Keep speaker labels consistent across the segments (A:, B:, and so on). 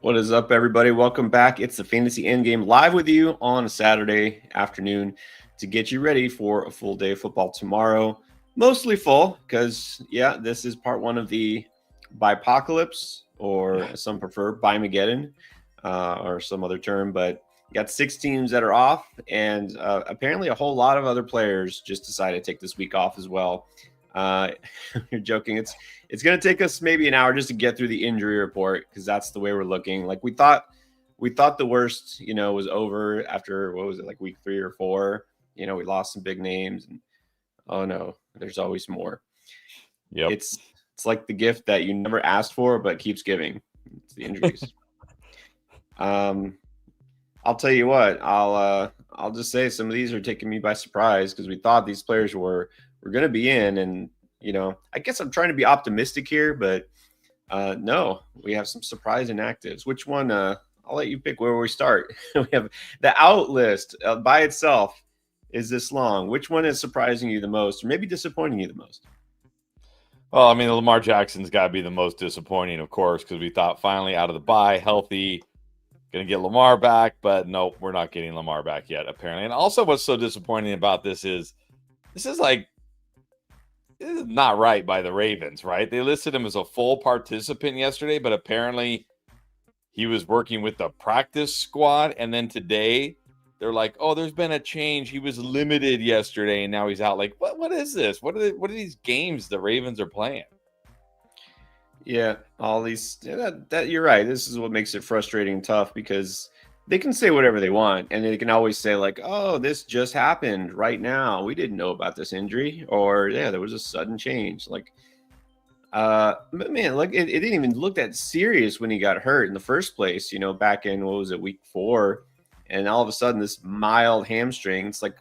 A: What is up, everybody? Welcome back. It's the Fantasy Endgame live with you on a Saturday afternoon to get you ready for a full day of football tomorrow. Mostly full because, this is part one of the Bipocalypse, or as some prefer, Bimageddon, or some other term. But you got 6 teams that are off, and apparently a whole lot of other players just decided to take this week off as well. You're joking. It's going to take us maybe an hour just to get through the injury report because that's the way we're looking. Like we thought the worst, was over after what was it, like week 3 or 4. We lost some big names, and oh no, there's always more.
B: Yep.
A: It's like the gift that you never asked for but keeps giving. It's the injuries. I'll tell you what. I'll just say some of these are taking me by surprise because we thought these players were going to be in, and I guess I'm trying to be optimistic here, but no, we have some surprise inactives. Which one? I'll let you pick where we start. We have the out list by itself is this long. Which one is surprising you the most, or maybe disappointing you the most?
B: Well, I mean, Lamar Jackson's got to be the most disappointing, of course, because we thought finally out of the bye, healthy, going to get Lamar back, but nope, we're not getting Lamar back yet, apparently. And also what's so disappointing about this is not right by the Ravens, right? They listed him as a full participant yesterday, but apparently he was working with the practice squad. And then today they're like, oh, there's been a change. He was limited yesterday and now he's out. Like, what is this? What are these games the Ravens are playing?
A: Yeah, all these that you're right. This is what makes it frustrating and tough because they can say whatever they want, and they can always say like, "Oh, this just happened right now. We didn't know about this injury," or "Yeah, there was a sudden change." Like, but man, like it didn't even look that serious when he got hurt in the first place. Back in what was it, week 4, and all of a sudden this mild hamstring. It's like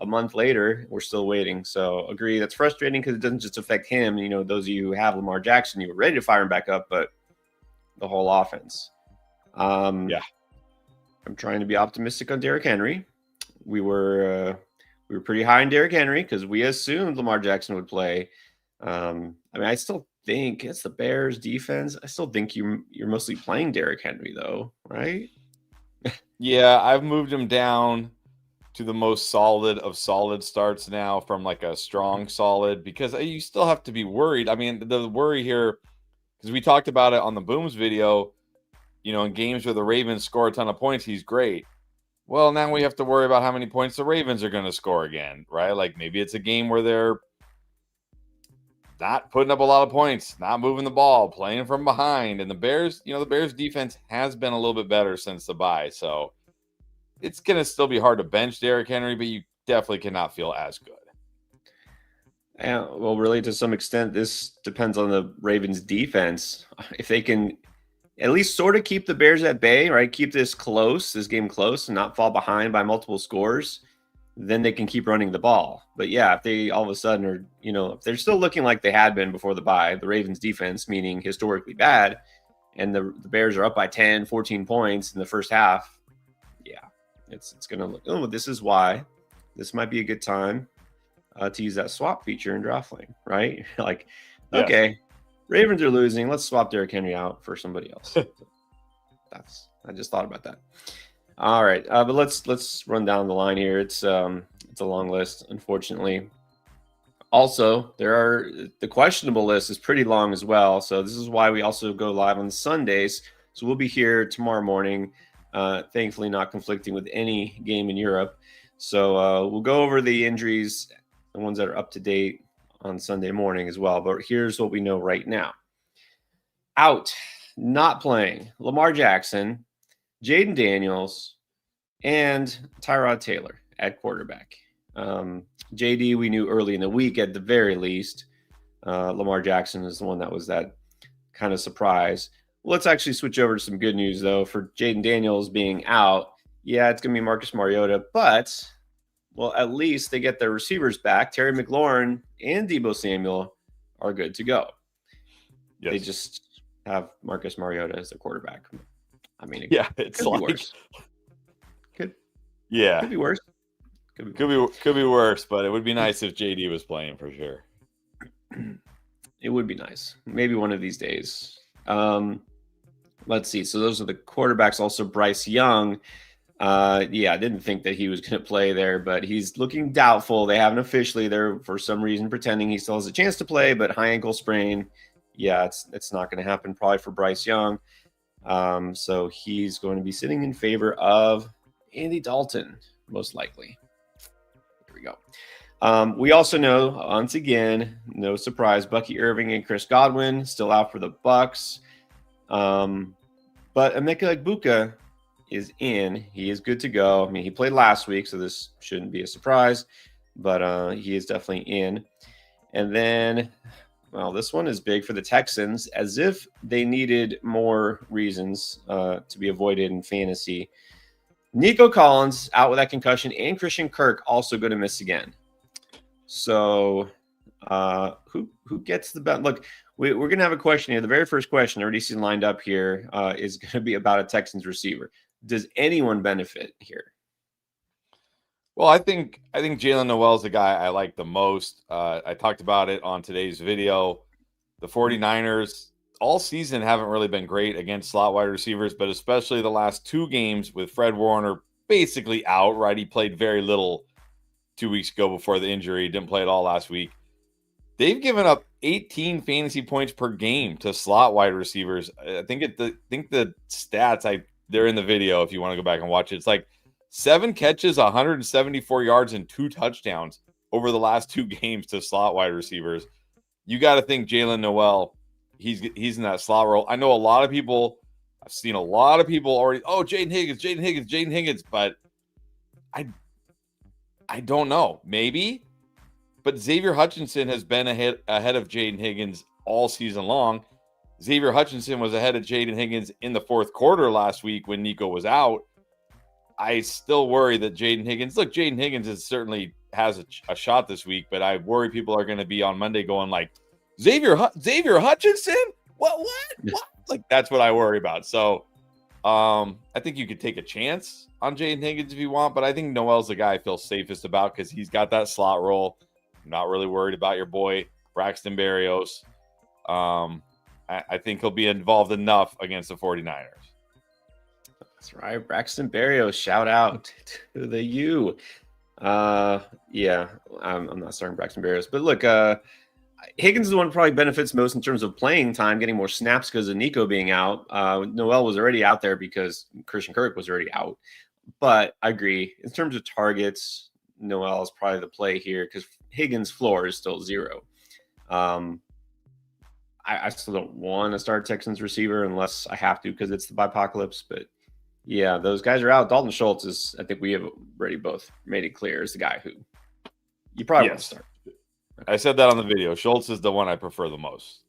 A: a month later, we're still waiting. So agree, that's frustrating because it doesn't just affect him. Those of you who have Lamar Jackson, you were ready to fire him back up, but the whole offense.
B: Yeah.
A: I'm trying to be optimistic on Derrick Henry. We were pretty high on Derrick Henry because we assumed Lamar Jackson would play. I still think it's the Bears defense. I still think you're mostly playing Derrick Henry though, right?
B: Yeah, I've moved him down to the most solid of solid starts now from like a strong solid because you still have to be worried. I mean, the worry here, because we talked about it on the Booms video, in games where the Ravens score a ton of points, he's great. Well, now we have to worry about how many points the Ravens are going to score again, right? Like maybe it's a game where they're not putting up a lot of points, not moving the ball, playing from behind. And the Bears, the Bears defense has been a little bit better since the bye. So it's going to still be hard to bench Derrick Henry, but you definitely cannot feel as good.
A: Well, really, to some extent, this depends on the Ravens defense. If they can at least sort of keep the Bears at bay, right? Keep this game close and not fall behind by multiple scores, then they can keep running the ball. But yeah, if they all of a sudden are, if they're still looking like they had been before the bye, the Ravens defense, meaning historically bad, and the Bears are up by 10, 14 points in the first half, yeah, it's going to look, oh, this is why this might be a good time to use that swap feature in DraftLane, right? Like,
B: yes.
A: Okay, Ravens are losing. Let's swap Derrick Henry out for somebody else. I just thought about that. All right, but let's run down the line here. It's a long list, unfortunately. Also, the questionable list is pretty long as well. So this is why we also go live on Sundays. So we'll be here tomorrow morning. Thankfully, not conflicting with any game in Europe. So we'll go over the injuries, the ones that are up to date on Sunday morning as well. But here's what we know right now. Out, not playing, Lamar Jackson, Jaden Daniels, and Tyrod Taylor at quarterback. JD, we knew early in the week at the very least. Lamar Jackson is the one that was that kind of surprise. Let's actually switch over to some good news, though. For Jaden Daniels being out, yeah, it's going to be Marcus Mariota, but well, at least they get their receivers back. Terry McLaurin and Deebo Samuel are good to go. Yes. They just have Marcus Mariota as the quarterback. I mean,
B: it's
A: could be worse. Could be worse.
B: Could be worse, but it would be nice if JD was playing for sure.
A: It would be nice. Maybe one of these days. Let's see. So those are the quarterbacks. Also, Bryce Young. Yeah, I didn't think that he was going to play there, but he's looking doubtful. They haven't officially. They're for some reason pretending he still has a chance to play, but high ankle sprain. Yeah, it's not going to happen probably for Bryce Young. So he's going to be sitting in favor of Andy Dalton, most likely. Here we go. We also know, once again, no surprise, Bucky Irving and Chris Godwin still out for the Bucks. But Emeka Egbuka is in. He is good to go. I mean, he played last week, so this shouldn't be a surprise, but he is definitely in. And then, well, this one is big for the Texans, as if they needed more reasons to be avoided in fantasy. Nico Collins out with that concussion, and Christian Kirk also going to miss again. So who gets the bet? Look, we're going to have a question here. The very first question already seen lined up here is going to be about a Texans receiver. Does anyone benefit here?
B: Well, I think Jalen Noel is the guy I like the most. I talked about it on today's video. The 49ers all season haven't really been great against slot wide receivers, but especially the last two games with Fred Warner basically out, right? He played very little 2 weeks ago before the injury. Didn't play at all last week. They've given up 18 fantasy points per game to slot wide receivers. I think the stats they're in the video if you want to go back and watch it. It's like 7 catches, 174 yards, and 2 touchdowns over the last 2 games to slot wide receivers. You got to think Jalen Noel, he's in that slot role. I know a lot of people. I've seen a lot of people already. Oh, Jaden Higgins, but I don't know. Maybe. But Xavier Hutchinson has been ahead of Jaden Higgins all season long. Xavier Hutchinson was ahead of Jaden Higgins in the fourth quarter last week when Nico was out. I still worry that Jaden Higgins certainly has a shot this week, but I worry people are going to be on Monday going like, Xavier Hutchinson? What? Like, that's what I worry about. So I think you could take a chance on Jaden Higgins if you want, but I think Noel's the guy I feel safest about because he's got that slot role. I'm not really worried about your boy Braxton Berrios. I think he'll be involved enough against the 49ers.
A: That's right. Braxton Berrios, shout out to the U. Yeah, I'm not starting Braxton Berrios. But look, Higgins is the one who probably benefits most in terms of playing time, getting more snaps because of Nico being out. Noel was already out there because Christian Kirk was already out. But I agree. In terms of targets, Noel is probably the play here because Higgins' floor is still 0. I still don't want to start Texans receiver unless I have to because it's the Bipocalypse. But yeah, those guys are out. Dalton Schultz is, I think we have already both made it clear, is the guy who you probably want to start.
B: I said that on the video. Schultz is the one I prefer the most.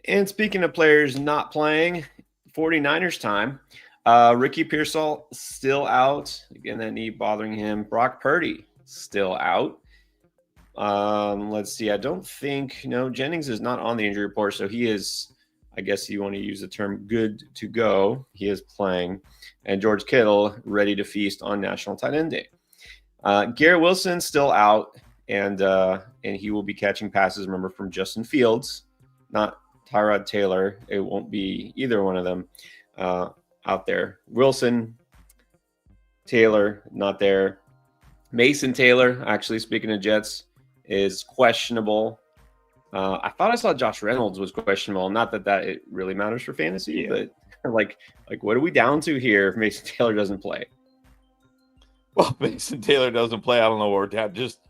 A: And speaking of players not playing, 49ers time. Ricky Pearsall still out. Again, that knee bothering him. Brock Purdy still out. Let's see. I don't think Jennings is not on the injury report, so he is. I guess you want to use the term "good to go." He is playing, and George Kittle ready to feast on National Tight End Day. Garrett Wilson still out, and he will be catching passes. Remember, from Justin Fields, not Tyrod Taylor. It won't be either one of them out there. Wilson, Taylor, not there. Mason Taylor, actually, speaking of Jets, is questionable. I thought I saw Josh Reynolds was questionable. Not that it really matters for fantasy, but like what are we down to here if Mason Taylor doesn't play?
B: Well, Mason Taylor doesn't play. I don't know where we're at. Just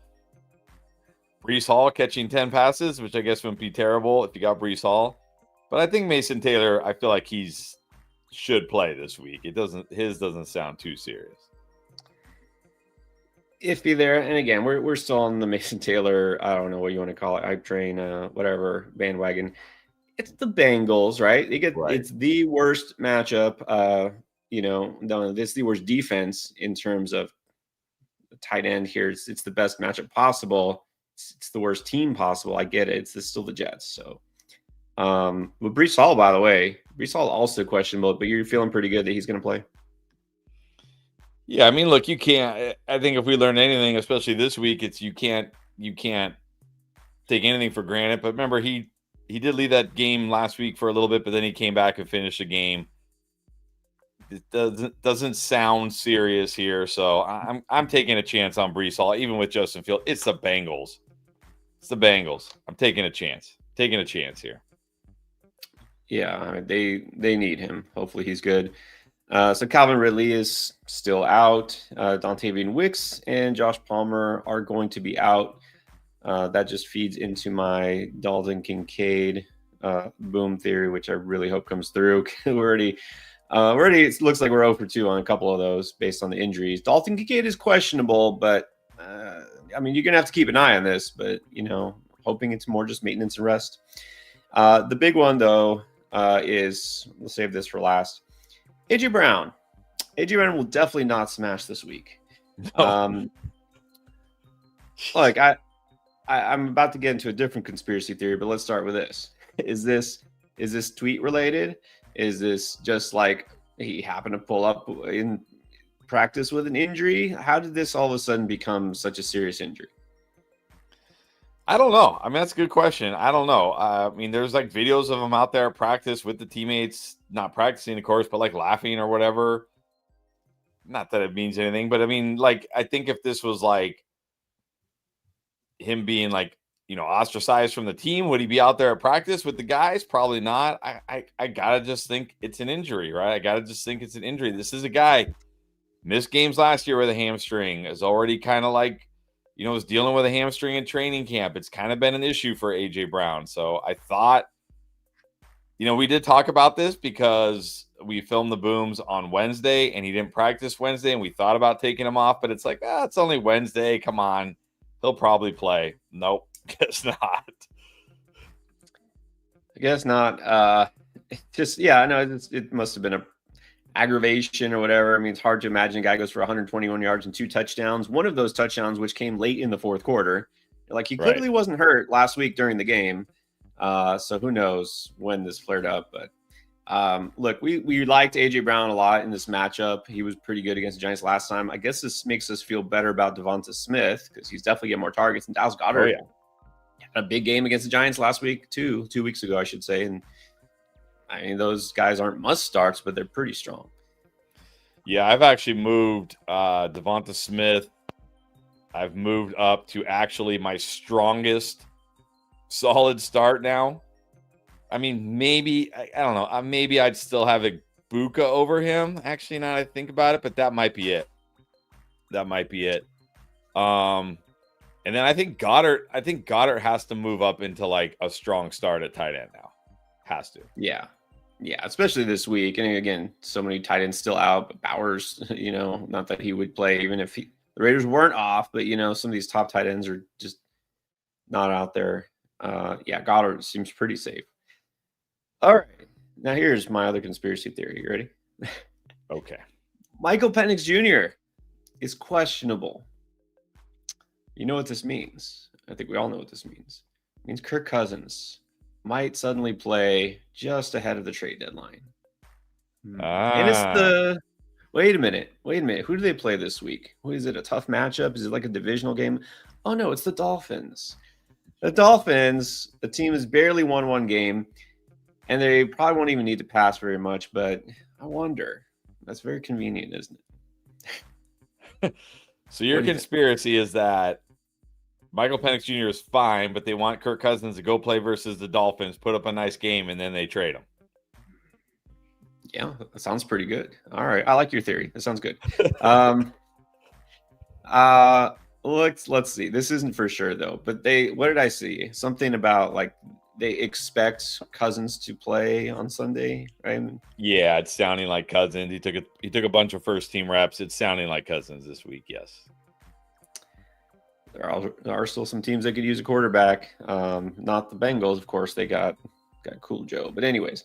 B: Breece Hall catching 10 passes, which I guess wouldn't be terrible if you got Breece Hall. But I think Mason Taylor, I feel like should play this week. His doesn't sound too serious.
A: Iffy there, and again, we're still on the Mason Taylor. I don't know what you want to call it, hype train, whatever bandwagon. It's the Bengals, right? It's the worst matchup. It's the worst defense in terms of the tight end here. It's the best matchup possible. It's the worst team possible. I get it. It's still the Jets. So, with Breece Hall, by the way, Breece Hall also questionable, but you're feeling pretty good that he's going to play.
B: Yeah, I mean, look, you can't. I think if we learn anything, especially this week, it's you can't take anything for granted. But remember, he he did leave that game last week for a little bit, but then he came back and finished the game. It doesn't sound serious here, so I'm taking a chance on Breece Hall, even with Justin Fields. It's the Bengals. It's the Bengals. I'm taking a chance. Taking a chance here.
A: Yeah, I mean, they need him. Hopefully he's good. So Calvin Ridley is still out. Dontavian Wicks and Josh Palmer are going to be out. That just feeds into my Dalton Kincaid boom theory, which I really hope comes through. We're already it looks like we're 0 for 2 on a couple of those based on the injuries. Dalton Kincaid is questionable, but I mean, you're going to have to keep an eye on this, but, hoping it's more just maintenance and rest. The big one, though, is we'll save this for last. AJ Brown. AJ Brown will definitely not smash this week.
B: No.
A: Look, I'm about to get into a different conspiracy theory, but let's start with this. Is this tweet related? Is this just like he happened to pull up in practice with an injury? How did this all of a sudden become such a serious injury?
B: I don't know. I mean, that's a good question. I don't know. I mean, there's like videos of him out there at practice with the teammates, not practicing, of course, but like laughing or whatever. Not that it means anything, but I mean, like, I think if this was like him being like, ostracized from the team, would he be out there at practice with the guys? Probably not. I gotta just think it's an injury, right? I gotta just think it's an injury. This is a guy missed games last year with a hamstring, is already kind of like, was dealing with a hamstring in training camp. It's kind of been an issue for AJ Brown. So I thought, we did talk about this because we filmed the booms on Wednesday and he didn't practice Wednesday, and we thought about taking him off, but it's like, it's only Wednesday. Come on. He'll probably play. Nope. Guess not.
A: I guess not. I know it must have been a aggravation or whatever. I mean, it's hard to imagine a guy goes for 121 yards and 2 touchdowns. One of those touchdowns, which came late in the fourth quarter, like he clearly wasn't hurt last week during the game. So who knows when this flared up? But look, we liked AJ Brown a lot in this matchup. He was pretty good against the Giants last time. I guess this makes us feel better about Devonta Smith because he's definitely getting more targets. And Dallas Goedert had a big game against the Giants last week too, 2 weeks ago, I should say. And I mean, those guys aren't must starts, but they're pretty strong.
B: Yeah, I've actually moved Devonta Smith. I've moved up to actually my strongest solid start now. I mean, maybe, I don't know. Maybe I'd still have a Buka over him. Actually, now that I think about it, but that might be it. And then I think Goddard has to move up into like a strong start at tight end now. Has to.
A: Yeah, especially this week. And again, so many tight ends still out. But Bowers, not that he would play even if the Raiders weren't off, but some of these top tight ends are just not out there. Goddard seems pretty safe. All right. Now here's my other conspiracy theory. You ready?
B: Okay.
A: Michael Penix Jr. is questionable. You know what this means? I think we all know what this means. It means Kirk Cousins might suddenly play just ahead of the trade deadline. And it's wait a minute. Who do they play this week? Is it a tough matchup? Is it like a divisional game? Oh no, it's the Dolphins. The team has barely won one game, and they probably won't even need to pass very much, but I wonder. That's very convenient, isn't
B: it? So your conspiracy is that Michael Penix Jr. is fine, but they want Kirk Cousins to go play versus the Dolphins, put up a nice game, and then they trade him.
A: Yeah, that sounds pretty good. All right. I like your theory. That sounds good. Let's see. This isn't for sure though, but what did I see? Something about like they expect Cousins to play on Sunday, right?
B: Yeah, it's sounding like Cousins. He took a bunch of first team reps. It's sounding like Cousins this week, yes.
A: There are still some teams that could use a quarterback. Not the Bengals, of course. They got Cool Joe. But anyways,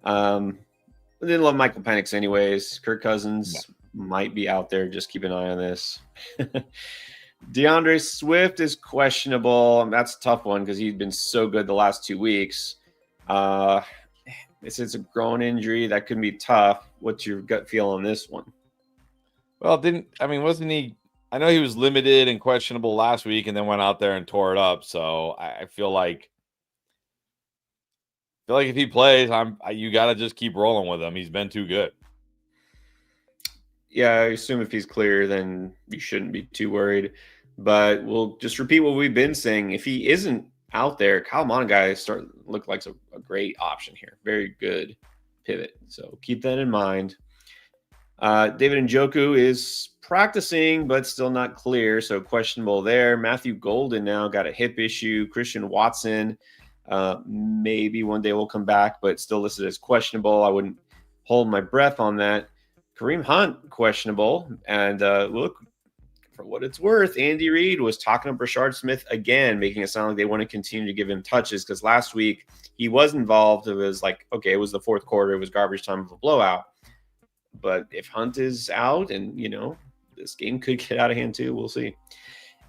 A: I didn't love Michael Penix anyways. Kirk Cousins might be out there. Just keep an eye on this. DeAndre Swift is questionable. That's a tough one because he's been so good the last 2 weeks. It's a groin injury. That could be tough. What's your gut feel on this one?
B: Well, wasn't he? I know he was limited and questionable last week and then went out there and tore it up. So I feel like feel like if he plays, you got to just keep rolling with him. He's been too good.
A: Yeah, I assume if he's clear, then you shouldn't be too worried. But we'll just repeat what we've been saying. If he isn't out there, Kyle Monaghan look like a great option here. Very good pivot. So keep that in mind. David Njoku is practicing, but still not clear. So questionable there. Matthew Golden now got a hip issue. Christian Watson, maybe one day will come back, but still listed as questionable. I wouldn't hold my breath on that. Kareem Hunt, questionable. And look, for what it's worth, Andy Reid was talking to Brashard Smith again, making it sound like they want to continue to give him touches because last week he was involved. It was like, okay, it was the fourth quarter. It was garbage time of a blowout. But if Hunt is out and, this game could get out of hand too, we'll see.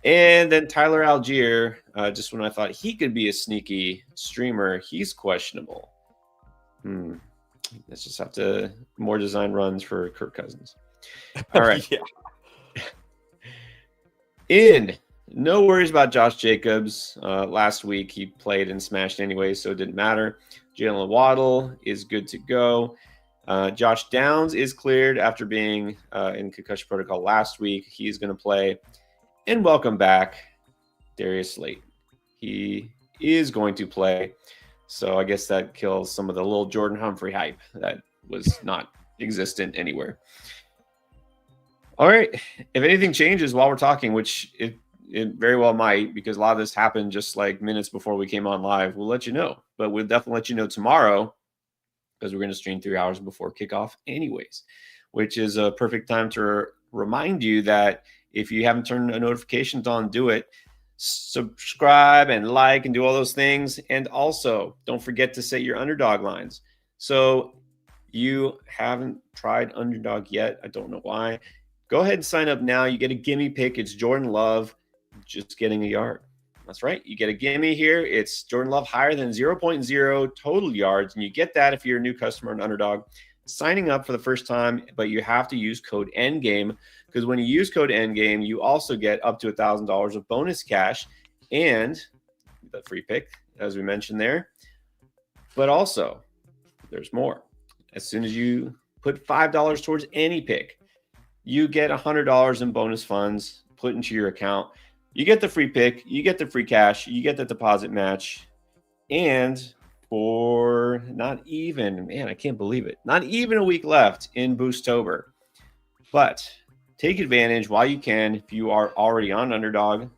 A: And then Tyler Algier, just when I thought he could be a sneaky streamer, he's questionable. Let's just have to more design runs for Kirk Cousins. All right.
B: Yeah.
A: No worries about Josh Jacobs. Last week he played and smashed anyway, so it didn't matter. Jalen Waddle is good to go. Josh Downs is cleared after being in concussion protocol last week. He's going to play. And welcome back, Darius Slate. He is going to play. So I guess that kills some of the little Jordan Humphrey hype that was not existent anywhere. All right. If anything changes while we're talking, which it very well might, because a lot of this happened just like minutes before we came on live, we'll let you know. But we'll definitely let you know tomorrow because we're going to stream 3 hours before kickoff anyways, which is a perfect time to remind you that if you haven't turned notifications on, do it. Subscribe and like and do all those things. And also, don't forget to set your underdog lines. So you haven't tried underdog yet. I don't know why. Go ahead and sign up now. You get a gimme pick. It's Jordan Love just getting a yard. That's right. You get a gimme here. It's Jordan Love higher than 0.0 total yards. And you get that if you're a new customer on Underdog. Signing up for the first time, but you have to use code ENDGAME because when you use code ENDGAME, you also get up to $1,000 of bonus cash and the free pick, as we mentioned there. But also, there's more. As soon as you put $5 towards any pick, you get $100 in bonus funds put into your account. You get the free pick, you get the free cash, you get the deposit match, and for not even a week left in Boostober. But take advantage while you can. If you are already on Underdog,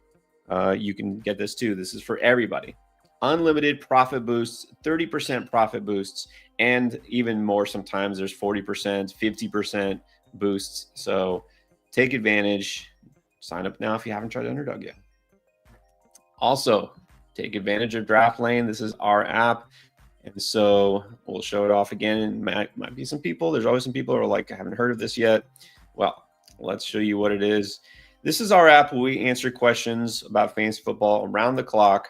A: you can get this too. This is for everybody. Unlimited profit boosts, 30% profit boosts, and even more sometimes. There's 40%, 50% boosts. So take advantage. Sign up now if you haven't tried Underdog yet. Also, take advantage of Draft Lane. This is our app. And so we'll show it off again. Might be some people. There's always some people who are like, I haven't heard of this yet. Well, let's show you what it is. This is our app where we answer questions about fantasy football around the clock.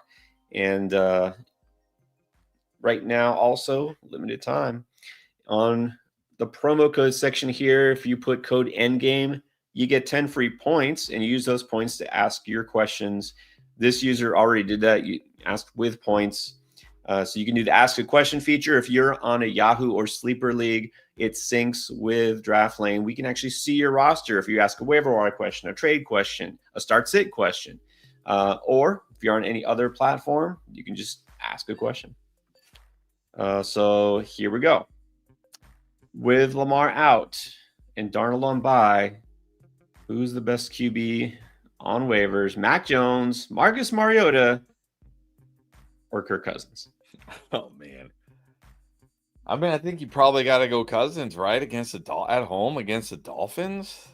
A: And right now, also, limited time. On the promo code section here, if you put code ENDGAME, you get 10 free points and use those points to ask your questions. This user already did that. You asked with points. So you can do the ask a question feature. If you're on a Yahoo or Sleeper League, it syncs with Draft Lane. We can actually see your roster. If you ask a waiver wire question, a trade question, a start sit question, or if you're on any other platform, you can just ask a question. So here we go. With Lamar out and Darnold on bye, who's the best QB on waivers? Mac Jones, Marcus Mariota, or Kirk Cousins?
B: Oh, man. I mean, I think you probably got to go Cousins, right? At home against the Dolphins.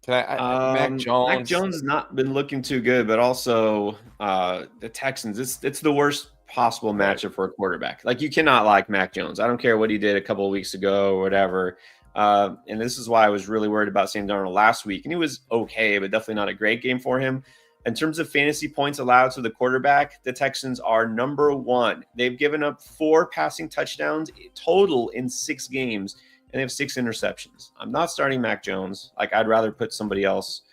B: Mac Jones.
A: Mac Jones has not been looking too good, but also the Texans. It's the worst possible matchup for a quarterback. Like, you cannot like Mac Jones. I don't care what he did a couple of weeks ago or whatever. And this is why I was really worried about Sam Darnold last week. And he was okay, but definitely not a great game for him. In terms of fantasy points allowed to the quarterback, the Texans are number one. They've given up 4 passing touchdowns total in 6 games, and they have 6 interceptions. I'm not starting Mac Jones. Like, I'd rather put somebody else.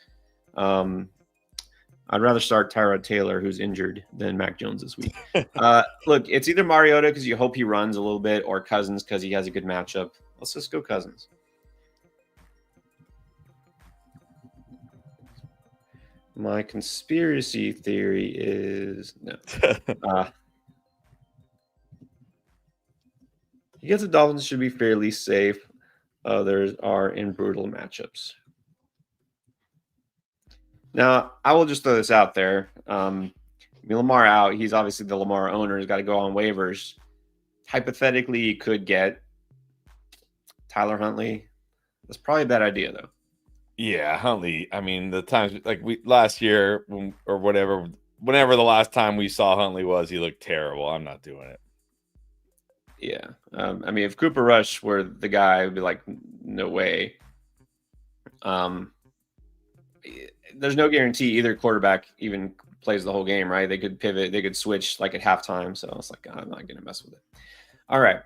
A: I'd rather start Tyrod Taylor, who's injured, than Mac Jones this week. Look, it's either Mariota because you hope he runs a little bit, or Cousins because he has a good matchup. Let's just go Cousins. My conspiracy theory is no. He gets the Dolphins should be fairly safe. Others are in brutal matchups. Now, I will just throw this out there. Lamar out. He's obviously the Lamar owner. He's got to go on waivers. Hypothetically, you could get Tyler Huntley. That's probably a bad idea, though.
B: Yeah, Huntley. I mean, the times like last year or whatever, whenever the last time we saw Huntley was, he looked terrible. I'm not doing it.
A: Yeah. I mean, if Cooper Rush were the guy, it would be like, no way. There's no guarantee either quarterback even plays the whole game, right? They could pivot, they could switch like at halftime. So it's like, I'm not going to mess with it. All right.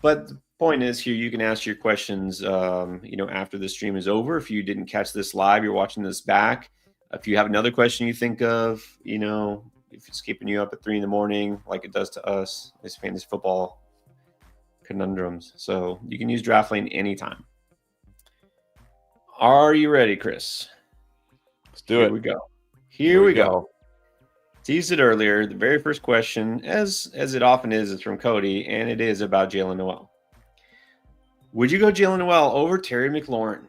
A: But the point is here, you can ask your questions, after the stream is over. If you didn't catch this live, you're watching this back. If you have another question you think of, if it's keeping you up at 3 a.m, like it does to us, as fantasy football conundrums. So you can use DraftLane anytime. Are you ready, Chris?
B: Let's do it.
A: Here we go. Here we go. Teased it earlier. The very first question, as it often is from Cody, and it is about Jalen Noel. Would you go Jalen Noel over Terry McLaurin?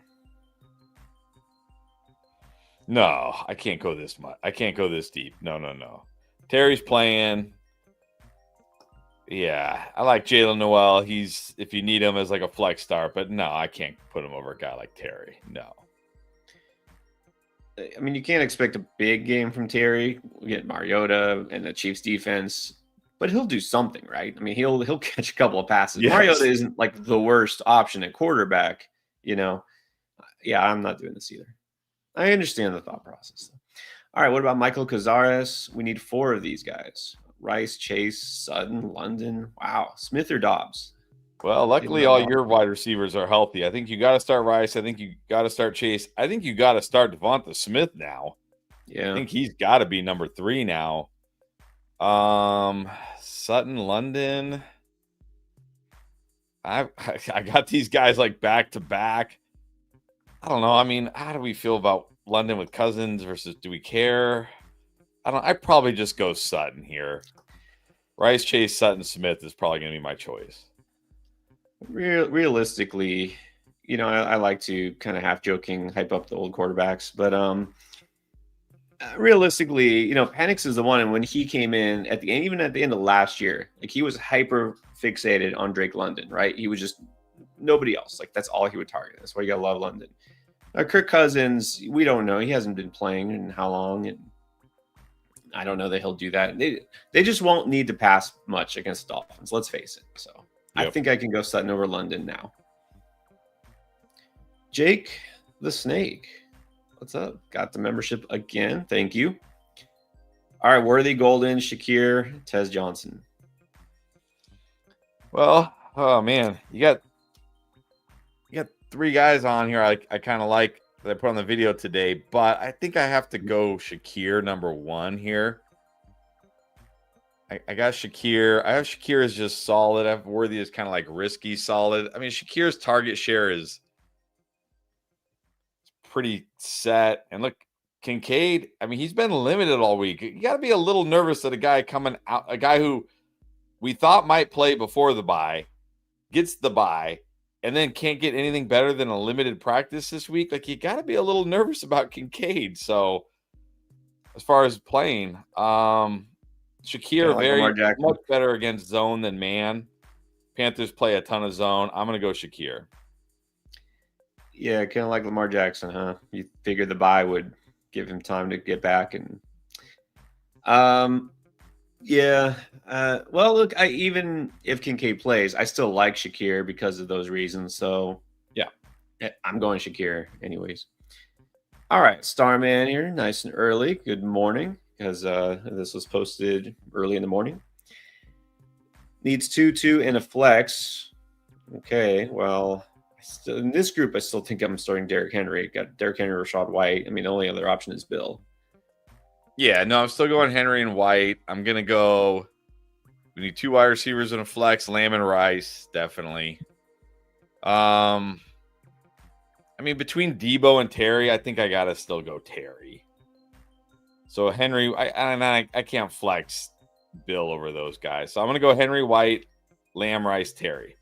B: No, I can't go this much. I can't go this deep. No. Terry's playing. Yeah, I like Jalen Noel. He's, if you need him as like a flex start, but no, I can't put him over a guy like Terry. No.
A: I mean, you can't expect a big game from Terry. We get Mariota and the Chiefs defense, but he'll do something, right? I mean, he'll catch a couple of passes. Yes. Mariota isn't like the worst option at quarterback, Yeah, I'm not doing this either. I understand the thought process. All right, what about Michael Cazares? We need 4 of these guys. Rice, Chase, Sutton, London. Wow. Smith or Dobbs?
B: Well, luckily all your wide receivers are healthy. I think you got to start Rice. I think you got to start Chase. I think you got to start Devonta Smith now.
A: Yeah.
B: I think he's got to be number 3 now. Sutton, London. I got these guys like back to back. I don't know. I mean, how do we feel about London with Cousins versus do we care? I'd probably just go Sutton here. Rice, Chase, Sutton, Smith is probably going to be my choice.
A: Realistically, I like to kind of half joking hype up the old quarterbacks, but realistically, Penix is the one. And when he came in even at the end of last year, like he was hyper fixated on Drake London, right? He was just nobody else. Like that's all he would target. That's why you gotta love London. Kirk Cousins, we don't know. He hasn't been playing in how long, and I don't know that he'll do that. They just won't need to pass much against the Dolphins. Let's face it. So yep. I think I can go Sutton over London now. Jake the Snake, what's up? Got the membership again. Thank you. All right, Worthy, Golden, Shakir, Tez Johnson.
B: Well, oh man, you got 3 guys on here I kind of like that I put on the video today, but I think I have to go Shakir number 1 here. I got Shakir. I have Shakir as just solid. I have Worthy as kind of like risky solid. I mean, Shakir's target share is pretty set. And look, Kincaid, I mean, he's been limited all week. You got to be a little nervous that a guy coming out, a guy who we thought might play before the bye, gets the bye, and then can't get anything better than a limited practice this week. Like, you got to be a little nervous about Kincaid. So, as far as playing, Shakir very much better against zone than man. Panthers play a ton of zone. I'm going to go Shakir.
A: Yeah, kind of like Lamar Jackson, huh? You figured the bye would give him time to get back, and yeah. Well, look, even if Kincaid plays, I still like Shakir because of those reasons. So
B: yeah,
A: I'm going Shakir anyways. All right, Starman here, nice and early. Good morning, because this was posted early in the morning. Needs 2 and a flex. Okay, well, in this group, I still think I'm starting Derrick Henry. Got Derrick Henry, Rashad White. I mean, the only other option is Bill.
B: Yeah, no, I'm still going Henry and White. I'm gonna go. We need 2 wide receivers and a flex. Lamb and Rice, definitely. I mean, between Debo and Terry, I think I gotta still go Terry. So Henry, I can't flex Bill over those guys. So I'm gonna go Henry, White, Lamb, Rice, Terry.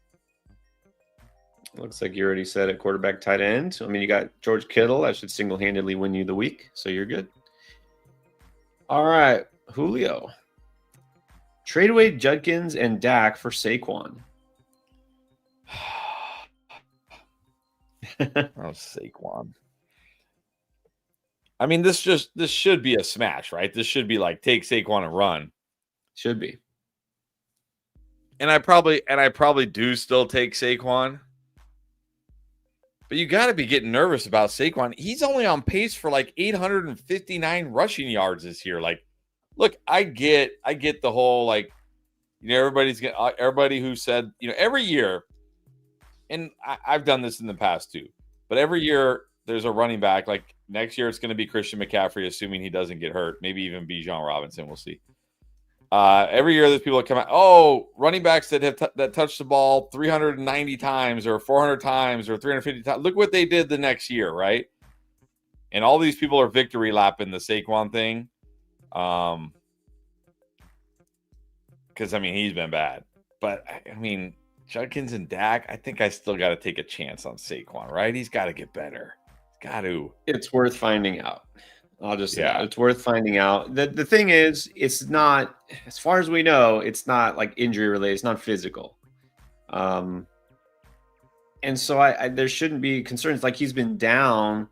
A: Looks like you already said at quarterback, tight end. I mean, you got George Kittle. That should single-handedly win you the week, so you're good. All right, Julio. Trade away Judkins and Dak for Saquon.
B: Oh, Saquon. I mean, this should be a smash, right? This should be like take Saquon and run.
A: Should be.
B: And I probably do still take Saquon. But you got to be getting nervous about Saquon. He's only on pace for like 859 rushing yards this year. Like, look, I get the whole like, everybody who said, every year, and I've done this in the past too, but every year there's a running back. Like next year, it's going to be Christian McCaffrey, assuming he doesn't get hurt. Maybe even Bijan Robinson. We'll see. Every year, there's people that come out. Oh, running backs that touched the ball 390 times or 400 times or 350 times. Look what they did the next year, right? And all these people are victory lapping the Saquon thing, because I mean he's been bad. But I mean Judkins and Dak, I think I still got to take a chance on Saquon, right? He's got to get better. He's got to.
A: It's worth finding out. I'll just say it's worth finding out. The thing is, it's not, as far as we know, it's not like injury related. It's not physical. And so I there shouldn't be concerns. Like he's been down,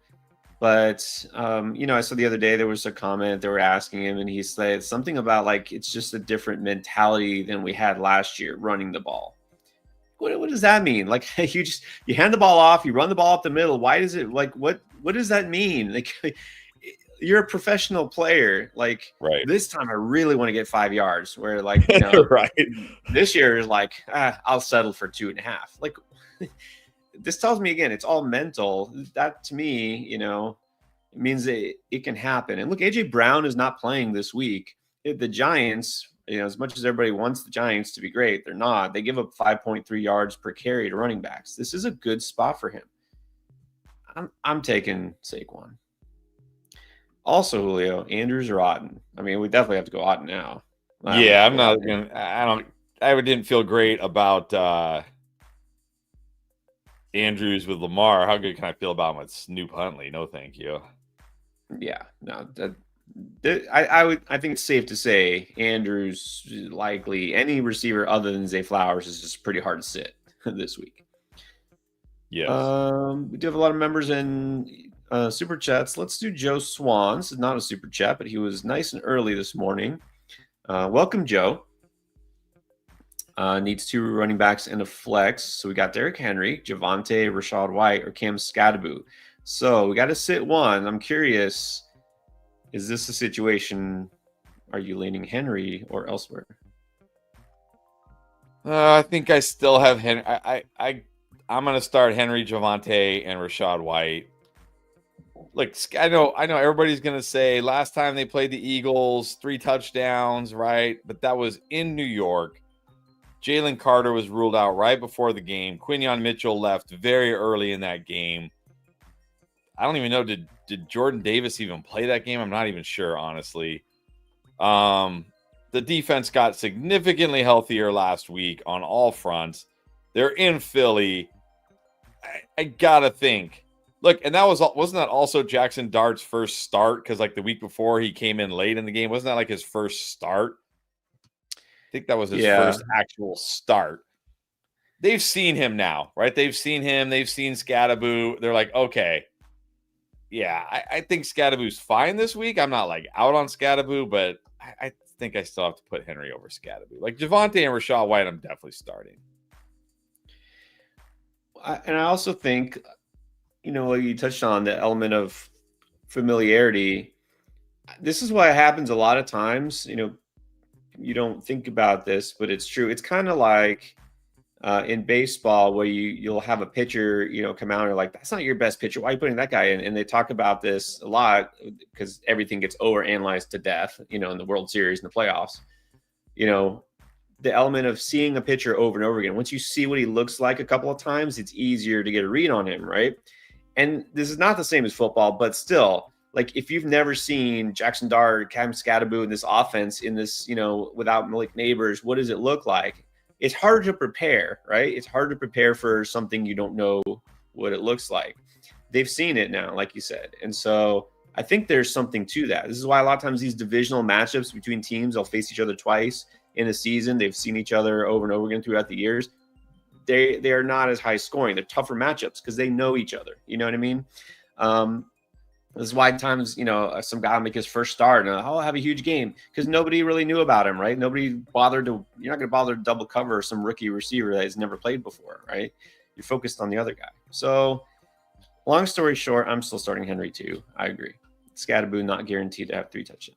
A: but I saw the other day there was a comment they were asking him, and he said something about like it's just a different mentality than we had last year running the ball. What does that mean? Like you hand the ball off, you run the ball up the middle. Why does it like what does that mean? Like you're a professional player. Like this time I really want to get 5 yards, where like,
B: right.
A: This year is like, I'll settle for 2.5. Like this tells me again, it's all mental. That to me, it means that it can happen. And look, AJ Brown is not playing this week. The Giants, as much as everybody wants the Giants to be great, they're not. They give up 5.3 yards per carry to running backs. This is a good spot for him. I'm taking Saquon. Also, Julio, Andrews or Otten? I mean, we definitely have to go Otten now.
B: Yeah, I'm not going. I didn't feel great about Andrews with Lamar. How good can I feel about him with Snoop Huntley? No, thank you.
A: Yeah, no. I think it's safe to say Andrews, likely any receiver other than Zay Flowers, is just pretty hard to sit this week.
B: Yes.
A: We do have a lot of members in super chats. Let's do Joe Swan. This is not a super chat, but he was nice and early this morning. Welcome, Joe. Needs 2 running backs and a flex. So we got Derrick Henry, Javonte, Rashad White, or Cam Scadaboo. So we got to sit one. I'm curious, is this a situation? Are you leaning Henry or elsewhere?
B: I think I still have Henry. I'm going to start Henry, Javonte, and Rashad White. Look, I know everybody's going to say last time they played the Eagles, 3 touchdowns, right? But that was in New York. Jalen Carter was ruled out right before the game. Quinyon Mitchell left very early in that game. I don't even know, did Jordan Davis even play that game? I'm not even sure, honestly. The defense got significantly healthier last week on all fronts. They're in Philly. I got to think. Look, and wasn't that also Jackson Dart's first start? Because like the week before he came in late in the game. Wasn't that like his first start? I think that was his first actual start. They've seen him now, right? They've seen him. They've seen Scadaboo. They're like, okay, yeah, I think Scadaboo's fine this week. I'm not like out on Scadaboo, but I think I still have to put Henry over Scadaboo. Like Javonte and Rashad White, I'm definitely starting.
A: And I also think, you touched on the element of familiarity. This is what happens a lot of times. You don't think about this, but it's true. It's kind of like in baseball where you'll have a pitcher, come out and like, that's not your best pitcher. Why are you putting that guy in? And they talk about this a lot because everything gets overanalyzed to death, in the World Series and the playoffs. The element of seeing a pitcher over and over again. Once you see what he looks like a couple of times, it's easier to get a read on him, right? And this is not the same as football, but still, like if you've never seen Jackson Dart, Cam Scatterbo in this offense, in this, without Malik Neighbors, what does it look like? It's hard to prepare, right? It's hard to prepare for something you don't know what it looks like. They've seen it now, like you said. And so I think there's something to that. This is why a lot of times these divisional matchups between teams, they'll face each other twice in a season. They've seen each other over and over again throughout the years. They are not as high scoring. They're tougher matchups because they know each other. You know what I mean? This is why times, some guy will make his first start and I'll have a huge game because nobody really knew about him, right? Nobody bothered to, you're not going to bother to double cover some rookie receiver that has never played before, right? You're focused on the other guy. So long story short, I'm still starting Henry too. I agree. Scatterbo not guaranteed to have 3 touchdowns.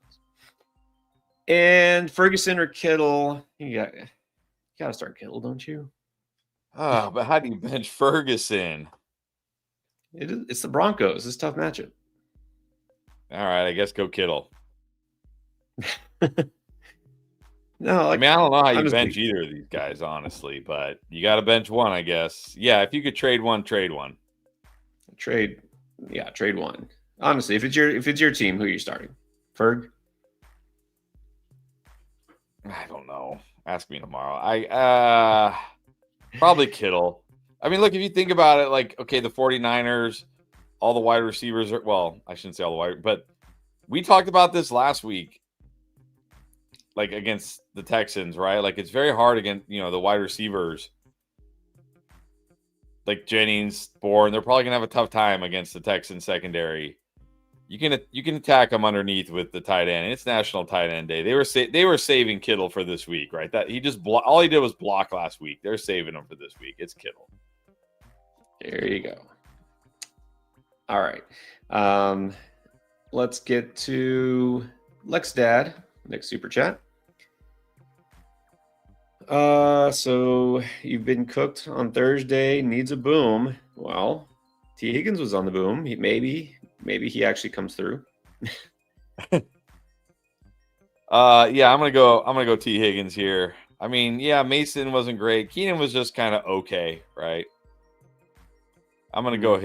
A: And Ferguson or Kittle, you got to start Kittle, don't you?
B: Oh, but how do you bench Ferguson?
A: It's the Broncos. It's a tough matchup.
B: All right, I guess go Kittle.
A: No,
B: I don't know how you bench either of these guys, honestly, but you got to bench one, I guess. Yeah, if you could trade one, trade one.
A: Trade one. Honestly, if it's your team, who are you starting? Ferg?
B: I don't know. Ask me tomorrow. I probably Kittle. I mean, look, if you think about it, like, okay, the 49ers, all the wide receivers are, well, I shouldn't say all the wide, but we talked about this last week, like against the Texans, right? Like it's very hard against, the wide receivers like Jennings, Bourne. They're probably gonna have a tough time against the Texans secondary. You can attack them underneath with the tight end. It's National Tight End Day. They were saving Kittle for this week, right? That he just all he did was block last week. They're saving him for this week. It's Kittle.
A: There you go. All right. Let's get to Lex Dad, next super chat. So you've been cooked on Thursday, needs a boom. Well, T. Higgins was on the boom. Maybe he actually comes through.
B: Yeah, I'm gonna go T. Higgins here. I mean, yeah, Mason wasn't great. Keenan was just kind of okay, right? I'm gonna go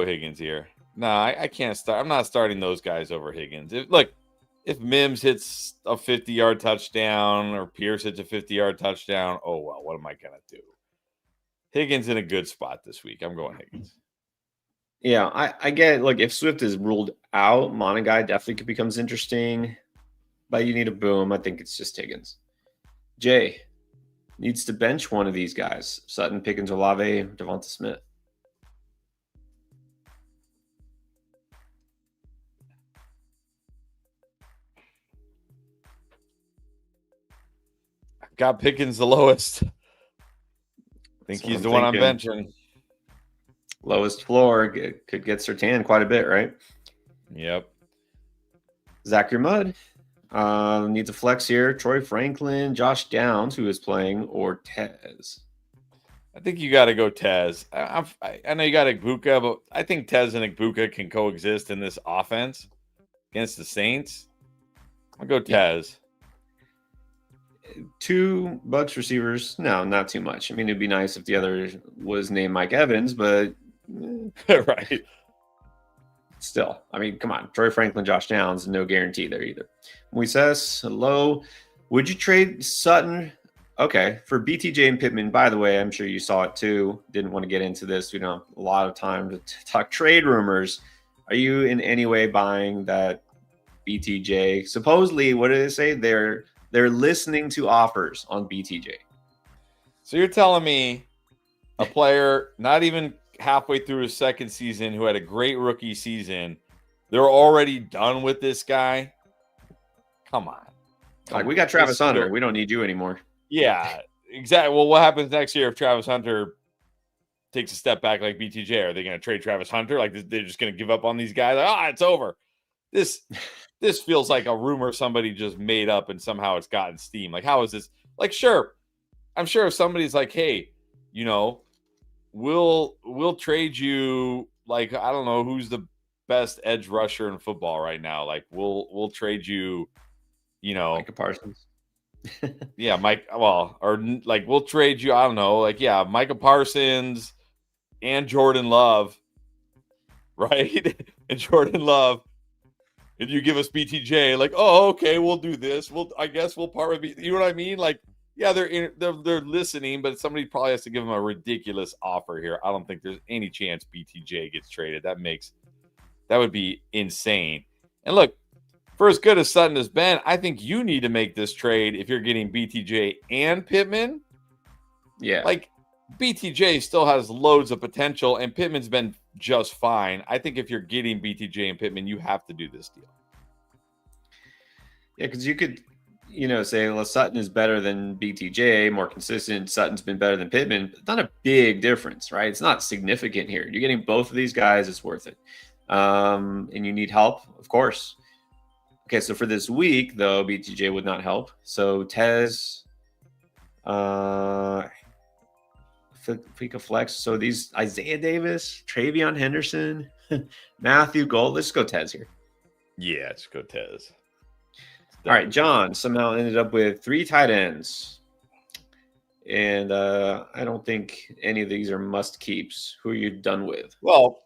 B: Higgins here. No, I can't start. I'm not starting those guys over Higgins. If Mims hits a 50-yard touchdown or Pierce hits a 50-yard touchdown, oh well, what am I gonna do? Higgins in a good spot this week. I'm going Higgins.
A: Yeah, I get it. Look, if Swift is ruled out, Monagai definitely becomes interesting. But you need a boom. I think it's just Higgins. Jay needs to bench one of these guys. Sutton, Pickens, Olave, Devonta Smith.
B: Got Pickens the lowest. I think he's the one I'm benching.
A: Lowest floor could get Surtain quite a bit, right?
B: Yep.
A: Zachary Mudd needs a flex here. Troy Franklin, Josh Downs, who is playing, or Tez.
B: I think you got to go Tez. I know you got Igbuka, but I think Tez and Igbuka can coexist in this offense against the Saints. I'll go Tez.
A: 2 Bucks receivers, no, not too much. I mean, it'd be nice if the other was named Mike Evans, but
B: right.
A: Still, I mean, come on. Troy Franklin, Josh Downs, no guarantee there either. Moises, hello. Would you trade Sutton? Okay, for BTJ and Pittman. By the way, I'm sure you saw it too. Didn't want to get into this. We don't have a lot of time to talk trade rumors. Are you in any way buying that BTJ? Supposedly, what did it say? They're listening to offers on BTJ.
B: So you're telling me a player not even halfway through his second season who had a great rookie season, they're already done with this guy? Come on.
A: Like, we got Travis Hunter. We don't need you anymore.
B: Yeah, exactly. Well, what happens next year if Travis Hunter takes a step back like BTJ? Are they going to trade Travis Hunter? Like, they're just going to give up on these guys? Like, it's over. This feels like a rumor somebody just made up and somehow it's gotten steam. Like, how is this? Like, sure. I'm sure if somebody's like, hey, you know, we'll trade you, like, I don't know who's the best edge rusher in football right now. Like we'll trade you, you know,
A: Micah Parsons.
B: yeah, Mike. Well, or like we'll trade you. I don't know, like yeah, Micah Parsons and Jordan Love, right? And Jordan Love, and you give us BTJ. Like, oh, okay, we'll do this. I guess we'll part with. You know what I mean? Like, yeah, they're listening, but somebody probably has to give them a ridiculous offer here. I don't think there's any chance BTJ gets traded. That would be insane. And look, for as good as Sutton has been, I think you need to make this trade if you're getting BTJ and Pittman.
A: Yeah.
B: Like, BTJ still has loads of potential, and Pittman's been just fine. I think if you're getting BTJ and Pittman, you have to do this deal.
A: Yeah, because you could, say, well, Sutton is better than BTJ, more consistent. Sutton's been better than Pittman. But not a big difference, right? It's not significant here. You're getting both of these guys. It's worth it. And you need help, of course. Okay, so for this week, though, BTJ would not help. So Tez, Fika Flex. So these Isaiah Davis, Travion Henderson, Matthew Gold. Let's go Tez here.
B: Yeah, let's go Tez.
A: All right, John somehow ended up with 3 tight ends. And I don't think any of these are must keeps. Who are you done with?
B: Well,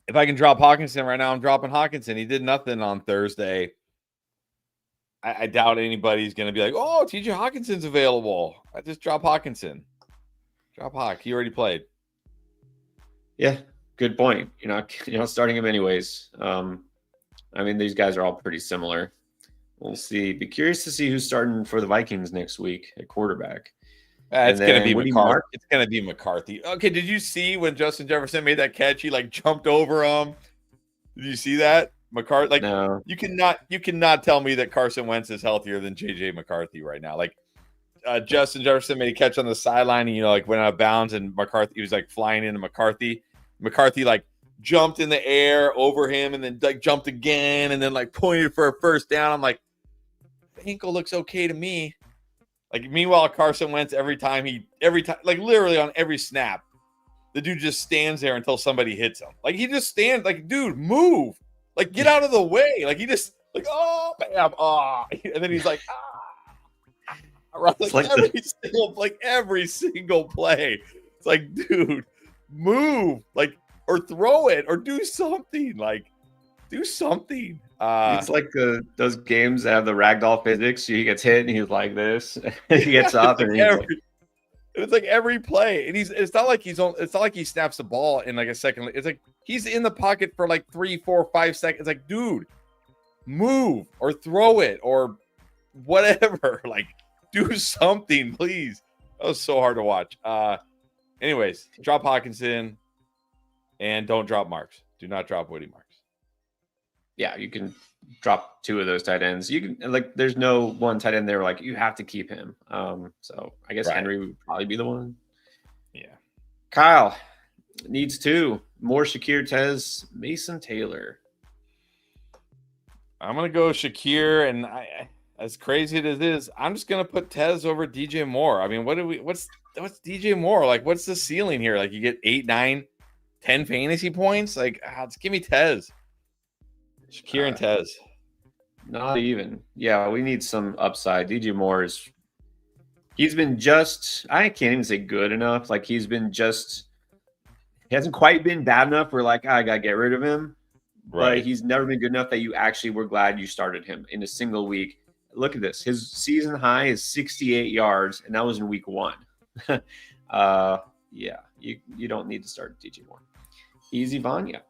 B: if I can drop Hawkinson right now, I'm dropping Hawkinson. He did nothing on Thursday. I doubt anybody's going to be like, oh, TJ Hawkinson's available. I just drop Hawkinson. Drop Hawk. He already played.
A: Yeah, good point. You're not starting him anyways. I mean, these guys are all pretty similar. We'll see. Be curious to see who's starting for the Vikings next week at quarterback.
B: It's going to be McCarthy. It's going to be McCarthy. Okay, did you see when Justin Jefferson made that catch? He like jumped over him. Did you see that? McCarthy, like
A: no.
B: You cannot tell me that Carson Wentz is healthier than JJ McCarthy right now. Like Justin Jefferson made a catch on the sideline and like went out of bounds, and McCarthy, he was like flying into McCarthy. McCarthy like jumped in the air over him and then like jumped again and then like pointed for a first down. I'm like, the ankle looks okay to me. Like meanwhile, Carson Wentz every time, like literally on every snap, the dude just stands there until somebody hits him. Like he just stands like, dude, move. Like, get out of the way. Like, he just, like, oh, bam, ah. And then he's like, ah. Like, every single play. It's like, dude, move. Like, or throw it or do something. Like, do something.
A: It's like those games that have the ragdoll physics. He gets hit and he's like this. He gets up and
B: it's like every play, and it's not like he snaps the ball in like a second. It's like he's in the pocket for like 3, 4, 5 seconds. It's like, dude, move or throw it or whatever. Like, do something, please. That was so hard to watch. Anyways, drop Hawkinson and don't drop Marks. Do not drop Woody Marks.
A: Yeah, you can drop 2 of those tight ends. You can like, there's no one tight end there like you have to keep him. So I guess Henry would probably be the one.
B: Yeah.
A: Kyle needs 2 more. Shakir, Tez, Mason Taylor.
B: I'm gonna go Shakir, and as crazy as it is, I'm just gonna put Tez over DJ Moore. I mean, what's DJ Moore like? What's the ceiling here? Like, you get 8, 9, 10 fantasy points? Like, just give me Tez. Shakir and Tez.
A: Not even. Yeah, we need some upside. DJ Moore he's been just, I can't even say good enough. Like, he hasn't quite been bad enough where like, I gotta get rid of him. Right. But he's never been good enough that you actually were glad you started him in a single week. Look at this. His season high is 68 yards, and that was in week 1. Yeah, you don't need to start DJ Moore. Easy Vanya.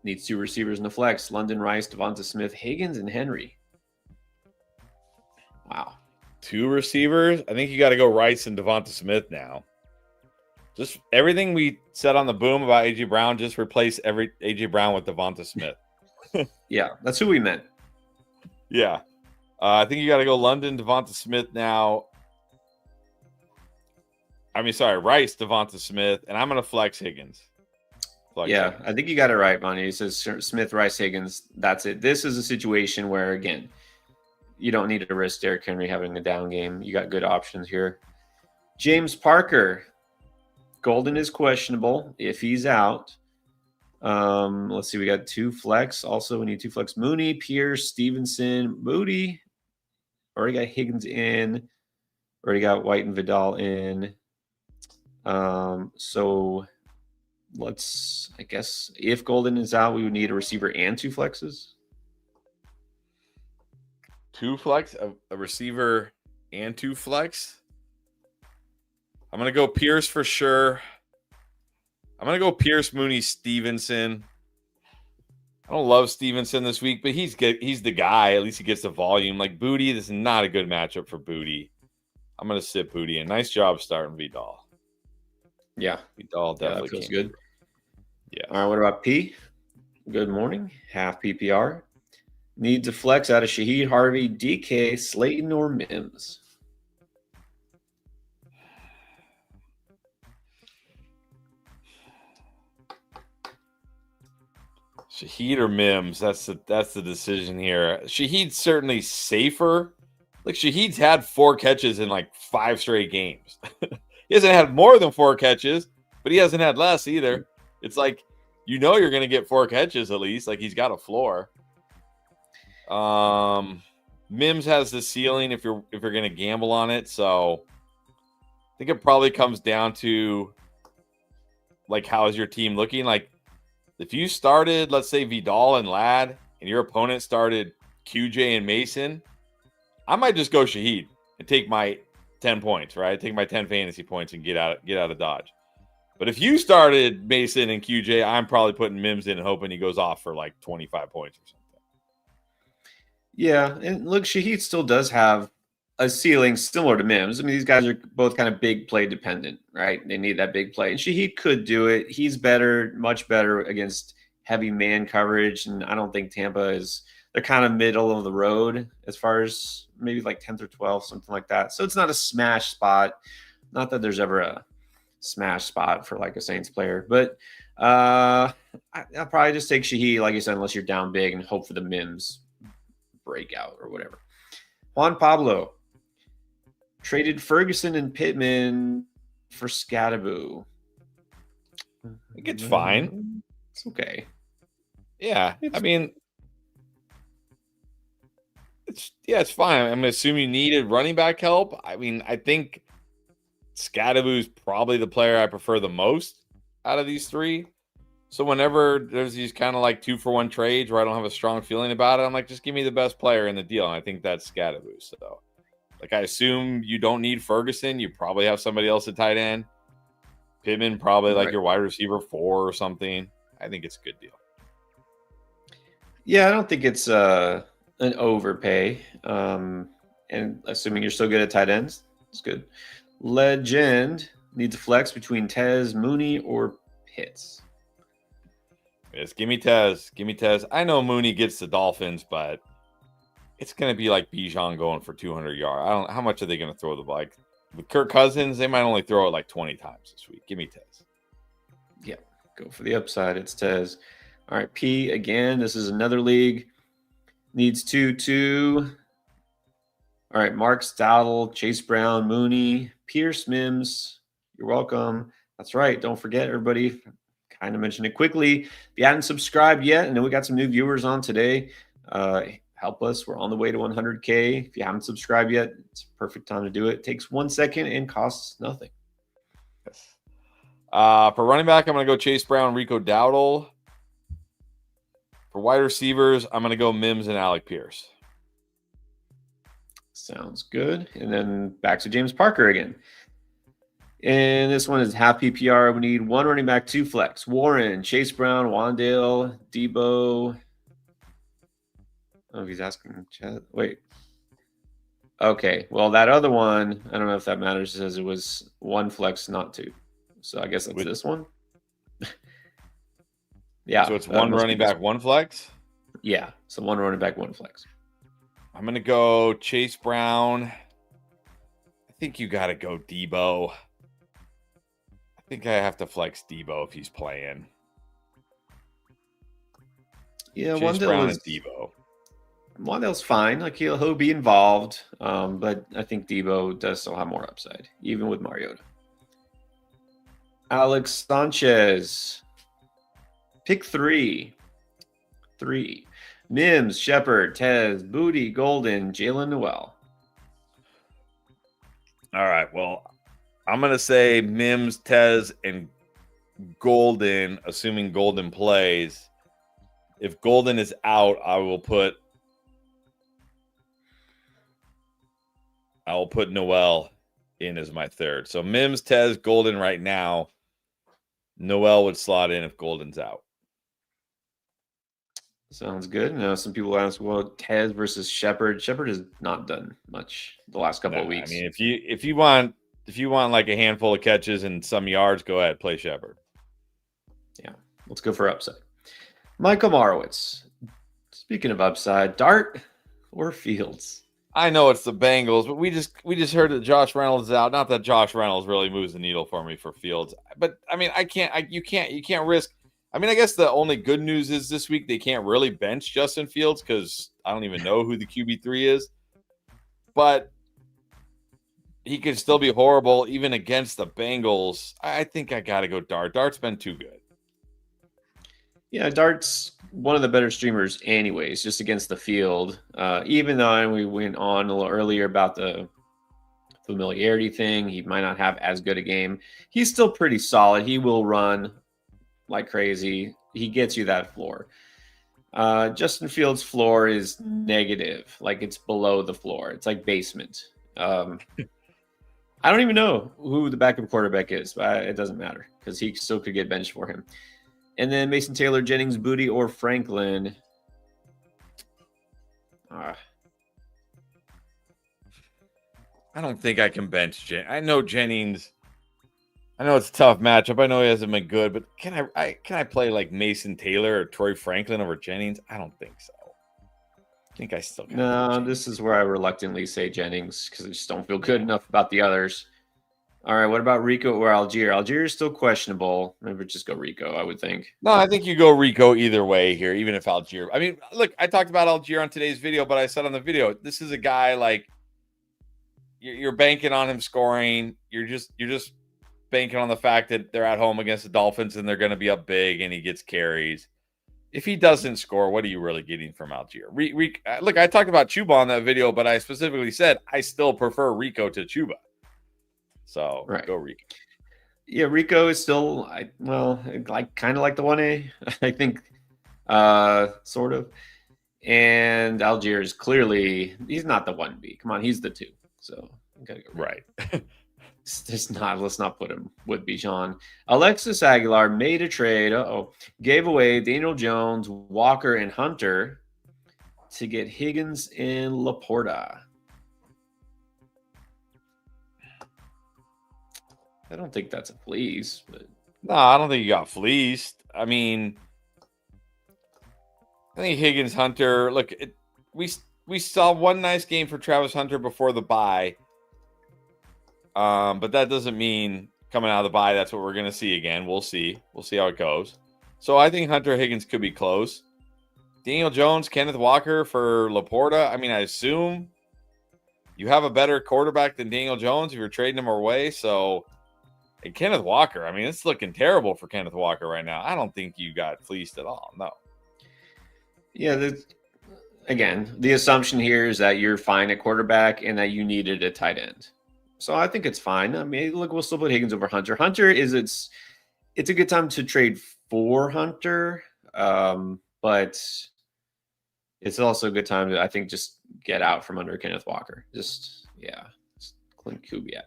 A: Needs 2 receivers in the flex. London Rice, Devonta Smith, Higgins, and Henry. Wow.
B: 2 receivers? I think you got to go Rice and Devonta Smith now. Just everything we said on the boom about A.J. Brown, just replace every A.J. Brown with Devonta Smith.
A: Yeah, that's who we meant.
B: Yeah. I think you got to go London, Devonta Smith now. Rice, Devonta Smith, and I'm going to flex Higgins.
A: Higgins. I think you got it right, Bonnie. It says Smith, Rice, Higgins. That's it. This is a situation where, again, you don't need to risk Derrick Henry having a down game. You got good options here. James Parker. Golden is questionable if he's out. Let's see. We got 2 flex. Also, we need 2 flex. Mooney, Pierce, Stevenson, Moody. Already got Higgins in. Already got White and Vidal in. So let's, I guess, if Golden is out, we would need a receiver and 2 flexes.
B: 2 flex, a receiver and 2 flex. I'm going to go Pierce for sure. I'm going to go Pierce, Mooney, Stevenson. I don't love Stevenson this week, but he's good. He's the guy. At least he gets the volume. Like Booty, this is not a good matchup for Booty. I'm going to sit Booty in. Nice job starting Vidal.
A: Yeah.
B: Vidal definitely
A: feels good.
B: Yeah.
A: All right, what about P? Good morning. Half PPR. Needs a flex out of Shaheed, Harvey, DK, Slayton, or Mims.
B: Shaheed or Mims, that's the decision here. Shaheed's certainly safer. Like Shaheed's had 4 catches in like 5 straight games. He hasn't had more than 4 catches, but he hasn't had less either. It's like you're going to get 4 catches at least. Like he's got a floor. Mims has the ceiling if you're going to gamble on it. So I think it probably comes down to like how is your team looking? Like if you started, let's say, Vidal and Ladd, and your opponent started QJ and Mason, I might just go Shaheed and take my 10 points, right? Take my 10 fantasy points and get out of Dodge. But if you started Mason and QJ, I'm probably putting Mims in and hoping he goes off for like 25 points or something.
A: Yeah, and look, Shaheed still does have a ceiling similar to Mims. I mean, these guys are both kind of big play dependent, right? They need that big play. And Shaheed could do it. He's better, much better against heavy man coverage. And I don't think Tampa is, they're kind of middle of the road as far as maybe like 10th or 12th, something like that. So it's not a smash spot. Not that there's ever a smash spot for like a Saints player, but I'll probably just take Shaheed, like you said, unless you're down big and hope for the Mims breakout or whatever. Juan Pablo. Traded Ferguson and Pittman for Scattaboo.
B: I think it's fine.
A: It's okay.
B: Yeah, I mean, it's fine. I'm assuming you needed running back help. I mean, I think Scattaboo's probably the player I prefer the most out of these 3. So whenever there's these kind of like 2-for-1 trades where I don't have a strong feeling about it, I'm like, just give me the best player in the deal. And I think that's Scattaboo. So like, I assume you don't need Ferguson. You probably have somebody else at tight end. Pittman, probably like your wide receiver 4 or something. I think it's a good deal.
A: Yeah, I don't think it's an overpay. And assuming you're still good at tight ends, it's good. Legend needs a flex between Tez, Mooney, or Pitts.
B: Yes, give me Tez. Give me Tez. I know Mooney gets the Dolphins, but it's going to be like Bijan going for 200 yards. I don't. How much are they going to throw the ball? Like with Kirk Cousins, they might only throw it like 20 times this week. Give me Tez.
A: Yeah, go for the upside. It's Tez. All right, P again. This is another league. Needs 2-2. All right, Mark Stoutle, Chase Brown, Mooney, Pierce, Mims. You're welcome. That's right. Don't forget, everybody. Kind of mentioned it quickly. If you hadn't subscribed yet, and then we got some new viewers on today. Help us. We're on the way to 100K. If you haven't subscribed yet, it's a perfect time to do it. It takes 1 second and costs nothing.
B: Yes. For running back, I'm going to go Chase Brown, Rico Dowdle. For wide receivers, I'm going to go Mims and Alec Pierce.
A: Sounds good. And then back to James Parker again. And this one is half PPR. We need 1 running back, 2 flex. Warren, Chase Brown, Wandale, Debo. Oh, he's asking. Wait. Okay. Well, that other one, I don't know if that matters. It says it was 1 flex, not 2. So I guess that's this one. Yeah.
B: So it's 1 running back, 1 flex?
A: Yeah. So 1 running back, 1 flex.
B: I'm going to go Chase Brown. I think you got to go Debo. I think I have to flex Debo if he's playing.
A: Yeah,
B: Chase Brown and Debo.
A: Wandale's fine. Like he'll be involved, but I think Debo does still have more upside, even with Mariota. Alex Sanchez, pick three. Mims, Shepard, Tez, Booty, Golden, Jalen Noel.
B: All right. Well, I'm gonna say Mims, Tez, and Golden, assuming Golden plays. If Golden is out, I will put Noel in as my third. So Mims, Tez, Golden right now. Noel would slot in if Golden's out.
A: Sounds good. Now, some people ask, well, Tez versus Shepard. Shepard has not done much the last couple of weeks.
B: I mean, if you want like a handful of catches and some yards, go ahead, play Shepard.
A: Yeah, let's go for upside. Michael Marowitz. Speaking of upside, Dart or Fields?
B: I know it's the Bengals, but we just heard that Josh Reynolds is out. Not that Josh Reynolds really moves the needle for me for Fields, but I mean, you can't risk. I mean, I guess the only good news is this week they can't really bench Justin Fields because I don't even know who the QB3 is. But he could still be horrible even against the Bengals. I think I got to go Dart. Dart's been too good.
A: Yeah, Dart's one of the better streamers anyways, just against the field. Even though we went on a little earlier about the familiarity thing, he might not have as good a game. He's still pretty solid. He will run like crazy. He gets you that floor. Justin Fields' floor is negative, like it's below the floor. It's like basement. I don't even know who the backup quarterback is, but it doesn't matter because he still could get benched for him. And then Mason Taylor, Jennings, Booty, or Franklin.
B: I don't think I can bench I know Jennings. I know it's a tough matchup. I know he hasn't been good, but can I play like Mason Taylor or Troy Franklin over Jennings? I don't think so. I think I still can.
A: No, this is where I reluctantly say Jennings because I just don't feel good enough about the others. All right, what about Rico or Algier? Algier is still questionable. Maybe just go Rico, I would think.
B: No, I think you go Rico either way here, even if Algier. I mean, look, I talked about Algier on today's video, but I said on the video, this is a guy like you're banking on him scoring. You're just banking on the fact that they're at home against the Dolphins and they're going to be up big and he gets carries. If he doesn't score, what are you really getting from Algier? Look, I talked about Chuba on that video, but I specifically said I still prefer Rico to Chuba. So Go Rico.
A: Yeah, Rico is still kind of like the 1A, I think, sort of. And Algier is clearly he's not the 1B. Come on, he's the 2. So gotta go
B: right.
A: Let's not put him with Bijan. Alexis Aguilar made a trade. Gave away Daniel Jones, Walker, and Hunter to get Higgins and Laporta. I don't think that's a fleece, but
B: no, I don't think you got fleeced. I mean, I think Higgins, Hunter. Look, we saw one nice game for Travis Hunter before the bye, but that doesn't mean coming out of the bye that's what we're going to see again. We'll see how it goes. So I think Hunter Higgins could be close. Daniel Jones, Kenneth Walker for Laporta. I mean, I assume you have a better quarterback than Daniel Jones if you're trading him away. So. And Kenneth Walker, I mean, it's looking terrible for Kenneth Walker right now. I don't think you got fleeced at all. No.
A: Yeah, again, the assumption here is that you're fine at quarterback and that you needed a tight end. So I think it's fine. I mean, look, we'll still put Higgins over Hunter. Hunter it's a good time to trade for Hunter, but it's also a good time to, I think, just get out from under Kenneth Walker. Just Clint Kubiak.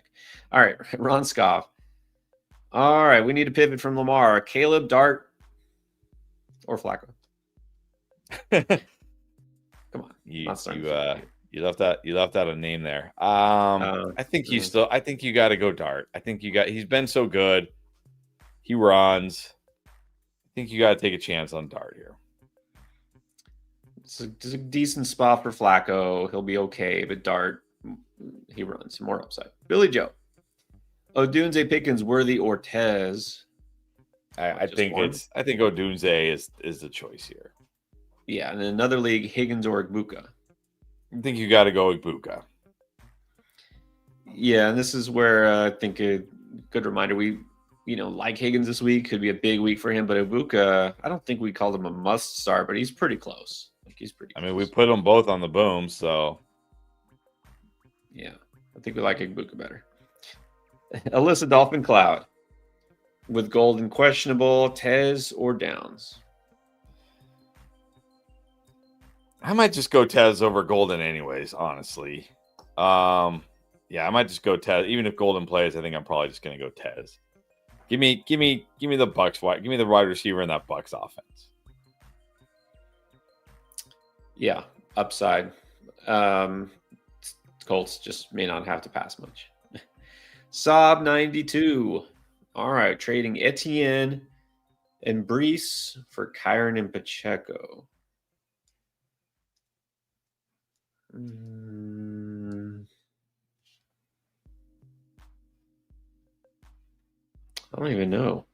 A: All right, Ron Scoff. All right, we need to pivot from Lamar. Caleb, Dart, or Flacco. Come on,
B: you left out a name there. I think you got to go Dart. He's been so good. He runs. I think you got to take a chance on Dart here.
A: It's a decent spot for Flacco. He'll be okay, but Dart, he runs more upside. Billy Joe. Odunze, Pickens, Worthy, or Tez.
B: I think Odunze is the choice here.
A: Yeah, and in another league, Higgins or Igbuka.
B: I think you got to go Ibuka.
A: Yeah, and this is where I think a good reminder we like Higgins this week could be a big week for him, but Ibuka, I don't think we called him a must start, but he's pretty close. Like he's pretty
B: I
A: close.
B: mean, we put them both on the boom, so
A: yeah, I think we like Ibuka better. Alyssa Dolphin Cloud with Golden questionable, Tez or Downs.
B: I might just go Tez over Golden anyways, honestly. Yeah, I might just go Tez. Even if Golden plays, I think I'm probably just gonna go Tez. Give me the Bucks. Give me the wide receiver in that Bucks offense.
A: Yeah, upside. Colts just may not have to pass much. Saab 92. All right, trading Etienne and Brees for Kyron and Pacheco. I don't even know.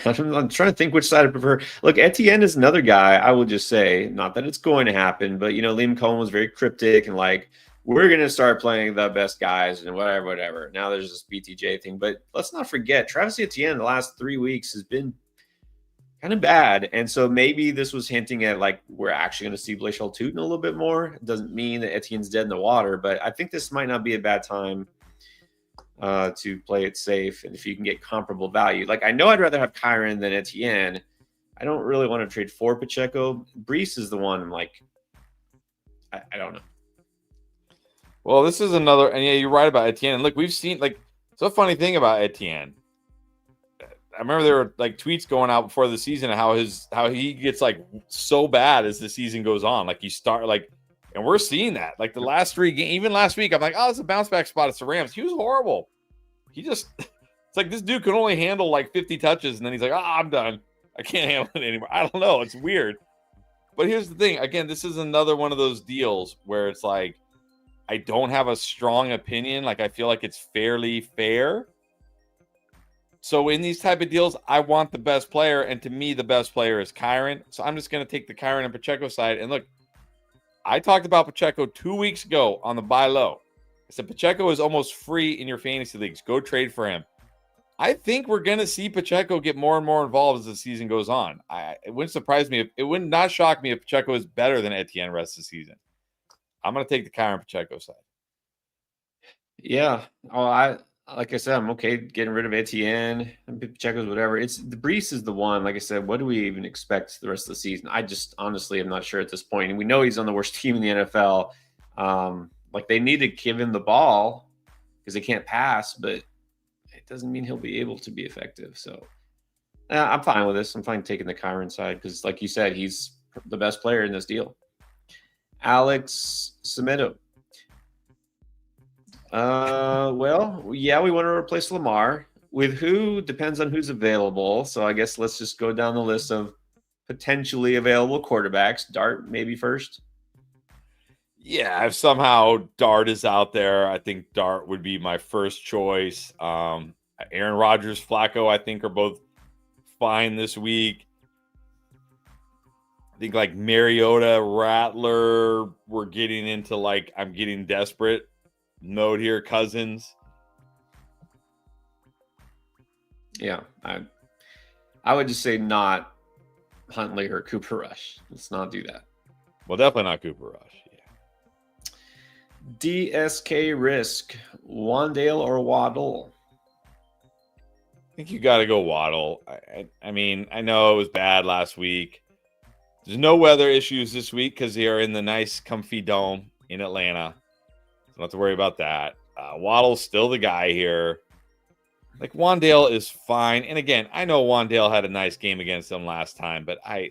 A: I'm trying to think which side I prefer. Look, Etienne is another guy. I will just say, not that it's going to happen, but Liam Cohen was very cryptic and like, we're going to start playing the best guys and whatever. Now there's this BTJ thing, but let's not forget Travis Etienne the last 3 weeks has been kind of bad, and so maybe this was hinting at like we're actually going to see Blake Tootin a little bit more. It doesn't mean that Etienne's dead in the water, but I think this might not be a bad time to play it safe, and if you can get comparable value. Like I know I'd rather have Kyron than Etienne. I don't really want to trade for Pacheco. Brees is the one I'm like, I don't know.
B: Well, this is another, and yeah, you're right about Etienne. And look, we've seen like it's a funny thing about Etienne. I remember there were like tweets going out before the season of how he gets like so bad as the season goes on. Like and we're seeing that. Like the last 3 games, even last week, I'm like, oh, it's a bounce back spot. It's the Rams. He was horrible. He just it's like this dude can only handle like 50 touches, and then he's like, I'm done. I can't handle it anymore. I don't know. It's weird. But here's the thing. Again, this is another one of those deals where it's like I don't have a strong opinion. Like I feel like it's fairly fair. So in these type of deals, I want the best player, and to me, the best player is Kyron. So I'm just going to take the Kyron and Pacheco side. And look, I talked about Pacheco 2 weeks ago on the buy low. I said Pacheco is almost free in your fantasy leagues. Go trade for him. I think we're going to see Pacheco get more and more involved as the season goes on. It wouldn't surprise me. It would not shock me if Pacheco is better than Etienne the rest of the season. I'm going to take the Kyron Pacheco side.
A: Yeah. Like I said, I'm okay getting rid of Etienne, Pacheco's, whatever. It's the Brees is the one. Like I said, what do we even expect the rest of the season? I just honestly am not sure at this point. And we know he's on the worst team in the NFL. Like they need to give him the ball because they can't pass, but it doesn't mean he'll be able to be effective. So I'm fine with this. I'm fine taking the Kyron side because, like you said, he's the best player in this deal. Alex Semedo. Well, yeah, we want to replace Lamar. With who depends on who's available. So I guess let's just go down the list of potentially available quarterbacks. Dart maybe first.
B: Yeah, if somehow Dart is out there, I think Dart would be my first choice. Aaron Rodgers, Flacco, I think are both fine this week. I think like Mariota, Rattler, we're getting into like I'm getting desperate mode here. Cousins.
A: Yeah, I would just say not Huntley or Cooper Rush. Let's not do that.
B: Well, definitely not Cooper Rush. Yeah.
A: DSK Risk, Wandale or Waddle?
B: I think you got to go Waddle. I mean, I know it was bad last week. There's no weather issues this week because they are in the nice, comfy dome in Atlanta. So don't have to worry about that. Waddle's still the guy here. Like, Wandale is fine. And again, I know Wandale had a nice game against them last time, but I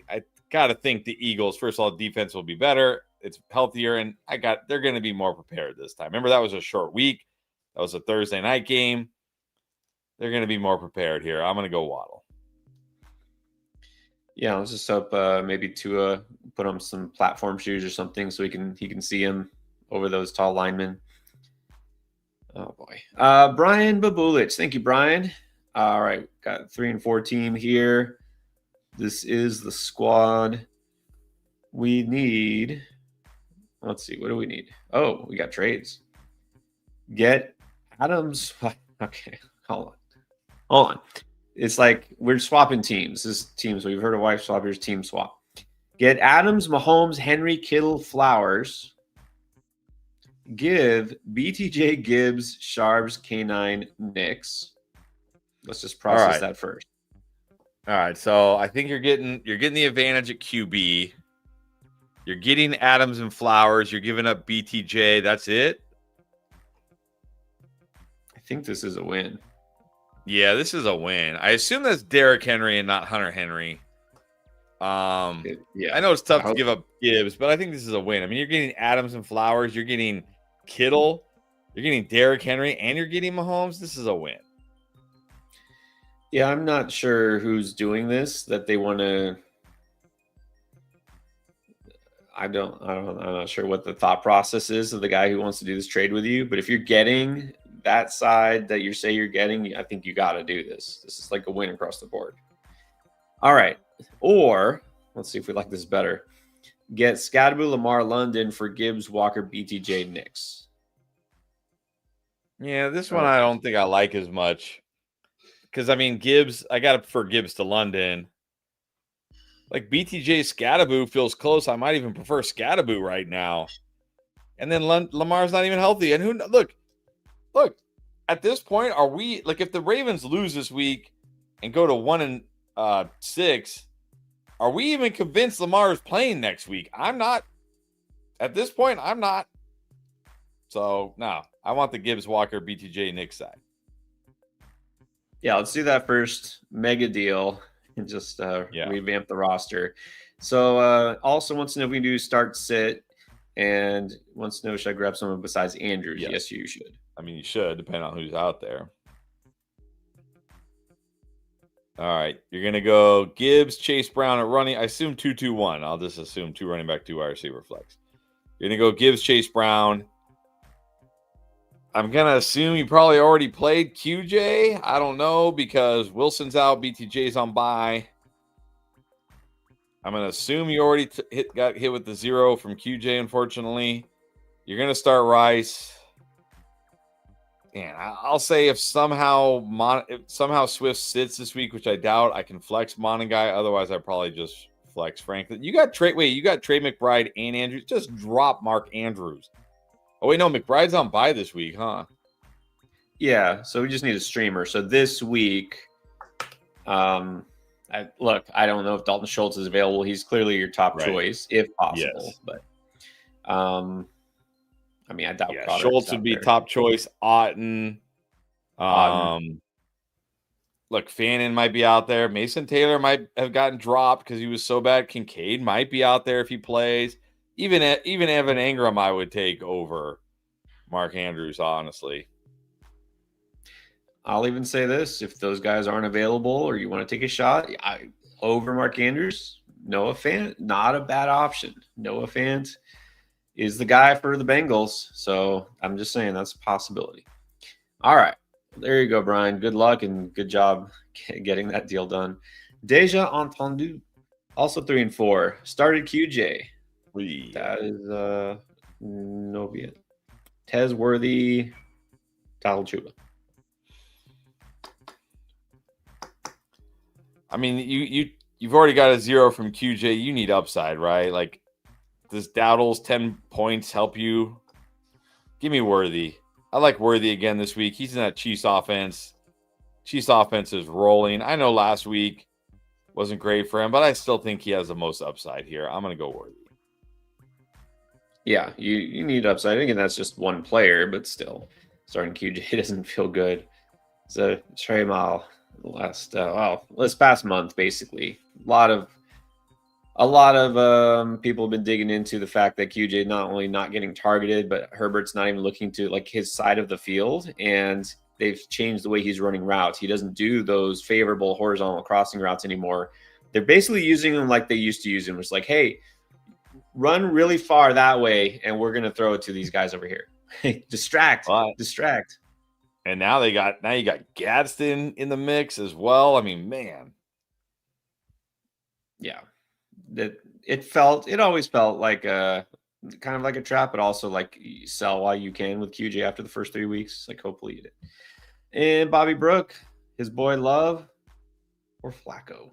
B: got to think the Eagles, first of all, defense will be better. It's healthier, and they're going to be more prepared this time. Remember, that was a short week. That was a Thursday night game. They're going to be more prepared here. I'm going to go Waddle.
A: Yeah, let's just hope maybe Tua put on some platform shoes or something so he can see him over those tall linemen. Oh boy. Brian Babulich. Thank you, Brian. All right, got 3 and 4 team here. This is the squad we need. let's see. What do we need? Oh, we got trades. Get Adams. Okay, hold on. It's like we're swapping teams. This is teams. We've heard of wife swap. Here's team swap. Get Adams, Mahomes, Henry, Kittle, Flowers. Give BTJ, Gibbs, Sharps, K9, Knicks. Let's just process that first.
B: All right. So I think you're getting the advantage at QB. You're getting Adams and Flowers. You're giving up BTJ. That's it.
A: I think this is a win.
B: Yeah, this is a win. I assume that's Derrick Henry and not Hunter Henry.
A: Yeah,
B: I know it's tough to give up Gibbs, but I think this is a win. I mean, you're getting Adams and Flowers. You're getting Kittle. You're getting Derrick Henry, and you're getting Mahomes. This is a win.
A: Yeah, I'm not sure who's doing this, that they want to. I'm not sure what the thought process is of the guy who wants to do this trade with you. But if you're getting that side that you say you're getting, I think you got to do this. This is like a win across the board. All right. Or let's see if we like this better. Get Scadaboo, Lamar, London for Gibbs, Walker, BTJ, Knicks.
B: Yeah, this one I don't think I like as much. Because, I mean, Gibbs, I got to prefer Gibbs to London. Like, BTJ Scadaboo feels close. I might even prefer Scadaboo right now. And then Lamar's not even healthy. And look, at this point, are we, like, if the Ravens lose this week and go to 1-6, are we even convinced Lamar is playing next week? I'm not. At this point, I'm not. So, no, I want the Gibbs, Walker, BTJ, Knicks side.
A: Yeah, let's do that first. Mega deal and just revamp the roster. So also wants to know if we do start sit and wants to know should I grab someone besides Andrews? Yes, you should.
B: I mean, you should, depending on who's out there. All right, you're going to go Gibbs, Chase Brown at running. I assume 2-2-1. I'll just assume 2 running back, 2 wide receiver flex. You're going to go Gibbs, Chase Brown. I'm going to assume you probably already played QJ. I don't know because Wilson's out, BTJ's on bye. I'm going to assume you already got hit with the 0 from QJ, unfortunately. You're going to start Rice. And I'll say if somehow Swift sits this week, which I doubt, I can flex Monangai. Otherwise, I probably just flex Franklin. You got Trey McBride and Andrews. Just drop Mark Andrews. Oh, wait, no, McBride's on bye this week, huh?
A: Yeah, so we just need a streamer. So this week, I don't know if Dalton Schultz is available. He's clearly your top choice, if possible.
B: Yes.
A: But, I mean, I doubt
B: Schultz would be top choice. Otten. Look, Fannin might be out there. Mason Taylor might have gotten dropped because he was so bad. Kincaid might be out there if he plays. Even Evan Ingram, I would take over Mark Andrews, honestly.
A: I'll even say this. If those guys aren't available or you want to take a shot, over Mark Andrews, Noah Fant, not a bad option. Noah Fant is the guy for the Bengals. So I'm just saying that's a possibility. All right. There you go, Brian. Good luck and good job getting that deal done. Deja entendu. Also 3 and 4. Started QJ. That is Novia. Tez Worthy. Donald Chuba.
B: I mean, you've already got a 0 from QJ. You need upside, right? Like, does Dowdle's 10 points help you? Give me Worthy. I like Worthy again this week. He's in that Chiefs offense. Chiefs offense is rolling. I know last week wasn't great for him, but I still think he has the most upside here. I'm going to go Worthy.
A: Yeah, you need upside. Again, that's just one player, but still, starting QJ doesn't feel good. So Trey Mal this past month, basically, a lot of people have been digging into the fact that QJ not only not getting targeted, but Herbert's not even looking to like his side of the field, and they've changed the way he's running routes. He doesn't do those favorable horizontal crossing routes anymore. They're basically using him like they used to use him. It's like, hey, run really far that way, and we're going to throw it to these guys over here. distract.
B: And now you got Gadsden in the mix as well. I mean, man.
A: Yeah. It always felt like kind of like a trap, but also like you sell while you can with QJ after the first 3 weeks. Like hopefully you did. And Bobby Brook, his boy Love, or Flacco.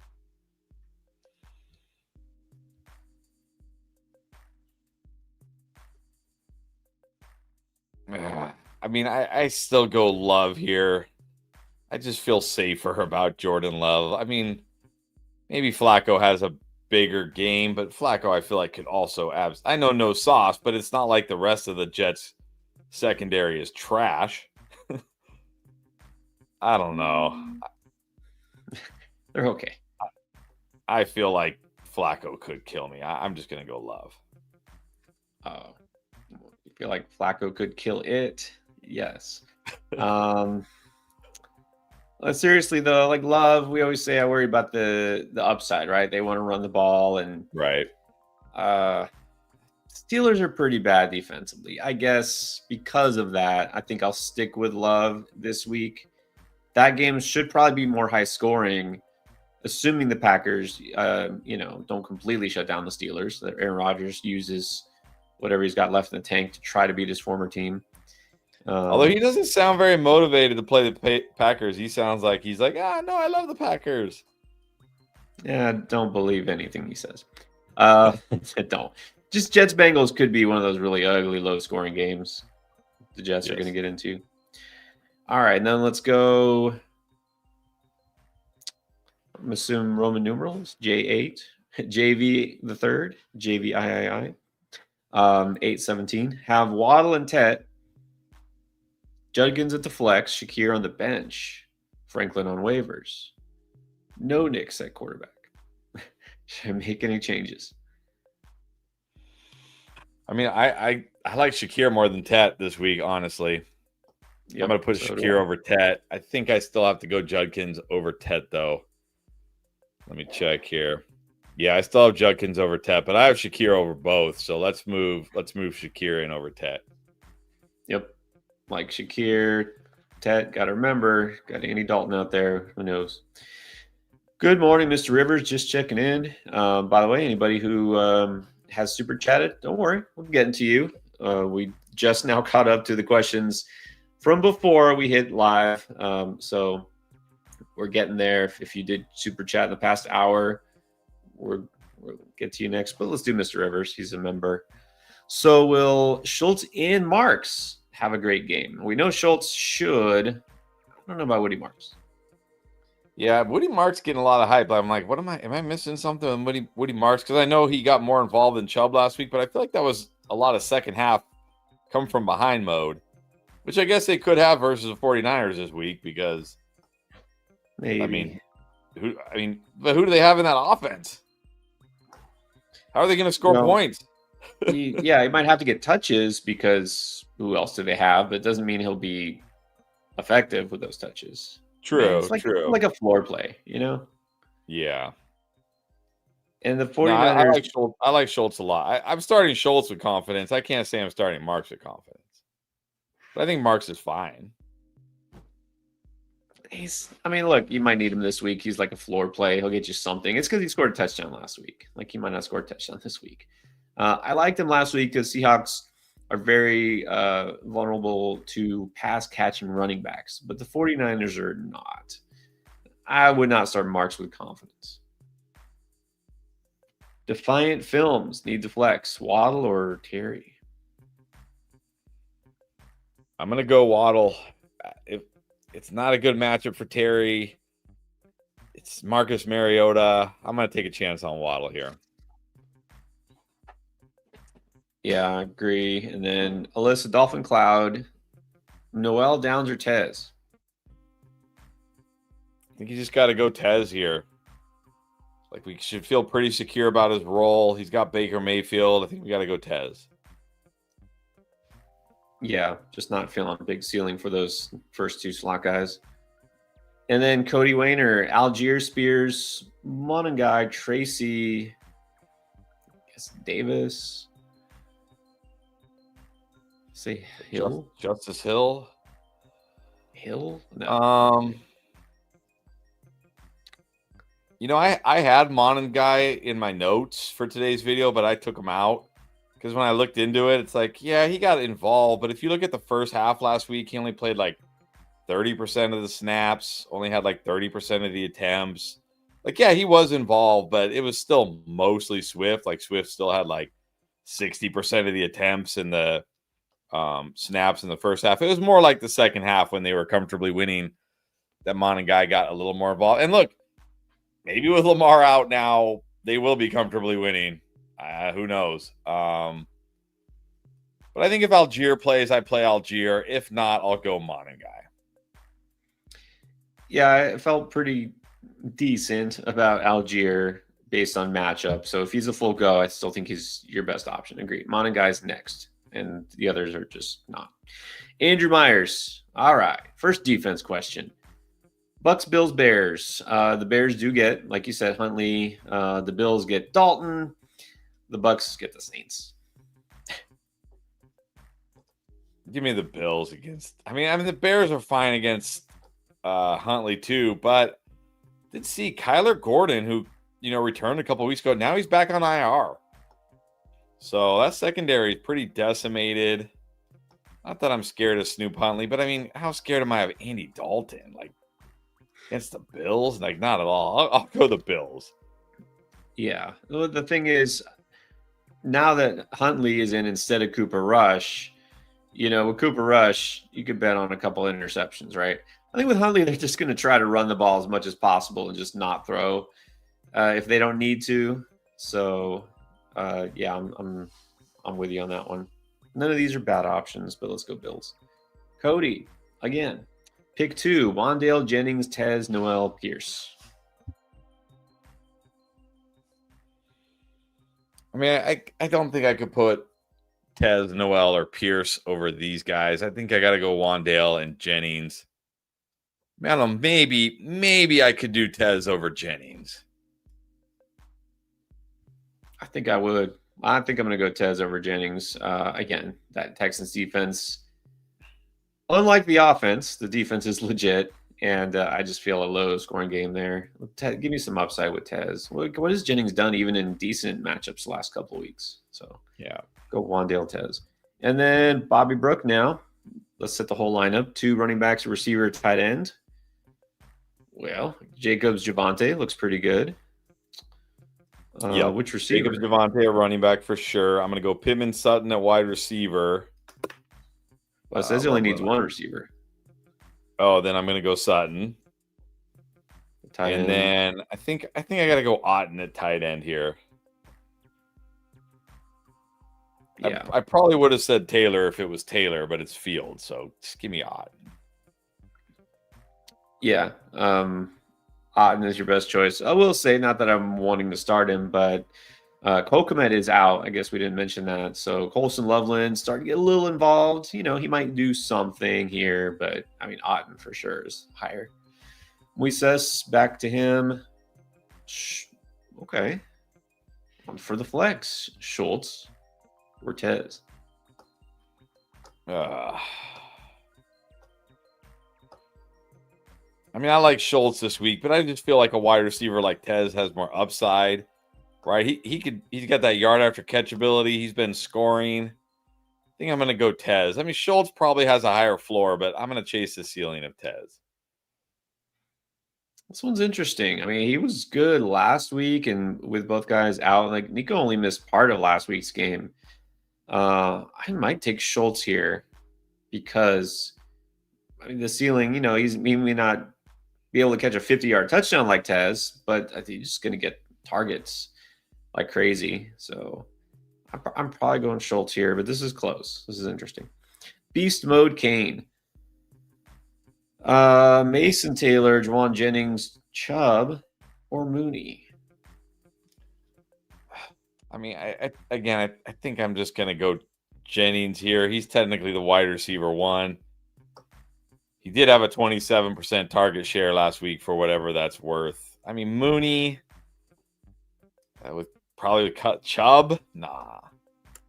B: I mean, I still go Love here. I just feel safer about Jordan Love. I mean, maybe Flacco has a bigger game, but Flacco, I feel like, could also I know no sauce, but it's not like the rest of the Jets secondary is trash. I don't know.
A: They're okay.
B: I feel like Flacco could kill me. I'm just going to go Love.
A: Oh, you feel like Flacco could kill it? Yes. Seriously though, like Love, we always say I worry about the upside, right? They want to run the ball, and
B: right.
A: Steelers are pretty bad defensively. I guess because of that, I think I'll stick with Love this week. That game should probably be more high scoring, assuming the Packers, don't completely shut down the Steelers. That Aaron Rodgers uses whatever he's got left in the tank to try to beat his former team.
B: Although he doesn't sound very motivated to play the Packers. He sounds like he's like, no, I love the Packers.
A: Yeah, don't believe anything he says. Don't. Just Jets Bengals could be one of those really ugly, low scoring games the Jets are going to get into. All right, then let's go. I'm assuming Roman numerals J8, JV the third, JVIII, 817. Have Waddle and Tet, Judkins at the flex, Shakir on the bench, Franklin on waivers. No Knicks at quarterback. Should I make any changes?
B: I mean, I like Shakir more than Tet this week, honestly. Yep, I'm going to put Shakir over Tet. I think I still have to go Judkins over Tet, though. Let me check here. Yeah, I still have Judkins over Tet, but I have Shakir over both. So let's move Shakir in over Tet.
A: Yep. Like Shakir, Tet, got to remember, got Andy Dalton out there. Who knows? Good morning, Mr. Rivers. Just checking in. By the way, anybody who has super chatted, don't worry. We're getting to you. We just now caught up to the questions from before we hit live. So we're getting there. If you did super chat in the past hour, we'll get to you next. But let's do Mr. Rivers. He's a member. So will Schultz and Marks have a great game? We know Schultz should. I don't know about Woody Marks.
B: Yeah, Woody Marks getting a lot of hype. I'm like, am I missing something with Woody Marks? Because I know he got more involved than Chubb last week, but I feel like that was a lot of second half come from behind mode, which I guess they could have versus the 49ers this week because
A: maybe.
B: But who do they have in that offense? How are they going to score points?
A: He might have to get touches because who else do they have? But it doesn't mean he'll be effective with those touches.
B: True,
A: it's like,
B: true.
A: Like a floor play, you know?
B: Yeah.
A: And the 49ers...
B: No, I like Schultz a lot. I'm starting Schultz with confidence. I can't say I'm starting Marks with confidence. But I think Marks is fine.
A: Look, you might need him this week. He's like a floor play. He'll get you something. It's because he scored a touchdown last week. Like, he might not score a touchdown this week. I liked him last week because Seahawks are very vulnerable to pass catching running backs, but the 49ers are not. I would not start Marks with confidence. Defiant Films need to flex. Waddle or Terry?
B: I'm going to go Waddle. It's not a good matchup for Terry. It's Marcus Mariota. I'm going to take a chance on Waddle here.
A: Yeah, I agree. And then Alyssa Dolphin Cloud, Noel Downs or Tez?
B: I think you just got to go Tez here. Like, we should feel pretty secure about his role. He's got Baker Mayfield. I think we got to go Tez.
A: Yeah, just not feeling a big ceiling for those first two slot guys. And then Cody Wayner, Algier Spears, Monangai, Tracy, I guess Davis. Say Hill?
B: Justice Hill?
A: Hill? No.
B: I had Monangai in my notes for today's video, but I took him out Because when I looked into it, it's like, yeah, he got involved. But if you look at the first half last week, he only played like 30% of the snaps, only had like 30% of the attempts. Like, yeah, he was involved, but it was still mostly Swift. Like, Swift still had like 60% of the attempts and the snaps in the first half. It was more like the second half when they were comfortably winning that Guy got a little more involved. And look, maybe with Lamar out now, they will be comfortably winning. Who knows? But I think if Algier plays, I play Algier. If not, I'll go Guy.
A: Yeah, I felt pretty decent about Algier based on matchup. So if he's a full go, I still think he's your best option. Agree. Guy's next, and the others are just not. Andrew Myers. All right. First defense question. Bucks, Bills, Bears. The Bears do get, like you said, Huntley. The Bills get Dalton. The Bucks get the Saints.
B: Give me the Bills against. I mean, the Bears are fine against Huntley too, but did see Kyler Gordon, who returned a couple weeks ago. Now he's back on IR. So that secondary is pretty decimated. Not that I'm scared of Snoop Huntley, but I mean, how scared am I of Andy Dalton? Like, against the Bills? Like, not at all. I'll go the Bills.
A: Yeah. Well, the thing is, now that Huntley is in instead of Cooper Rush, with Cooper Rush, you could bet on a couple of interceptions, right? I think with Huntley, they're just going to try to run the ball as much as possible and just not throw if they don't need to. So, yeah, I'm with you on that one. None of these are bad options, but let's go Bills. Cody, again, pick 2, Wandale, Jennings, Tez, Noel, Pierce.
B: I mean, I don't think I could put Tez, Noel, or Pierce over these guys. I think I got to go Wandale and Jennings. I don't know, maybe I could do Tez over Jennings.
A: I think I would. I think I'm going to go Tez over Jennings. Again, that Texans defense, unlike the offense, the defense is legit, and I just feel a low scoring game there. Give me some upside with Tez. What has Jennings done even in decent matchups the last couple of weeks? So,
B: yeah,
A: go Wandale, Tez. And then Bobby Brook now. Let's set the whole lineup. 2 running backs, a receiver, tight end. Well, Jacobs, Javonte looks pretty good.
B: Yeah,
A: which receiver?
B: Jacobs, Javonte, a running back for sure. I'm going to go Pittman, Sutton at wide receiver.
A: Well, it says he only needs one receiver.
B: Oh, then I'm going to go Sutton. And then I think I got to go Otten at tight end here. Yeah, I probably would have said Taylor if it was Taylor, but it's Field, so just give me Otten.
A: Yeah, Otten is your best choice. I will say, not that I'm wanting to start him, but Cole Kmet is out. I guess we didn't mention that. So Colson Loveland starting to get a little involved. He might do something here, but I mean, Otten for sure is higher. Moises, back to him. Okay. For the flex, Schultz, Ortez.
B: I mean, I like Schultz this week, but I just feel like a wide receiver like Tez has more upside, right? He's got that yard after catch ability. He's been scoring. I think I'm going to go Tez. I mean, Schultz probably has a higher floor, but I'm going to chase the ceiling of Tez.
A: This one's interesting. I mean, he was good last week, and with both guys out, like Nico only missed part of last week's game. I might take Schultz here because, I mean, the ceiling, he may not be able to catch a 50-yard touchdown like Tez, but I think he's just going to get targets like crazy. So I'm probably going Schultz here, but this is close. This is interesting. Beast Mode Kane. Mason Taylor, Juwan Jennings, Chubb, or Mooney?
B: I mean, I think I'm just going to go Jennings here. He's technically the wide receiver 1. He did have a 27% target share last week for whatever that's worth. I mean, Mooney, that would probably cut Chubb. Nah.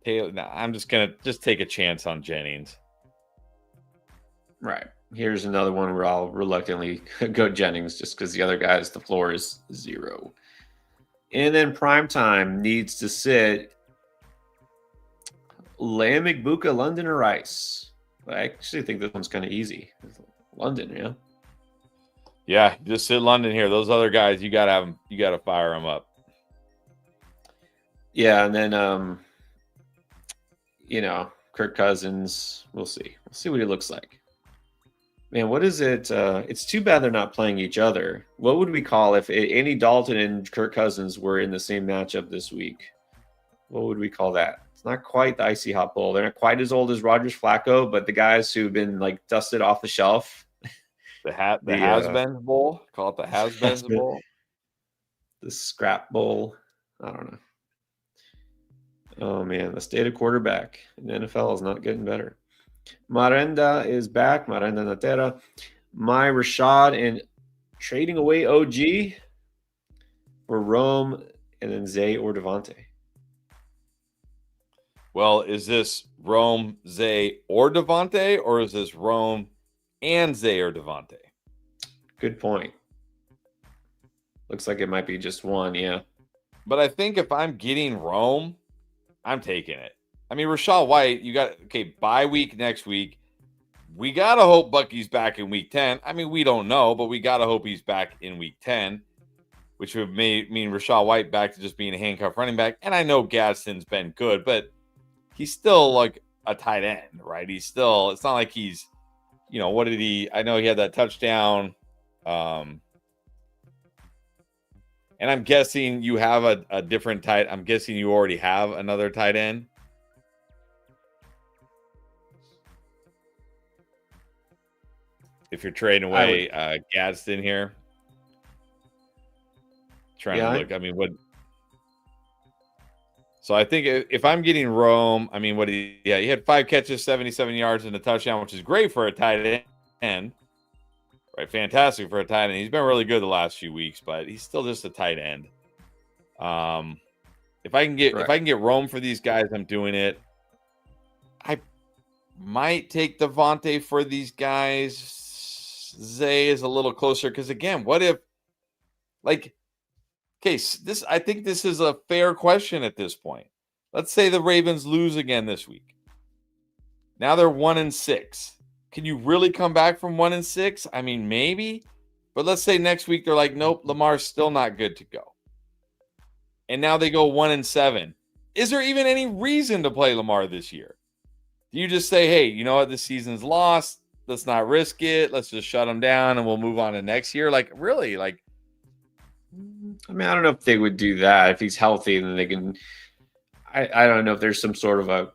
B: Taylor, nah. I'm just going to take a chance on Jennings.
A: Right. Here's another one where I'll reluctantly go Jennings just because the other guys, the floor is 0. And then Primetime needs to sit. Lamb McBuka, London, or Rice? I actually think this one's kind of easy. London, yeah.
B: Yeah, just sit London here. Those other guys, you gotta have them. You gotta fire them up.
A: Yeah, and then Kirk Cousins. We'll see. We'll see what he looks like. Man, what is it? It's too bad they're not playing each other. What would we call if Andy Dalton and Kirk Cousins were in the same matchup this week? What would we call that? It's not quite the Icy Hot Bowl. They're not quite as old as Rogers Flacco, but the guys who've been like dusted off the shelf.
B: The Has-Been Bowl. Call it the Has-Been Bowl.
A: The Scrap Bowl. I don't know. Oh man, the state of quarterback in the NFL is not getting better. Marenda is back. Marenda Natera. My Rashad and trading away OG for Rome and then Zay or Devontae.
B: Well, is this Rome, Zay, or Devontae, or is this Rome and Zay or Devontae?
A: Good point. Looks like it might be just one, yeah.
B: But I think if I'm getting Rome, I'm taking it. I mean, Rachaad White, you got, bye week next week. We got to hope Bucky's back in week 10. I mean, we don't know, but we got to hope he's back in week 10, which would mean Rachaad White back to just being a handcuff running back. And I know Gadsden's been good, but he's still like a tight end, right? It's not like he's, what did he, I know he had that touchdown. And I'm guessing you have a different I'm guessing you already have another tight end. If you're trading away Gadsden here. Trying to look, what? So I think if I'm getting Rome, he had 5 catches, 77 yards, and a touchdown, which is great for a tight end. Right, fantastic for a tight end. He's been really good the last few weeks, but he's still just a tight end. If I can get Rome for these guys, I'm doing it. I might take Devontae for these guys. Zay is a little closer because again, what if I think this is a fair question at this point. Let's say the Ravens lose again this week. Now they're 1-6. Can you really come back from 1-6? I mean, maybe. But let's say next week they're like, nope, Lamar's still not good to go. And now they go 1-7. Is there even any reason to play Lamar this year? Do you just say, hey, you know what? This season's lost. Let's not risk it. Let's just shut him down and we'll move on to next year. Like, really? Like,
A: I mean, I don't know if they would do that. If he's healthy, then they can. I don't know if there's some sort of a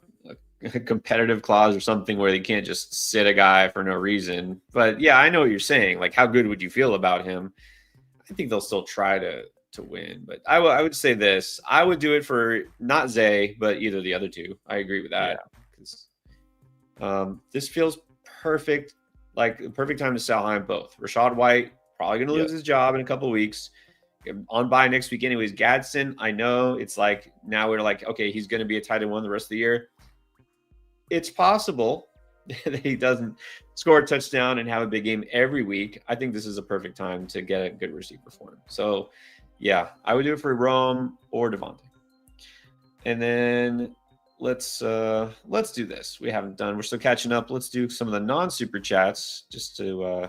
A: competitive clause or something where they can't just sit a guy for no reason. But yeah, I know what you're saying. Like, how good would you feel about him? I think they'll still try to win. But I would say this. I would do it for not Zay, but either the other two. I agree with that. Because this feels perfect, like the perfect time to sell high on both. Rachaad White, probably going to lose his job in a couple of weeks. On bye next week anyways. Gadsden, I know it's like now we're like, okay, he's going to be a tight end one the rest of the year. It's possible that he doesn't score a touchdown and have a big game every week. I think this is a perfect time to get a good receiver for him. So, yeah, I would do it for Rome or Devontae. And then let's do this. We haven't done. We're still catching up. Let's do some of the non-super chats just to.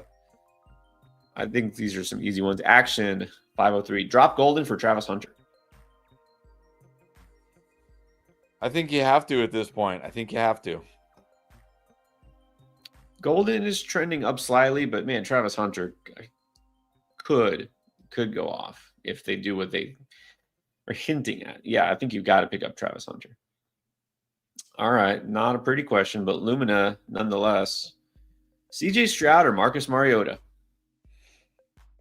A: I think these are some easy ones. Action 503. Drop Golden for Travis Hunter.
B: I think you have to at this point. I think you have to.
A: Golden is trending up slightly, but man, Travis Hunter could go off if they do what they are hinting at. Yeah, I think you've got to pick up Travis Hunter. All right, not a pretty question, but Lumina nonetheless. CJ Stroud or Marcus Mariota?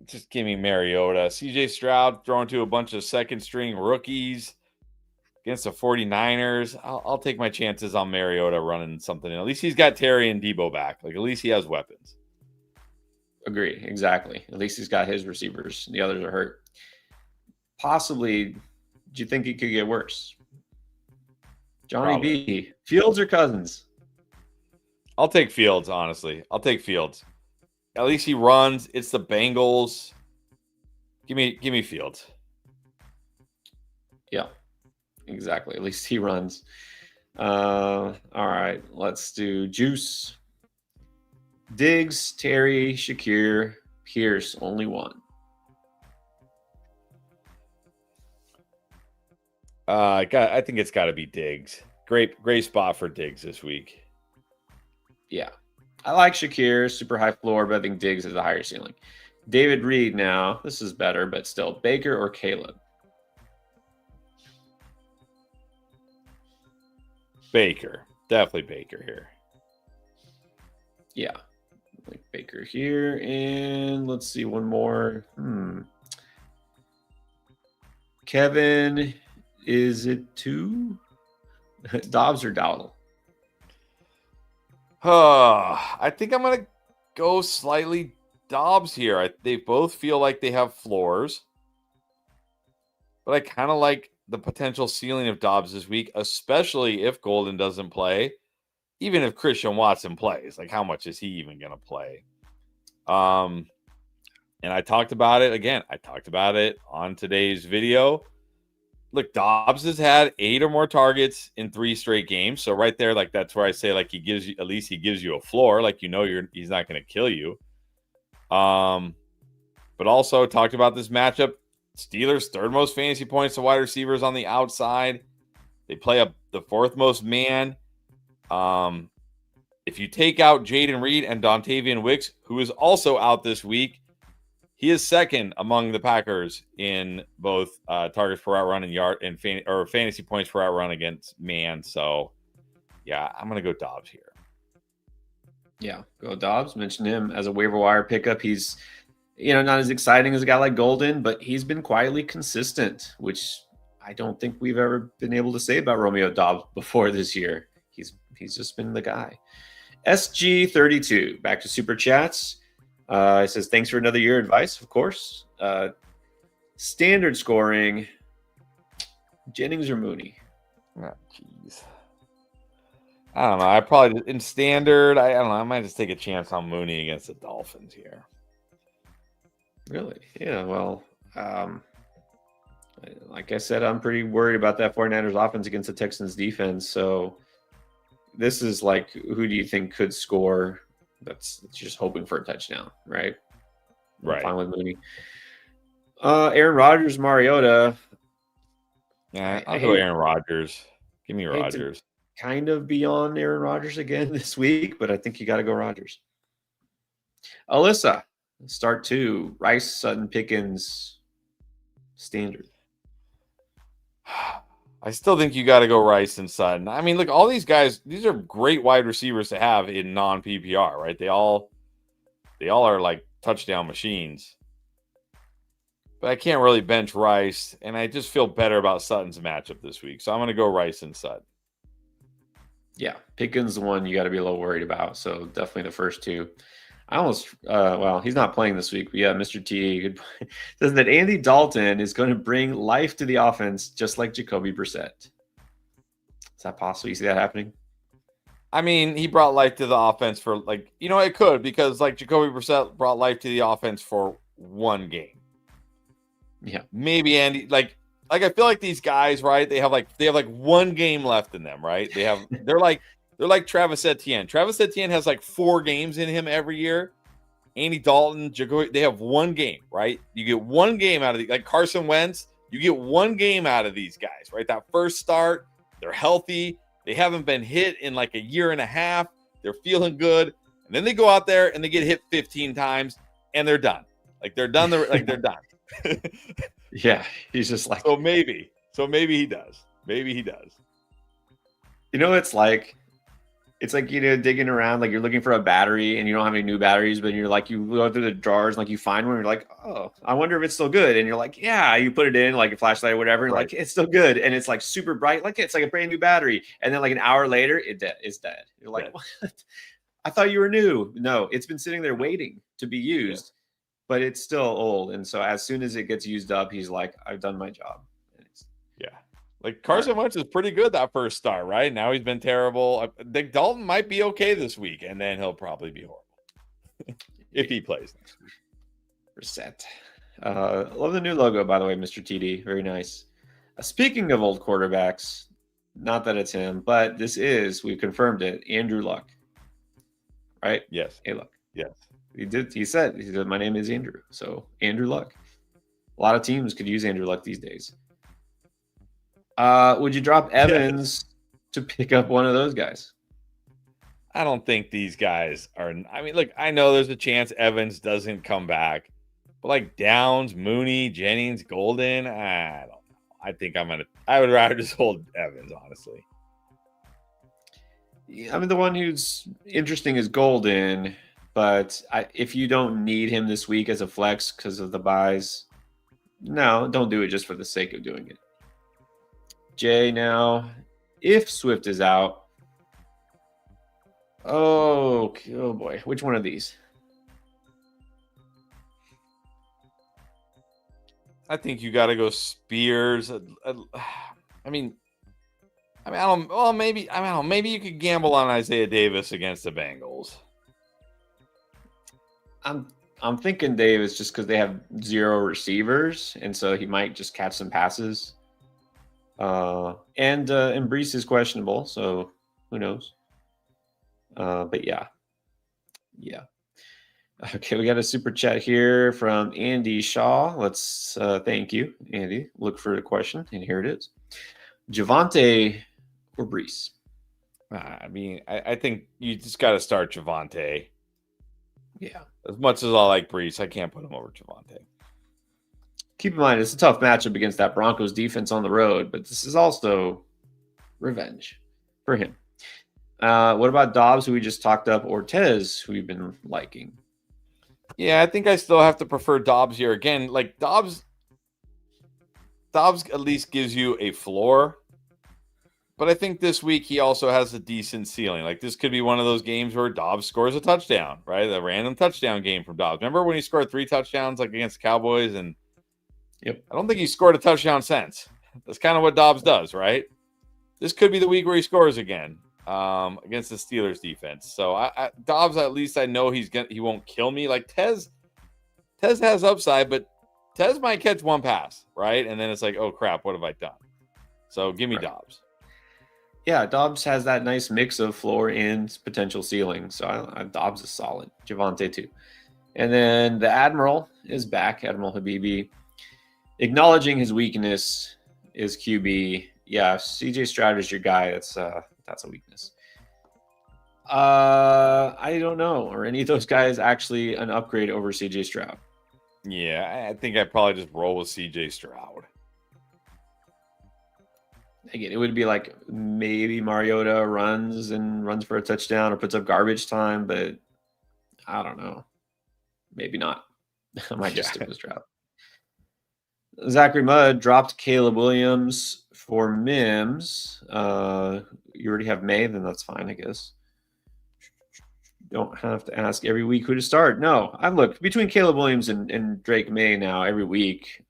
B: Just give me Mariota. CJ Stroud throwing to a bunch of second-string rookies against the 49ers. I'll take my chances on Mariota running something. At least he's got Terry and Debo back. Like, at least he has weapons.
A: Agree. Exactly. At least he's got his receivers. The others are hurt. Possibly, do you think it could get worse? Johnny
B: Probably.
A: B. Fields or Cousins?
B: I'll take Fields, honestly. I'll take Fields. At least he runs. It's the Bengals. Give me Fields.
A: Yeah, exactly. At least he runs. All right, let's do Juice, Diggs, Terry, Shakir, Pierce. Only one.
B: I think it's got to be Diggs. Great spot for Diggs this week.
A: Yeah, I like Shakir, super high floor, but I think Diggs has a higher ceiling. David Reed now. This is better, but still Baker or Caleb.
B: Baker, definitely Baker here.
A: Yeah, like Baker here, and let's see one more. Kevin, is it 2? Dobbs or Dowdle?
B: I think I'm gonna go slightly Dobbs here. They both feel like they have floors, but I kind of like the potential ceiling of Dobbs this week, especially if Golden doesn't play. Even if Christian Watson plays, like how much is he even going to play? And I talked about it again. I talked about it on today's video. Look, Dobbs has had 8 or more targets in 3 straight games. So right there, like that's where I say, like he gives you a floor, like he's not going to kill you. But also talked about this matchup. Steelers 3rd most fantasy points to wide receivers on the outside. They play the 4th most man. If you take out Jaden Reed and Dontavian Wicks, who is also out this week, he is 2nd among the Packers in both targets per route run and fantasy points per route run against man. So, yeah, I'm going to go Dobbs here.
A: Yeah, go Dobbs. Mentioned him as a waiver wire pickup. He's, not as exciting as a guy like Golden, but he's been quietly consistent, which I don't think we've ever been able to say about Romeo Dobbs before this year. He's just been the guy. SG32, back to Super Chats. It says, thanks for another year advice, of course. Standard scoring, Jennings or Mooney?
B: Oh, jeez. I don't know. I probably, in standard, I don't know. I might just take a chance on Mooney against the Dolphins here.
A: Really? Yeah, well, like I said, I'm pretty worried about that 49ers offense against the Texans defense. So this is like, who do you think could score? That's just hoping for a touchdown, right?
B: Right.
A: I'm fine with Mooney. Aaron Rodgers, Mariota.
B: Yeah, I'll go Aaron Rodgers. Give me
A: I hate
B: Rodgers.
A: to kind of be on Aaron Rodgers again this week, but I think you got to go Rodgers. Alyssa, start 2. Rice, Sutton, Pickens, standard.
B: I still think you got to go Rice and Sutton. I mean, look, all these guys, these are great wide receivers to have in non-PPR, right? They all are like touchdown machines. But I can't really bench Rice, and I just feel better about Sutton's matchup this week. So I'm going to go Rice and Sutton.
A: Yeah, Pickens the one you got to be a little worried about. So definitely the first 2. I almost, he's not playing this week, but yeah, Mr. T says that Andy Dalton is going to bring life to the offense just like Jacoby Brissett. Is that possible? You see that happening?
B: I mean, he brought life to the offense for it could, because like Jacoby Brissett brought life to the offense for 1 game.
A: Yeah.
B: Maybe Andy, like I feel like these guys, right? They have 1 game left in them, right? They're like Travis Etienne. Travis Etienne has 4 games in him every year. Andy Dalton, Jacoby, they have 1 game, right? You get 1 game out of Carson Wentz. You get 1 game out of these guys, right? That first start, they're healthy. They haven't been hit in a year and a half. They're feeling good. And then they go out there and they get hit 15 times and they're done. They're done. They're done.
A: Yeah, he's just like.
B: So maybe he does. Maybe he does.
A: It's like digging around, you're looking for a battery and you don't have any new batteries, but you're you go through the drawers and you find one. And you're like, oh, I wonder if it's still good. And you're like, yeah, you put it in a flashlight or whatever, and
B: right.
A: It's still good, and it's super bright, it's like a brand new battery. And then an hour later, it's dead. You're like, what? I thought you were new. No, it's been sitting there waiting to be used. But it's still old. And so as soon as it gets used up, he's like, I've done my job.
B: Yeah. Carson Wentz is pretty good that first start, right? Now he's been terrible. I think Dalton might be okay this week, and then he'll probably be horrible if he plays next week.
A: Reset. Love the new logo, by the way, Mr. TD. Very nice. Speaking of old quarterbacks, Not that it's him, but we've confirmed it, Andrew Luck. Right?
B: Yes.
A: Hey, Luck.
B: Yes.
A: He said, my name is Andrew. So Andrew Luck. A lot of teams could use Andrew Luck these days. Would you drop Evans to pick up one of those guys?
B: I don't think these guys are. I mean, look, I know there's a chance Evans doesn't come back, but like Downs, Mooney, Jennings, Golden, I don't know. I think I would rather just hold Evans, honestly.
A: Yeah, I mean, the one who's interesting is Golden, but if you don't need him this week as a flex because of the buys, no, don't do it just for the sake of doing it. Jay, now, if Swift is out, oh boy, which one of these?
B: I think you got to go Spears. I mean, I don't. Well, maybe I don't know. Maybe you could gamble on Isaiah Davis against the Bengals.
A: I'm thinking Davis just because they have 0 receivers, and so he might just catch some passes. And Brees is questionable, so who knows? But yeah. Okay, we got a super chat here from Andy Shaw. Let's thank you, Andy. Look for the question, and here it is: Javonte or Brees?
B: I mean, I think you just got to start Javonte.
A: Yeah.
B: As much as I like Brees, I can't put him over Javonte.
A: Keep in mind, it's a tough matchup against that Broncos defense on the road, but this is also revenge for him. What about Dobbs, who we just talked up, or Tez, who we've been liking?
B: Yeah, I think I still have to prefer Dobbs here. Again, like Dobbs at least gives you a floor. But I think this week he also has a decent ceiling. Like this could be one of those games where Dobbs scores a touchdown, right? A random touchdown game from Dobbs. Remember when he scored 3 touchdowns like against the Cowboys? And
A: yep,
B: I don't think he scored a touchdown since. That's kind of what Dobbs does, right? This could be the week where he scores again against the Steelers defense. So Dobbs, at least I know he won't kill me. Like Tez has upside, but Tez might catch one pass, right? And then it's like, oh crap, what have I done? So give me Dobbs.
A: Yeah, Dobbs has that nice mix of floor and potential ceiling. So Dobbs is solid. Javonte too. And then the Admiral is back, Admiral Habibi. Acknowledging his weakness is QB. Yeah, if CJ Stroud is your guy, that's a weakness. I don't know. Are any of those guys actually an upgrade over CJ Stroud?
B: Yeah, I think I'd probably just roll with CJ Stroud.
A: Again, it would be like maybe Mariota runs for a touchdown or puts up garbage time, but I don't know. Maybe not. I might just stick with Stroud. Zachary Mudd dropped Caleb Williams for Mims. You already have May, then that's fine, I guess. You don't have to ask every week who to start. No, I look between Caleb Williams and Drake May now every week.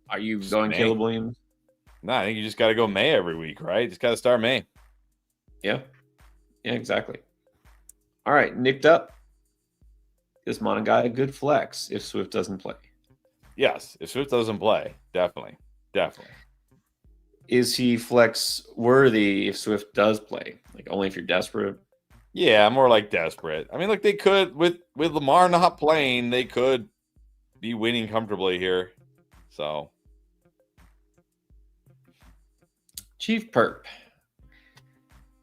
A: Are you going
B: May.
A: Caleb Williams?
B: No, I think you just got to go May every week, right? Just got to start May.
A: Yeah, exactly. All right, nicked up. Is Monagai a good flex if Swift doesn't play?
B: Yes, if Swift doesn't play, definitely.
A: Is he flex worthy if Swift does play? Like only if you're desperate?
B: Yeah, more like desperate. I mean, look, they could with Lamar not playing, they could be winning comfortably here. So,
A: Chief Perp.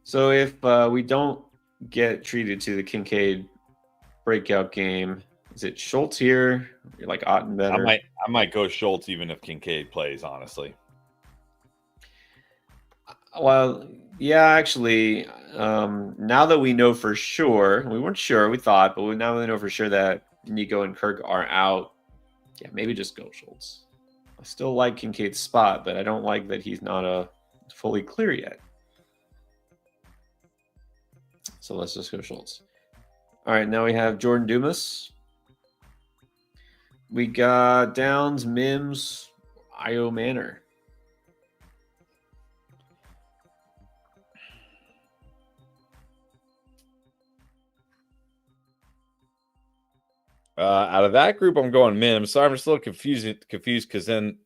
A: So if we don't get treated to the Kincaid breakout game, is it Schultz here? You're like Otten better.
B: I might go Schultz even if Kincaid plays, honestly.
A: Well, yeah, actually, now that we know for sure, we weren't sure, we thought, but now we know for sure that Nico and Kirk are out. Yeah, maybe just go Schultz. I still like Kincaid's spot, but I don't like that he's not fully clear yet. So let's just go Schultz. All right, now we have Jordan Dumas. We got Downs, Mims, Io Manor.
B: Out of that group, I'm going Mims. So I'm just a little confused because then,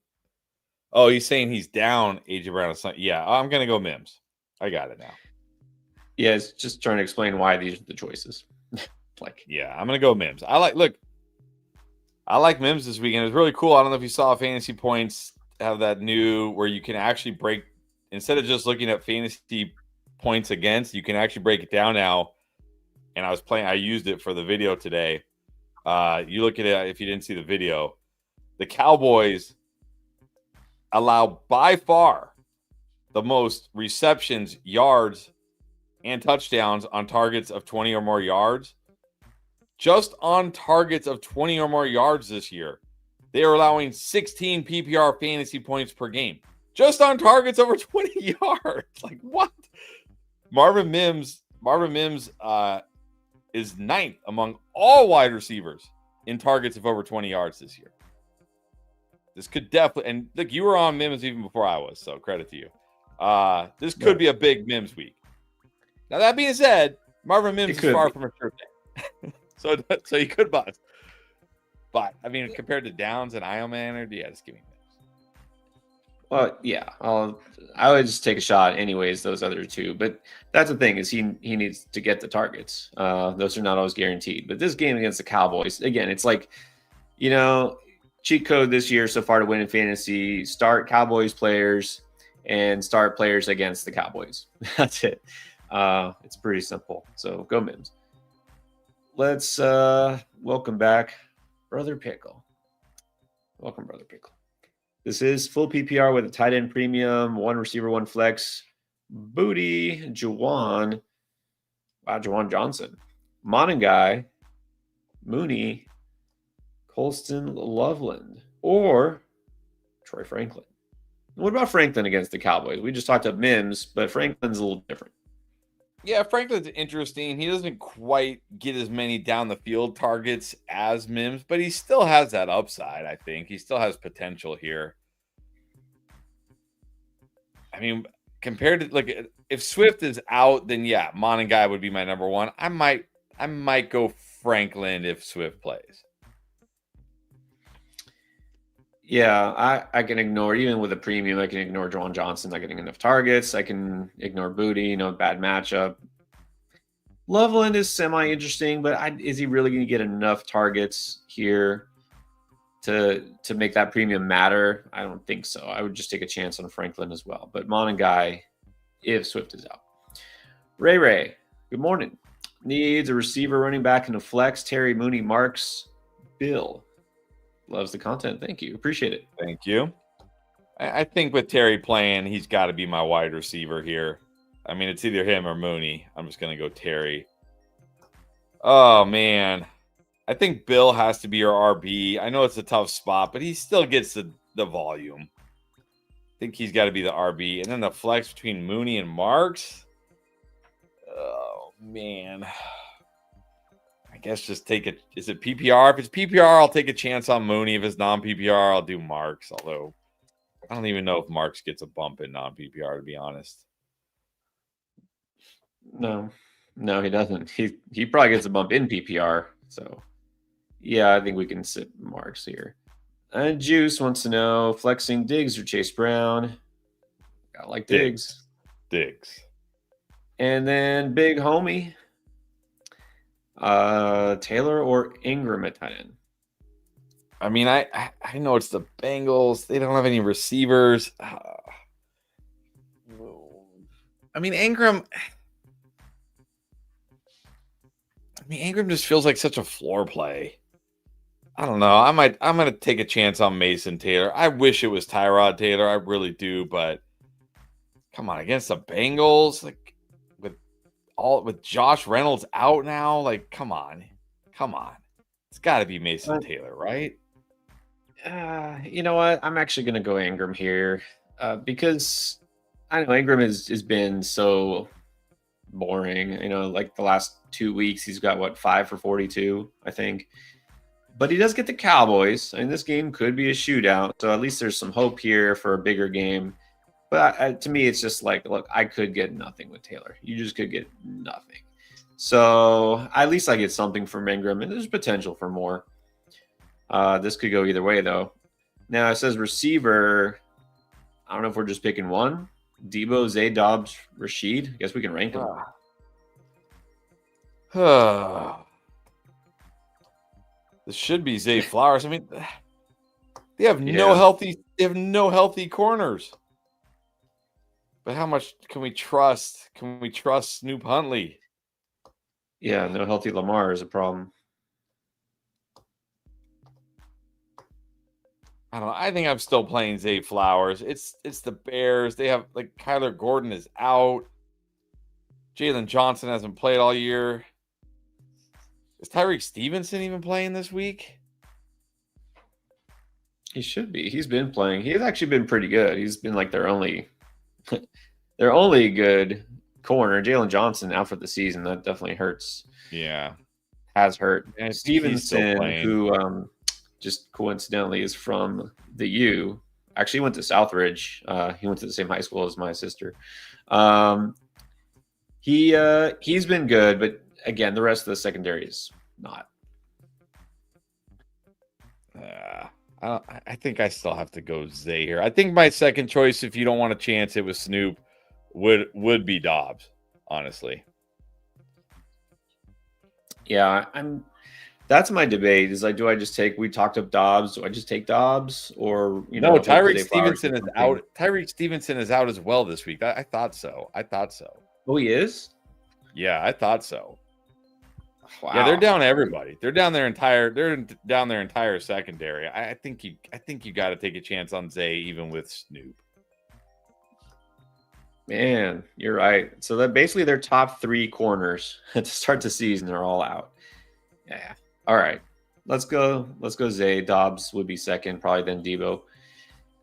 B: oh, he's saying he's down AJ Brown. Yeah, I'm going to go Mims. I got it now.
A: Yeah, it's just trying to explain why these are the choices. Like,
B: yeah, I'm gonna go Mims. I like Mims this weekend. It's really cool. I don't know if you saw Fantasy Points have that new where you can actually break, instead of just looking at fantasy points against, you can actually break it down now. And I used it for the video today. You look at it, if you didn't see the video, the Cowboys allow by far the most receptions, yards, and touchdowns on targets of 20 or more yards. Just on targets of 20 or more yards this year, they are allowing 16 PPR fantasy points per game. Just on targets over 20 yards. Like, what? Marvin Mims is ninth among all wide receivers in targets of over 20 yards this year. This could definitely, and look, you were on Mims even before I was, so credit to you. This could be a big Mims week. Now, that being said, Marvin Mims is far from a sure thing. so you could bust. But, I mean, compared to Downs and Iomanner, yeah, just give me Mims.
A: Well, yeah, I would just take a shot anyways, those other two. But that's the thing, is he needs to get the targets. Those are not always guaranteed. But this game against the Cowboys, again, it's like, cheat code this year so far to win in fantasy: start Cowboys players and start players against the Cowboys. That's it. It's pretty simple. So go Mims. Let's welcome back Brother Pickle. Welcome, Brother Pickle. This is full PPR with a tight end premium, one receiver, one flex. Booty, Juwan. Wow, Juwan Johnson. Monangai, Mooney, Colston Loveland, or Troy Franklin. What about Franklin against the Cowboys? We just talked about Mims, but Franklin's a little different.
B: Yeah, Franklin's interesting. He doesn't quite get as many down the field targets as Mims, but he still has that upside, I think. He still has potential here. I mean, compared to, like, if Swift is out, then yeah, Monangai would be my number one. I might go Franklin if Swift plays.
A: Yeah, I can ignore, even with a premium, I can ignore Juwan Johnson not getting enough targets. I can ignore Booty, bad matchup. Loveland is semi-interesting, but is he really going to get enough targets here to make that premium matter? I don't think so. I would just take a chance on Franklin as well. But Monangai, if Swift is out. Ray, good morning. Needs a receiver, running back, and a flex. Terry, Mooney, Marks, Bill. Loves the content. Thank you. Appreciate it.
B: Thank you. I think with Terry playing, he's got to be my wide receiver here. I mean, it's either him or Mooney. I'm just going to go Terry. Oh, man. I think Bill has to be your RB. I know it's a tough spot, but he still gets the volume. I think he's got to be the RB. And then the flex between Mooney and Marks. Oh, man. I guess just take it. Is it PPR? If it's PPR, I'll take a chance on Mooney. If it's non-PPR, I'll do Marks. Although I don't even know if Marks gets a bump in non-PPR, to be honest.
A: No, he doesn't. He probably gets a bump in PPR. So, yeah, I think we can sit Marks here. And Juice wants to know, flexing Diggs or Chase Brown. I like Diggs. And then Big Homie. Taylor or Ingram at tight end?
B: I mean, I know it's the Bengals. They don't have any receivers. I mean, Ingram just feels like such a floor play. I don't know. I'm gonna take a chance on Mason Taylor. I wish it was Tyrod Taylor. I really do, but come on, against the Bengals, like with Josh Reynolds out now, like come on. It's got to be Mason Taylor, right?
A: You know what? I'm actually gonna go Ingram here because I know Ingram has been so boring. Like the last 2 weeks, he's got 5 for 42, I think. But he does get the Cowboys. I mean, this game could be a shootout, so at least there's some hope here for a bigger game. But to me, it's just like, look, I could get nothing with Taylor. You just could get nothing. So at least I get something from Ingram, and there's potential for more. This could go either way, though. Now, it says receiver. I don't know if we're just picking one. Debo, Zay, Dobbs, Rashid. I guess we can rank them.
B: This should be Zay Flowers. I mean, they have no healthy corners. But how much can we trust? Can we trust Snoop Huntley?
A: Yeah, no healthy Lamar is a problem.
B: I don't know. I think I'm still playing Zay Flowers. It's the Bears. They have like Kyler Gordon is out. Jalen Johnson hasn't played all year. Is Tyreek Stevenson even playing this week?
A: He should be. He's been playing. He's actually been pretty good. He's been like their only good corner. Jalen Johnson out for the season. That definitely hurts.
B: Yeah.
A: Has hurt. And Stevenson, who just coincidentally is from the U, actually went to Southridge. He went to the same high school as my sister. He's been good, but again, the rest of the secondary is not.
B: I think I still have to go Zay here. I think my second choice, if you don't want a chance it with Snoop, would be Dobbs, honestly.
A: Yeah, that's my debate. Is like, do I just take? We talked up Dobbs. Do I just take Dobbs, or
B: no? Tyreek Stevenson is out. Tyreek Stevenson is out as well this week. I thought so.
A: Oh, he is.
B: Yeah, I thought so.
A: Wow.
B: Yeah, they're down everybody. They're down their entire secondary. I think you got to take a chance on Zay even with Snoop.
A: Man, you're right. So that basically their top 3 corners to start the season are all out. Yeah. All right. Let's go Zay. Dobbs would be second, probably then Debo.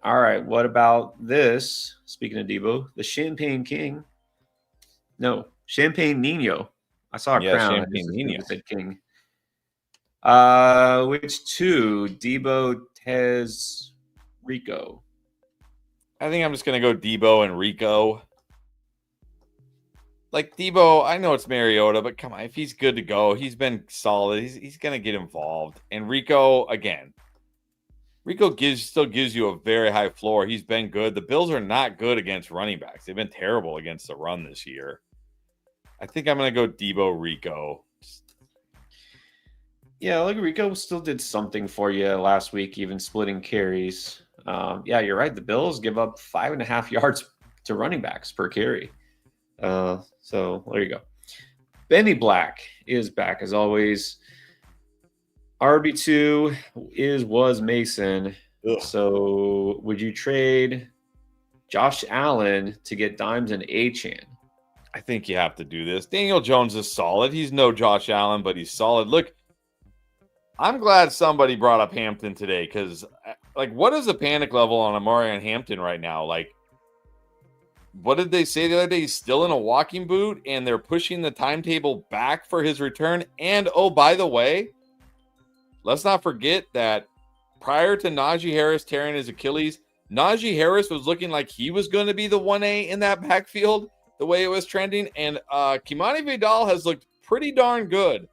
A: All right. What about this? Speaking of Debo, the Champagne King. No, Champagne Nino. I saw a crown.
B: Champagne Nino
A: said King. Which 2? Debo, Tez, Rico.
B: I think I'm just gonna go Debo and Rico. Like Debo, I know it's Mariota, but come on, if he's good to go, he's been solid. He's gonna get involved. And Rico, again, still gives you a very high floor. He's been good. The Bills are not good against running backs. They've been terrible against the run this year. I think I'm gonna go Debo, Rico.
A: Yeah, look, Rico still did something for you last week, even splitting carries. Yeah, you're right. The Bills give up 5.5 yards to running backs per carry. So there you go. Benny Black is back as always. RB2 was Mason. Ugh. So would you trade Josh Allen to get Dimes and Achane?
B: I think you have to do this. Daniel Jones is solid. He's no Josh Allen, but he's solid. Look, I'm glad somebody brought up Hampton today because, like, what is the panic level on Amari and Hampton right now? Like, what did they say the other day? He's still in a walking boot, and they're pushing the timetable back for his return. And, oh, by the way, let's not forget that prior to Najee Harris tearing his Achilles, Najee Harris was looking like he was going to be the 1A in that backfield, the way it was trending. And Kimani Vidal has looked pretty darn good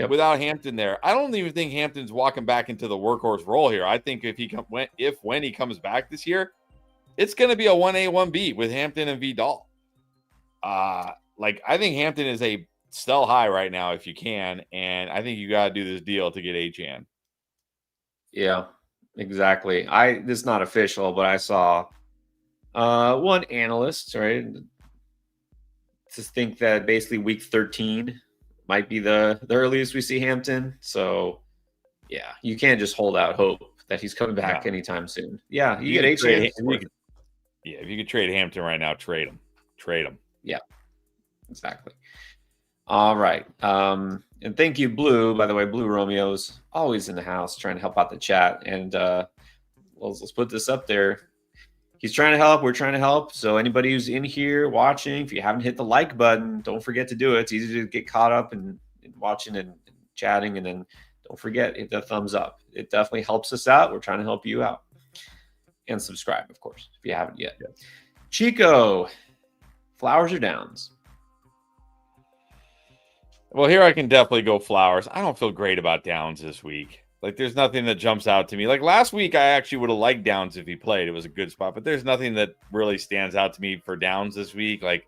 B: without Hampton there. I don't even think Hampton's walking back into the workhorse role here. I think when he comes back this year, it's going to be a 1A, 1B with Hampton and Vidal. I think Hampton is a sell high right now if you can, and I think you got to do this deal to get Achane.
A: Yeah, exactly. This is not official, but I saw one analyst, right, to think that basically week 13 might be the earliest we see Hampton. So, yeah, you can't just hold out hope that he's coming back anytime soon. Yeah, you get Achane.
B: If you could trade Hampton right now, trade him.
A: Yeah, exactly. All right. And thank you, Blue. By the way, Blue Romeo's always in the house trying to help out the chat. And let's put this up there. He's trying to help. We're trying to help. So anybody who's in here watching, if you haven't hit the like button, don't forget to do it. It's easy to get caught up in watching and chatting. And then don't forget, hit the thumbs up. It definitely helps us out. We're trying to help you out. And subscribe, of course, if you haven't yet. Yeah. Chico, Flowers or Downs?
B: Well, here I can definitely go Flowers. I don't feel great about Downs this week. Like, there's nothing that jumps out to me. Like, last week, I actually would have liked Downs if he played. It was a good spot. But there's nothing that really stands out to me for Downs this week. Like,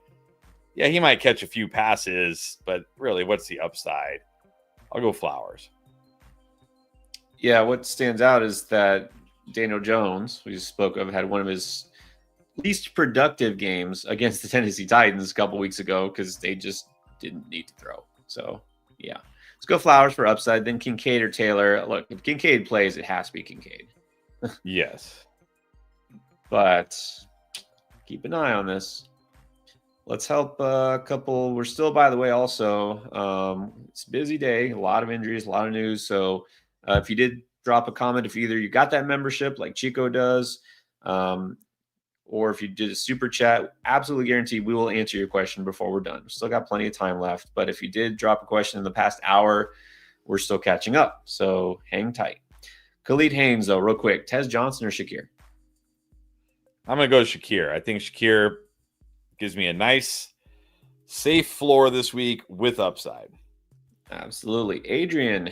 B: yeah, he might catch a few passes, but really, what's the upside? I'll go Flowers.
A: Yeah, what stands out is that Daniel Jones, we spoke of, had one of his least productive games against the Tennessee Titans a couple weeks ago because they just didn't need to throw. So, yeah. Let's go Flowers for upside, then Kincaid or Taylor. Look, if Kincaid plays, it has to be Kincaid.
B: Yes.
A: But keep an eye on this. Let's help a couple. We're still, by the way, also, it's a busy day, a lot of injuries, a lot of news. So if you did drop a comment, if either you got that membership like Chico does, or if you did a super chat, absolutely guarantee we will answer your question before we're done. Still got plenty of time left. But if you did drop a question in the past hour, we're still catching up. So hang tight. Khalid Haynes, though, real quick. Tez Johnson or Shakir?
B: I'm going to go Shakir. I think Shakir gives me a nice, safe floor this week with upside.
A: Absolutely. Adrian,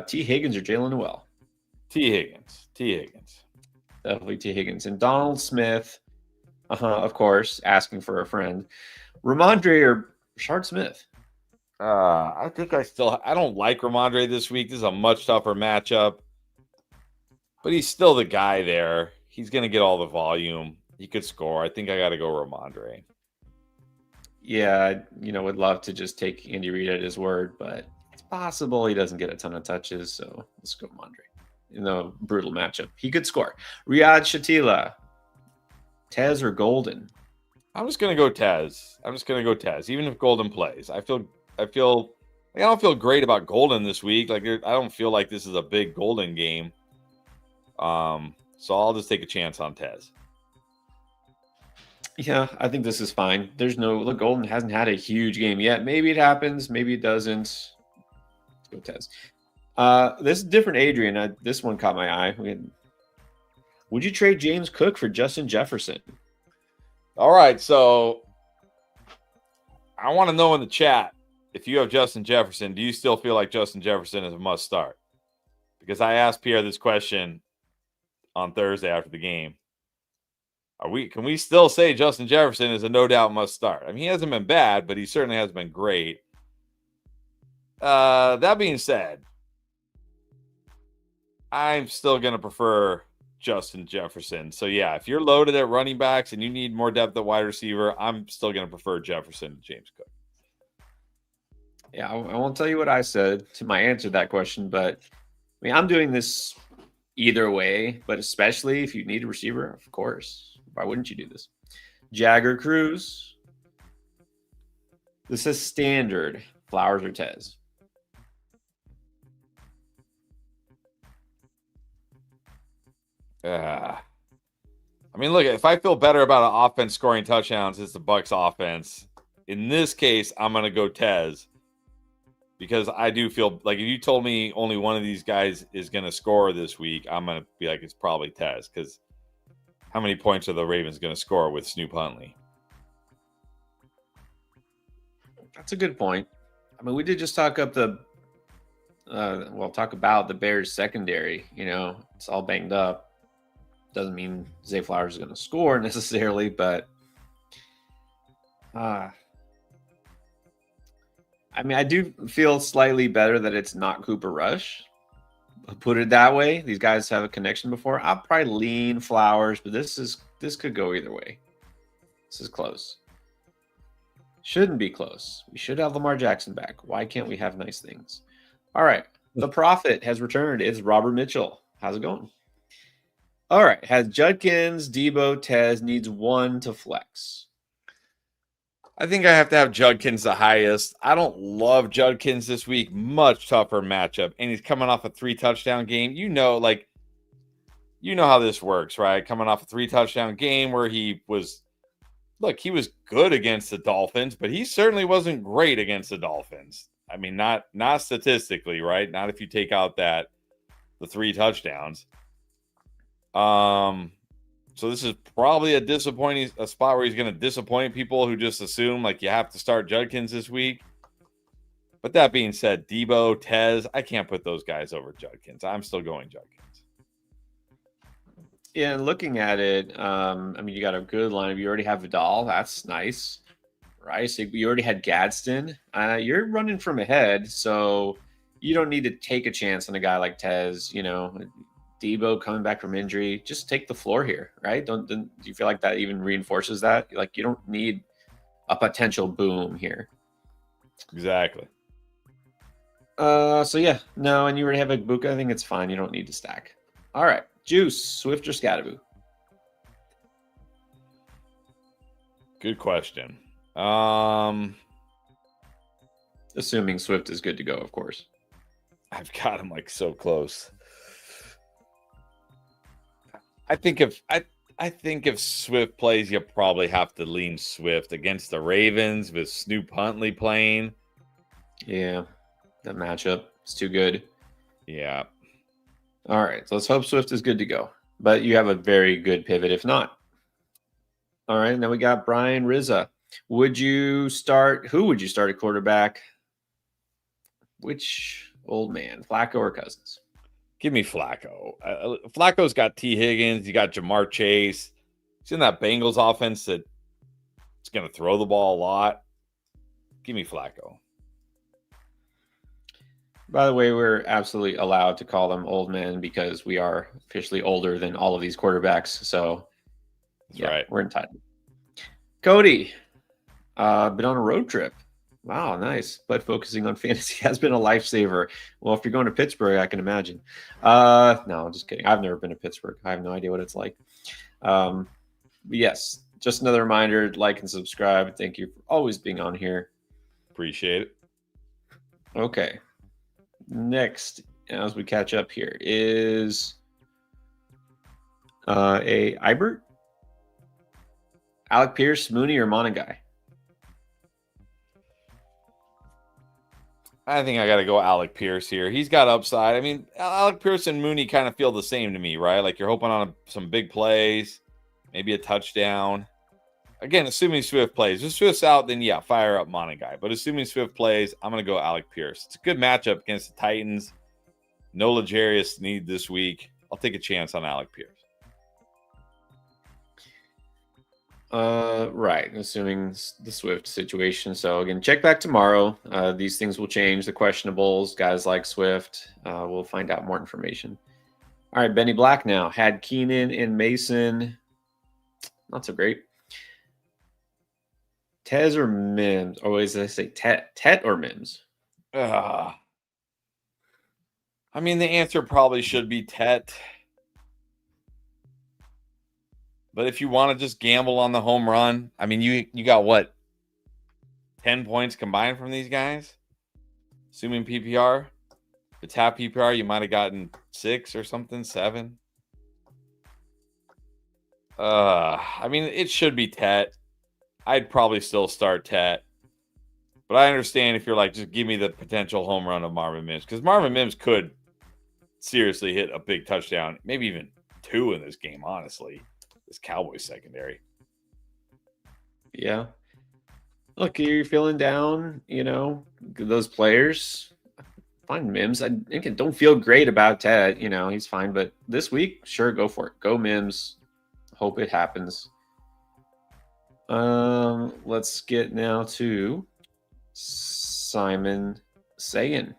A: T. Higgins or Jalen Noel?
B: T. Higgins.
A: Definitely T. Higgins. And Donald Smith, of course, asking for a friend. Ramondre or Rashard Smith?
B: I think I don't like Ramondre this week. This is a much tougher matchup. But he's still the guy there. He's going to get all the volume. He could score. I think I got to go Ramondre.
A: Yeah, would love to just take Andy Reid at his word, but it's possible he doesn't get a ton of touches. So let's go Ramondre. In the brutal matchup, he could score. Riyad Shatila, Tez or Golden?
B: I'm just gonna go Tez. Even if Golden plays. I don't feel great about Golden this week. Like, I don't feel like this is a big Golden game. So I'll just take a chance on Tez.
A: Yeah, I think this is fine. Look, Golden hasn't had a huge game yet. Maybe it happens, maybe it doesn't. Let's go Tez. This is different, Adrian. This one caught my eye. Would you trade James Cook for Justin Jefferson?
B: All right, so I want to know in the chat, if you have Justin Jefferson, do you still feel like Justin Jefferson is a must start? Because I asked Pierre this question on Thursday after the game. Can we still say Justin Jefferson is a no doubt must start? I mean, he hasn't been bad, but he certainly hasn't been great. That being said, I'm still going to prefer Justin Jefferson. So, yeah, if you're loaded at running backs and you need more depth at wide receiver, I'm still going to prefer Jefferson to James Cook.
A: Yeah, I won't tell you what I said to my answer to that question, but I mean, I'm doing this either way, but especially if you need a receiver, of course. Why wouldn't you do this? Jagger Cruz. This is standard. Flowers or Tez?
B: I mean, look, if I feel better about an offense scoring touchdowns, it's the Bucs offense. In this case, I'm going to go Tez because I do feel like if you told me only one of these guys is going to score this week, I'm going to be like, it's probably Tez because how many points are the Ravens going to score with Snoop Huntley?
A: That's a good point. I mean, we did just talk about the Bears secondary. It's all banged up. Doesn't mean Zay Flowers is going to score necessarily, but I mean, I do feel slightly better that it's not Cooper Rush. Put it that way. These guys have a connection before. I'll probably lean Flowers, but this could go either way. This is close. Shouldn't be close. We should have Lamar Jackson back. Why can't we have nice things? All right. The Prophet has returned. It's Robert Mitchell. How's it going? All right. Has Judkins, Debo, Tez needs one to flex?
B: I think I have to have Judkins the highest. I don't love Judkins this week. Much tougher matchup. And he's coming off a 3-touchdown game. You know how this works, right? Coming off a 3-touchdown game where he was good against the Dolphins, but he certainly wasn't great against the Dolphins. I mean, not statistically, right? Not if you take out the 3 touchdowns. So this is probably a spot where he's going to disappoint people who just assume like you have to start Judkins this week. But that being said, Debo, Tez, I can't put those guys over Judkins. I'm still going Judkins.
A: Yeah, and looking at it, you got a good lineup. You already have Vidal. That's nice, right? So you already had Gadsden. You're running from ahead, so you don't need to take a chance on a guy like Tez. Debo coming back from injury. Just take the floor here, right? Do you feel like that even reinforces that? Like, you don't need a potential boom here.
B: Exactly.
A: So yeah, no, and you already have a Buka. I think it's fine. You don't need to stack. All right, Juice, Swift or Scatterboo?
B: Good question.
A: Assuming Swift is good to go, of course.
B: I've got him like so close. I think if Swift plays, you probably have to lean Swift against the Ravens with Snoop Huntley playing.
A: Yeah, that matchup is too good.
B: Yeah.
A: All right, so let's hope Swift is good to go. But you have a very good pivot if not. All right, and then we got Brian Rizza. Who would you start at quarterback? Which old man, Flacco or Cousins?
B: Give me Flacco. Flacco's got T. Higgins. You got Jamar Chase. He's in that Bengals offense that it's going to throw the ball a lot. Give me Flacco.
A: By the way, we're absolutely allowed to call them old men because we are officially older than all of these quarterbacks. So,
B: That's right.
A: We're entitled. Cody, been on a road trip. Wow, nice. But focusing on fantasy has been a lifesaver. Well, if you're going to Pittsburgh, I can imagine. No, I'm just kidding. I've never been to Pittsburgh. I have no idea what it's like. But yes, just another reminder, like and subscribe. Thank you for always being on here.
B: Appreciate it.
A: Okay. Next, as we catch up here, is a Ibert, Alec Pierce, Mooney, or Monagai?
B: I think I got to go Alec Pierce here. He's got upside. I mean, Alec Pierce and Mooney kind of feel the same to me, right? Like you're hoping on some big plays, maybe a touchdown. Again, assuming Swift plays. If Swift's out, then yeah, fire up Monagai. But assuming Swift plays, I'm going to go Alec Pierce. It's a good matchup against the Titans. No L'Jarius Sneed this week. I'll take a chance on Alec Pierce.
A: Right. Assuming the Swift situation. So again, check back tomorrow. These things will change. The questionables, guys like Swift. We'll find out more information. All right, Benny Black now had Keenan and Mason. Not so great. Tez or Mims? Or as I say, Tet or Mims?
B: I mean, the answer probably should be Tet. But if you want to just gamble on the home run, I mean, you got what? 10 points combined from these guys? Assuming PPR? If it's half PPR, you might have gotten 6 or something, 7. I mean, it should be Tet. I'd probably still start Tet. But I understand if you're like, just give me the potential home run of Marvin Mims. Because Marvin Mims could seriously hit a big touchdown. Maybe even 2 in this game, honestly. This Cowboys secondary.
A: Yeah. Look, you're feeling down, those players. Fine, Mims. I don't feel great about Ted. He's fine. But this week, sure, go for it. Go Mims. Hope it happens. Let's get now to Simon Sagan.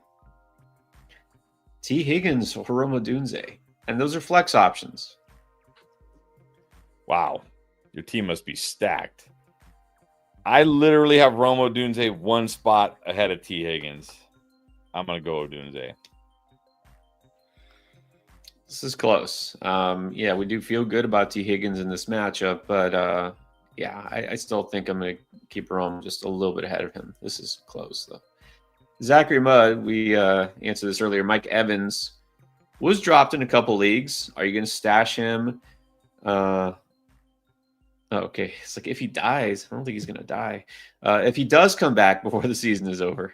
A: T. Higgins or Roma Dunze. And those are flex options.
B: Wow. Your team must be stacked. I literally have Romo Dunze 1 spot ahead of T. Higgins. I'm going to go Dunze.
A: This is close. We do feel good about T. Higgins in this matchup, but I still think I'm going to keep Rome just a little bit ahead of him. This is close, though. Zachary Mudd, we answered this earlier. Mike Evans was dropped in a couple leagues. Are you going to stash him? Okay. It's like if he dies, I don't think he's going to die. If he does come back before the season is over.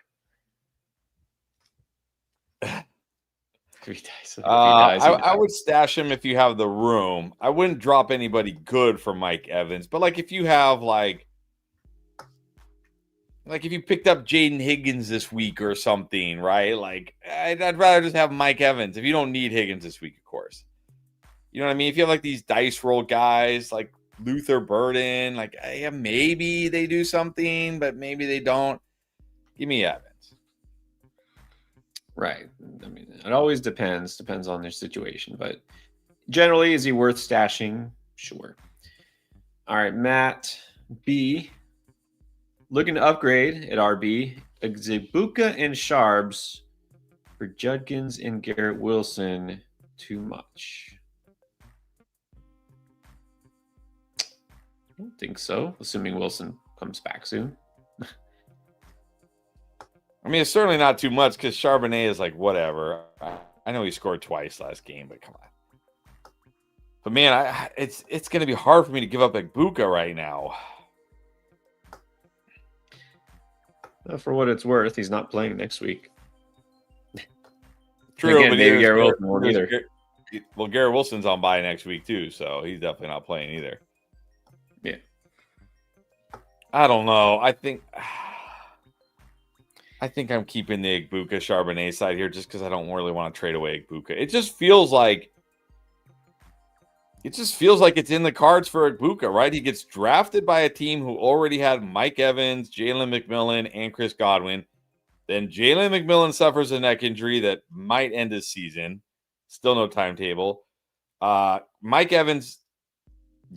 B: I would stash him if you have the room. I wouldn't drop anybody good for Mike Evans. But, if you have, like if you picked up Jaden Higgins this week or something, right? Like I'd rather just have Mike Evans if you don't need Higgins this week, of course. You know what I mean? If you have like these dice roll guys like Luther Burden, like yeah, maybe they do something, but maybe they don't. Give me Evans.
A: Right. I mean, it always depends on their situation, but generally, is he worth stashing? Sure. All right, Matt B. Looking to upgrade at RB. Ibuka and Sharbs for Judkins and Garrett Wilson. Too much. I don't think so, assuming Wilson comes back soon.
B: I mean, it's certainly not too much because Charbonnet is like, whatever. I know he scored twice last game, but come on. But man, it's going to be hard for me to give up Ibuka right now.
A: For what it's worth, he's not playing next week.
B: True,
A: again,
B: but
A: maybe Garrett Wilson won't either.
B: Well, Garrett Wilson's on bye next week too, so he's definitely not playing either.
A: Yeah.
B: I don't know. I think I'm keeping the Ibuka Charbonnet side here just because I don't really want to trade away Ibuka. It just feels like it's in the cards for Ibuka, right? He gets drafted by a team who already had Mike Evans, Jalen McMillan, and Chris Godwin. Then Jalen McMillan suffers a neck injury that might end his season. Still no timetable. Mike Evans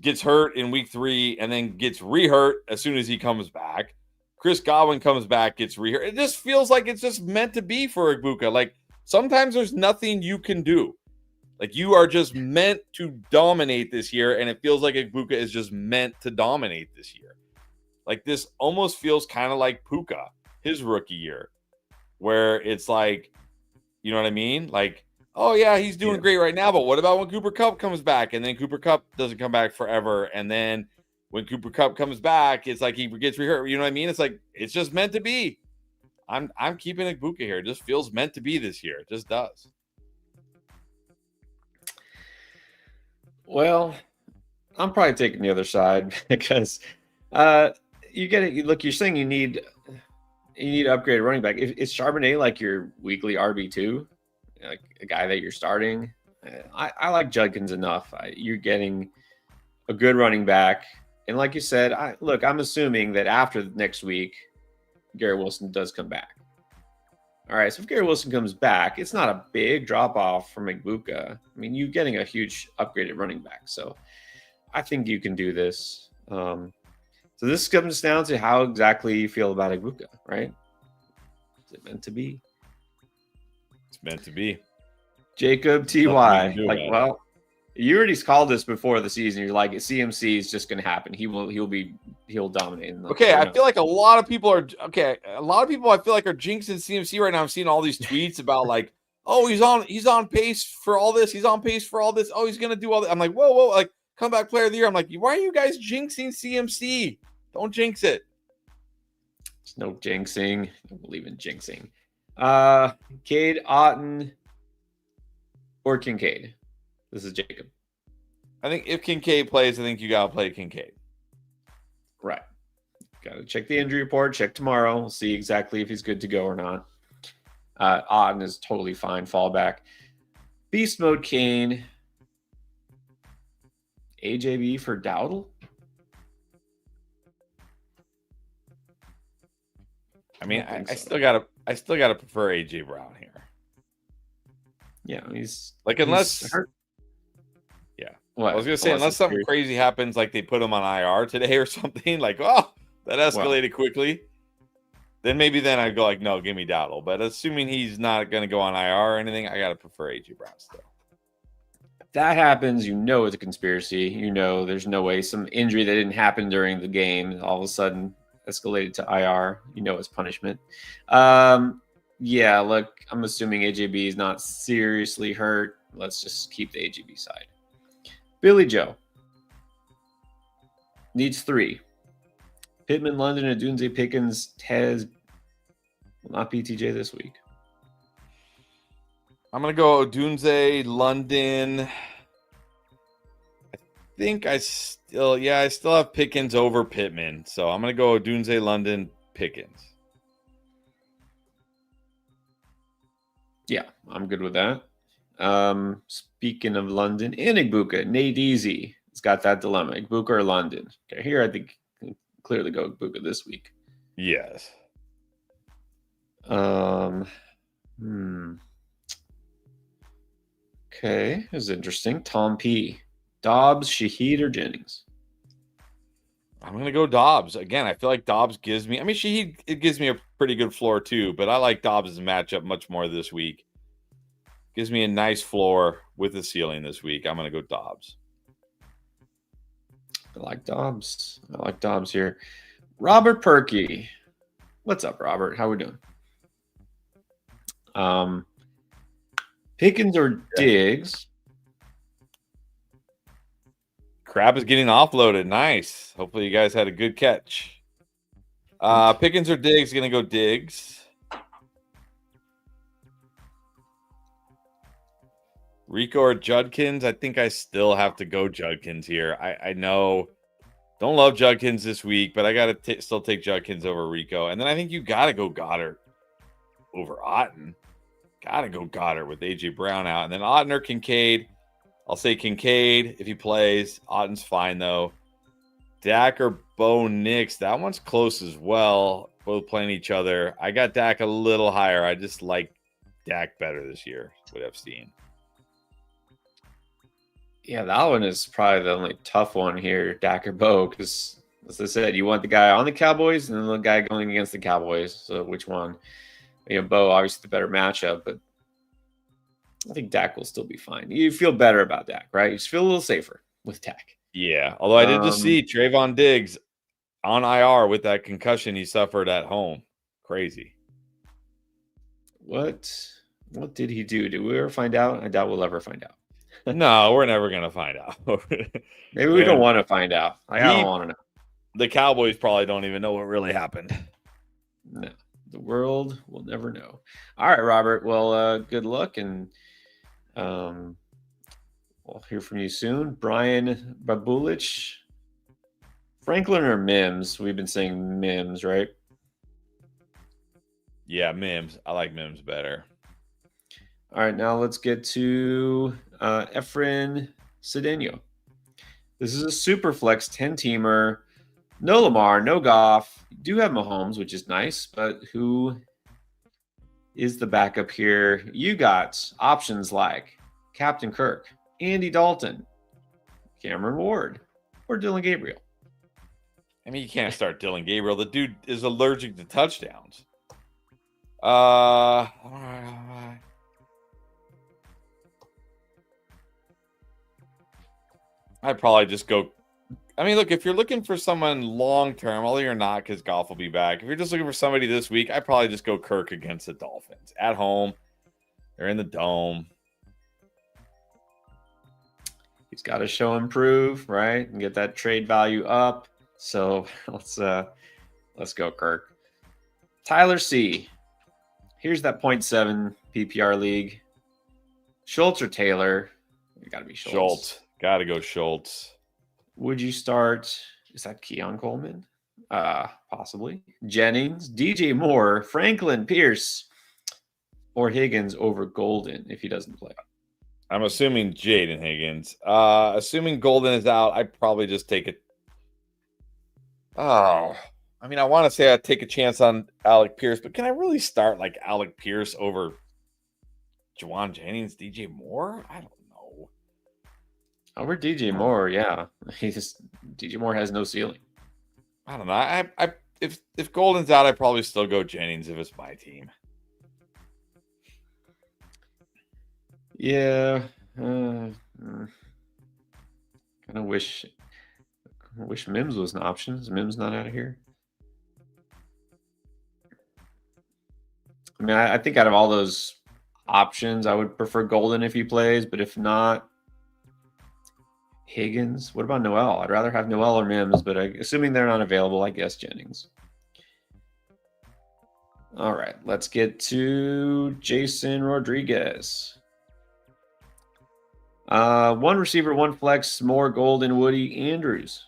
B: gets hurt in week 3 and then gets re-hurt as soon as he comes back. Chris Godwin comes back, gets re-hurt. It just feels like it's just meant to be for Ibuka. Like, sometimes there's nothing you can do. Like, you are just meant to dominate this year, and it feels like Ibuka is just meant to dominate this year. Like, this almost feels kind of like Puka, his rookie year, where it's like, you know what I mean? Like, oh, yeah, he's doing great right now, but what about when Cooper Kupp comes back? And then Cooper Kupp doesn't come back forever, and then when Cooper Kupp comes back, it's like he gets re-hurt. You know what I mean? It's like, it's just meant to be. I'm keeping Ibuka here. It just feels meant to be this year. It just does.
A: Well, I'm probably taking the other side because you get it. Look, you're saying you need to upgrade a running back. Is Charbonnet like your weekly RB2, like a guy that you're starting? I like Judkins enough. You're getting a good running back, and like you said, I'm assuming that after next week, Garrett Wilson does come back. All right, so if Garrett Wilson comes back, it's not a big drop off from Ibuka. I mean, you're getting a huge upgraded running back, so I think you can do this. So this comes down to how exactly you feel about Ibuka, right? Is it meant to be?
B: It's meant to be.
A: Jacob TY, like, well, you already called this before the season. You're like, CMC is just going to happen. He'll dominate.
B: Okay, I feel like a lot of people I feel like are jinxing CMC right now. I'm seeing all these tweets about like, oh, he's on pace for all this. He's on pace for all this. Oh, he's going to do all that. I'm like, whoa, like comeback player of the year. I'm like, why are you guys jinxing CMC? Don't jinx it.
A: There's no jinxing. I don't believe in jinxing. Cade, Otten, or Kincaid. This is Jacob.
B: I think if Kincaid plays, I think you got to play Kincaid.
A: Right. Got to check the injury report, check tomorrow. We'll see exactly if he's good to go or not. Otten is totally fine, fallback. Beast Mode Kane. AJB for Dowdle?
B: I mean, I still gotta prefer AJ Brown here.
A: Yeah, he's
B: like, unless hurt. Yeah. What? I was gonna say, unless something crazy happens, like they put him on IR today or something, like, oh, that escalated quickly. Then I'd go like, no, give me Dowdle. But assuming he's not gonna go on IR or anything, I gotta prefer AJ Brown still.
A: If that happens, it's a conspiracy. There's no way some injury that didn't happen during the game all of a sudden escalated to IR. It's punishment. Yeah, look, I'm assuming AJB is not seriously hurt. Let's just keep the AJB side. Billy Joe needs 3. Pittman, London, and Dunze Pickens. Tez will not be TJ this week.
B: I'm going to go Dunze, London. I think I still have Pickens over Pittman. So I'm going to go Dunze, London, Pickens.
A: Yeah, I'm good with that. Speaking of London, and Igbuka, Nate Easy has got that dilemma: Igbuka or London. Okay, here I think clearly go Igbuka this week.
B: Yes.
A: Okay, this is interesting. Tom P. Dobbs, Shaheed, or Jennings?
B: I'm going to go Dobbs. Again, I feel like Dobbs gives me... I mean, Shaheed, it gives me a pretty good floor too, but I like Dobbs' matchup much more this week. Gives me a nice floor with a ceiling this week. I'm going to go Dobbs.
A: I like Dobbs. I like Dobbs here. Robert Perky. What's up, Robert? How we doing? Pickens or Diggs?
B: Crab is getting offloaded. Nice. Hopefully you guys had a good catch. Pickens or Diggs? Going to go Diggs. Rico or Judkins? I think I still have to go Judkins here. I know. Don't love Judkins this week, but I got to still take Judkins over Rico. And then I think you got to go Goddard over Otten. Got to go Goddard with A.J. Brown out. And then Otten or Kincaid. I'll say Kincaid if he plays. Otten's fine, though. Dak or Bo Nix. That one's close as well. Both playing each other. I got Dak a little higher. I just like Dak better this year, what I've seen.
A: Yeah, that one is probably the only tough one here, Dak or Bo, because as I said, you want the guy on the Cowboys and then the guy going against the Cowboys. So which one? Bo, obviously the better matchup, but I think Dak will still be fine. You feel better about Dak, right? You just feel a little safer with Dak.
B: Yeah, although I did just see Trayvon Diggs on IR with that concussion he suffered at home. Crazy.
A: What did he do? Did we ever find out? I doubt we'll ever find out.
B: No, we're never going to find out.
A: Maybe we don't want to find out. I don't want to know.
B: The Cowboys probably don't even know what really happened.
A: No, the world will never know. All right, Robert. Well, good luck, and we'll hear from you soon. Brian Babulich, Franklin or Mims? We've been saying Mims, right?
B: Yeah, Mims. I like Mims better.
A: All right, now let's get to Efren Cedeno. This is a super flex 10-teamer. No Lamar, no Goff. You do have Mahomes, which is nice, but who is the backup here? You got options like Captain Kirk, Andy Dalton, Cameron Ward, or Dylan Gabriel.
B: I mean, you can't start Dylan Gabriel. The dude is allergic to touchdowns. I'd probably just go. I mean, look, if you're looking for someone long term, although you're not because Goff will be back. If you're just looking for somebody this week, I'd probably just go Kirk against the Dolphins at home. They're in the dome.
A: He's got to show improve, right, and get that trade value up. So let's go Kirk. Tyler C. Here's that 0.7 PPR league. Schultz or Taylor? You got to be Schultz.
B: Got to go Schultz.
A: Would you start? Is that Keon Coleman? Possibly. Jennings, DJ Moore, Franklin Pierce, or Higgins over Golden if he doesn't play.
B: I'm assuming Jaden Higgins. Assuming Golden is out, I'd probably just take it. Oh, I mean, I want to say I'd take a chance on Alec Pierce, but can I really start like Alec Pierce over Juwan Jennings, DJ Moore? I don't know.
A: Over DJ Moore, yeah. DJ Moore has no ceiling.
B: I don't know. If Golden's out, I'd probably still go Jennings if it's my team.
A: Yeah. Kind of wish Mims was an option. Is Mims not out of here? I mean, I think out of all those options, I would prefer Golden if he plays, but if not, Higgins. What about Noel? I'd rather have Noel or Mims, but assuming they're not available, I guess Jennings. All right, let's get to Jason Rodriguez. One receiver, one flex, more Golden, Woody, Andrews.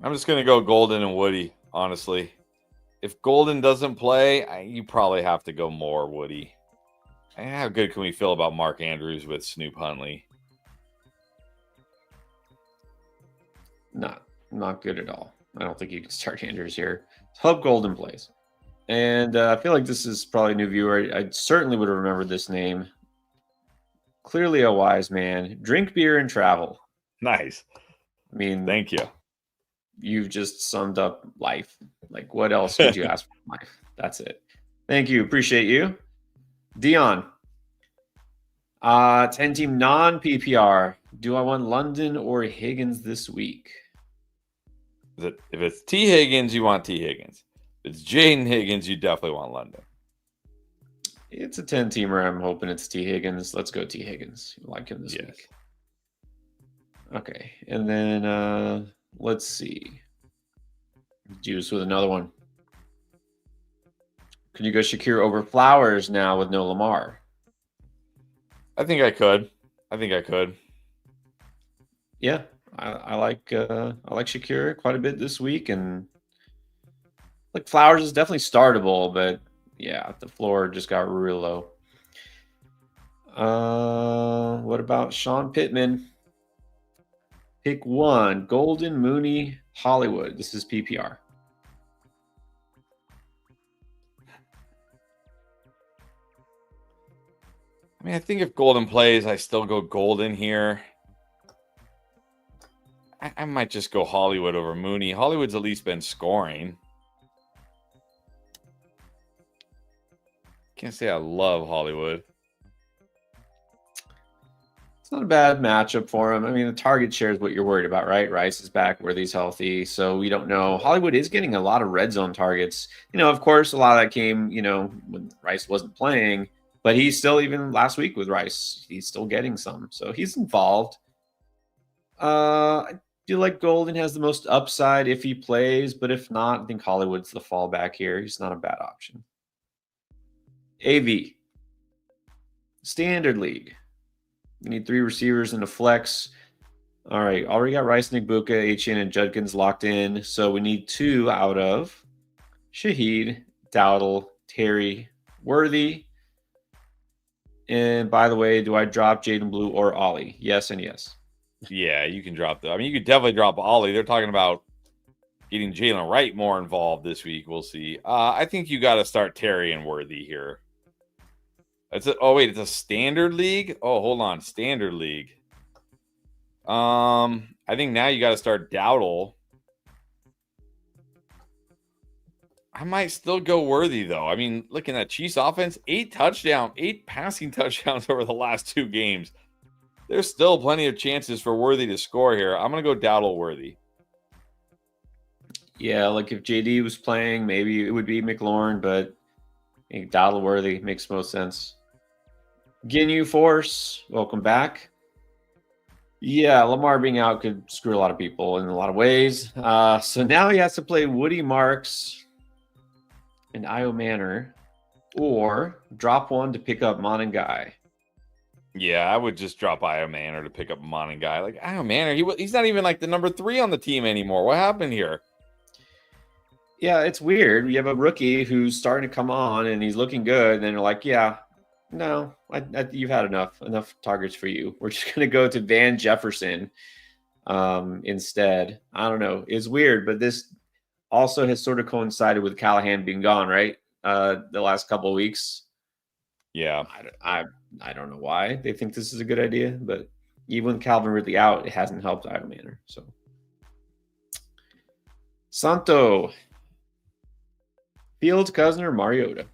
B: I'm just gonna go Golden and Woody. Honestly, if Golden doesn't play, you probably have to go more Woody. And how good can we feel about Mark Andrews with Snoop Huntley?
A: Not good at all. I don't think you can start Andrews here. Hope Golden plays. And I feel like this is probably a new viewer. I certainly would have remembered this name. Clearly a wise man. Drink beer and travel.
B: Nice.
A: I mean,
B: thank you.
A: You've just summed up life. Like, what else could you ask for in life? That's it. Thank you. Appreciate you. Dion. 10-team non-PPR. Do I want London or Higgins this week?
B: If it's T. Higgins, you want T. Higgins. If it's Jaden Higgins, you definitely want London.
A: It's a 10-teamer. I'm hoping it's T. Higgins. Let's go T. Higgins. You like him this week. Okay. And then let's see. Juice with another one. Can you go Shakir over Flowers now with no Lamar?
B: I think I could.
A: Yeah, I like Shakir quite a bit this week, and like Flowers is definitely startable, but yeah, the floor just got real low. What about Sean Pittman? Pick one: Golden, Mooney, Hollywood. This is PPR.
B: I mean, I think if Golden plays, I still go Golden here. I might just go Hollywood over Mooney. Hollywood's at least been scoring. Can't say I love Hollywood.
A: It's not a bad matchup for him. I mean, the target share is what you're worried about, right? Rice is back, Worthy's healthy, so we don't know. Hollywood is getting a lot of red zone targets. Of course, a lot of that came, when Rice wasn't playing. But he's still, even last week with Rice, he's still getting some. So he's involved. I feel like Golden has the most upside if he plays. But if not, I think Hollywood's the fallback here. He's not a bad option. AV. Standard League. We need 3 receivers and a flex. All right. Already got Rice, Nigbuka, Etienne, and Judkins locked in. So we need 2 out of Shaheed, Dowdle, Terry, Worthy. And by the way, do I drop Jaden Blue or Ollie? Yes and yes.
B: Yeah, you can drop them. I mean, you could definitely drop Ollie. They're talking about getting Jalen Wright more involved this week. We'll see. I think you got to start Terry and Worthy here. It's a standard league. Oh, hold on, standard league. I think now you got to start Dowdle. I might still go Worthy, though. I mean, looking at Chiefs offense, 8 passing touchdowns over the last 2 games. There's still plenty of chances for Worthy to score here. I'm going to go Dowdle Worthy.
A: Yeah, like if JD was playing, maybe it would be McLaurin, but I think Dowdle Worthy makes most sense. Ginyu Force, welcome back. Yeah, Lamar being out could screw a lot of people in a lot of ways. So now he has to play Woody Marks and Io Manor, or drop one to pick up Mon and Guy.
B: Yeah, I would just drop Io Manor to pick up Mon and Guy. Like Io Manor, he's not even like the number 3 on the team anymore. What happened here?
A: Yeah, it's weird. You have a rookie who's starting to come on and he's looking good, and then you're like, yeah, no, you've had enough targets for you. We're just gonna go to Van Jefferson instead. I don't know. It's weird, but this also has sort of coincided with Callahan being gone, right? The last couple of weeks.
B: Yeah.
A: I don't know why they think this is a good idea, but even with Calvin Ridley out, it hasn't helped Io Manor. So Santo, Fields, Cousins, or Mariota?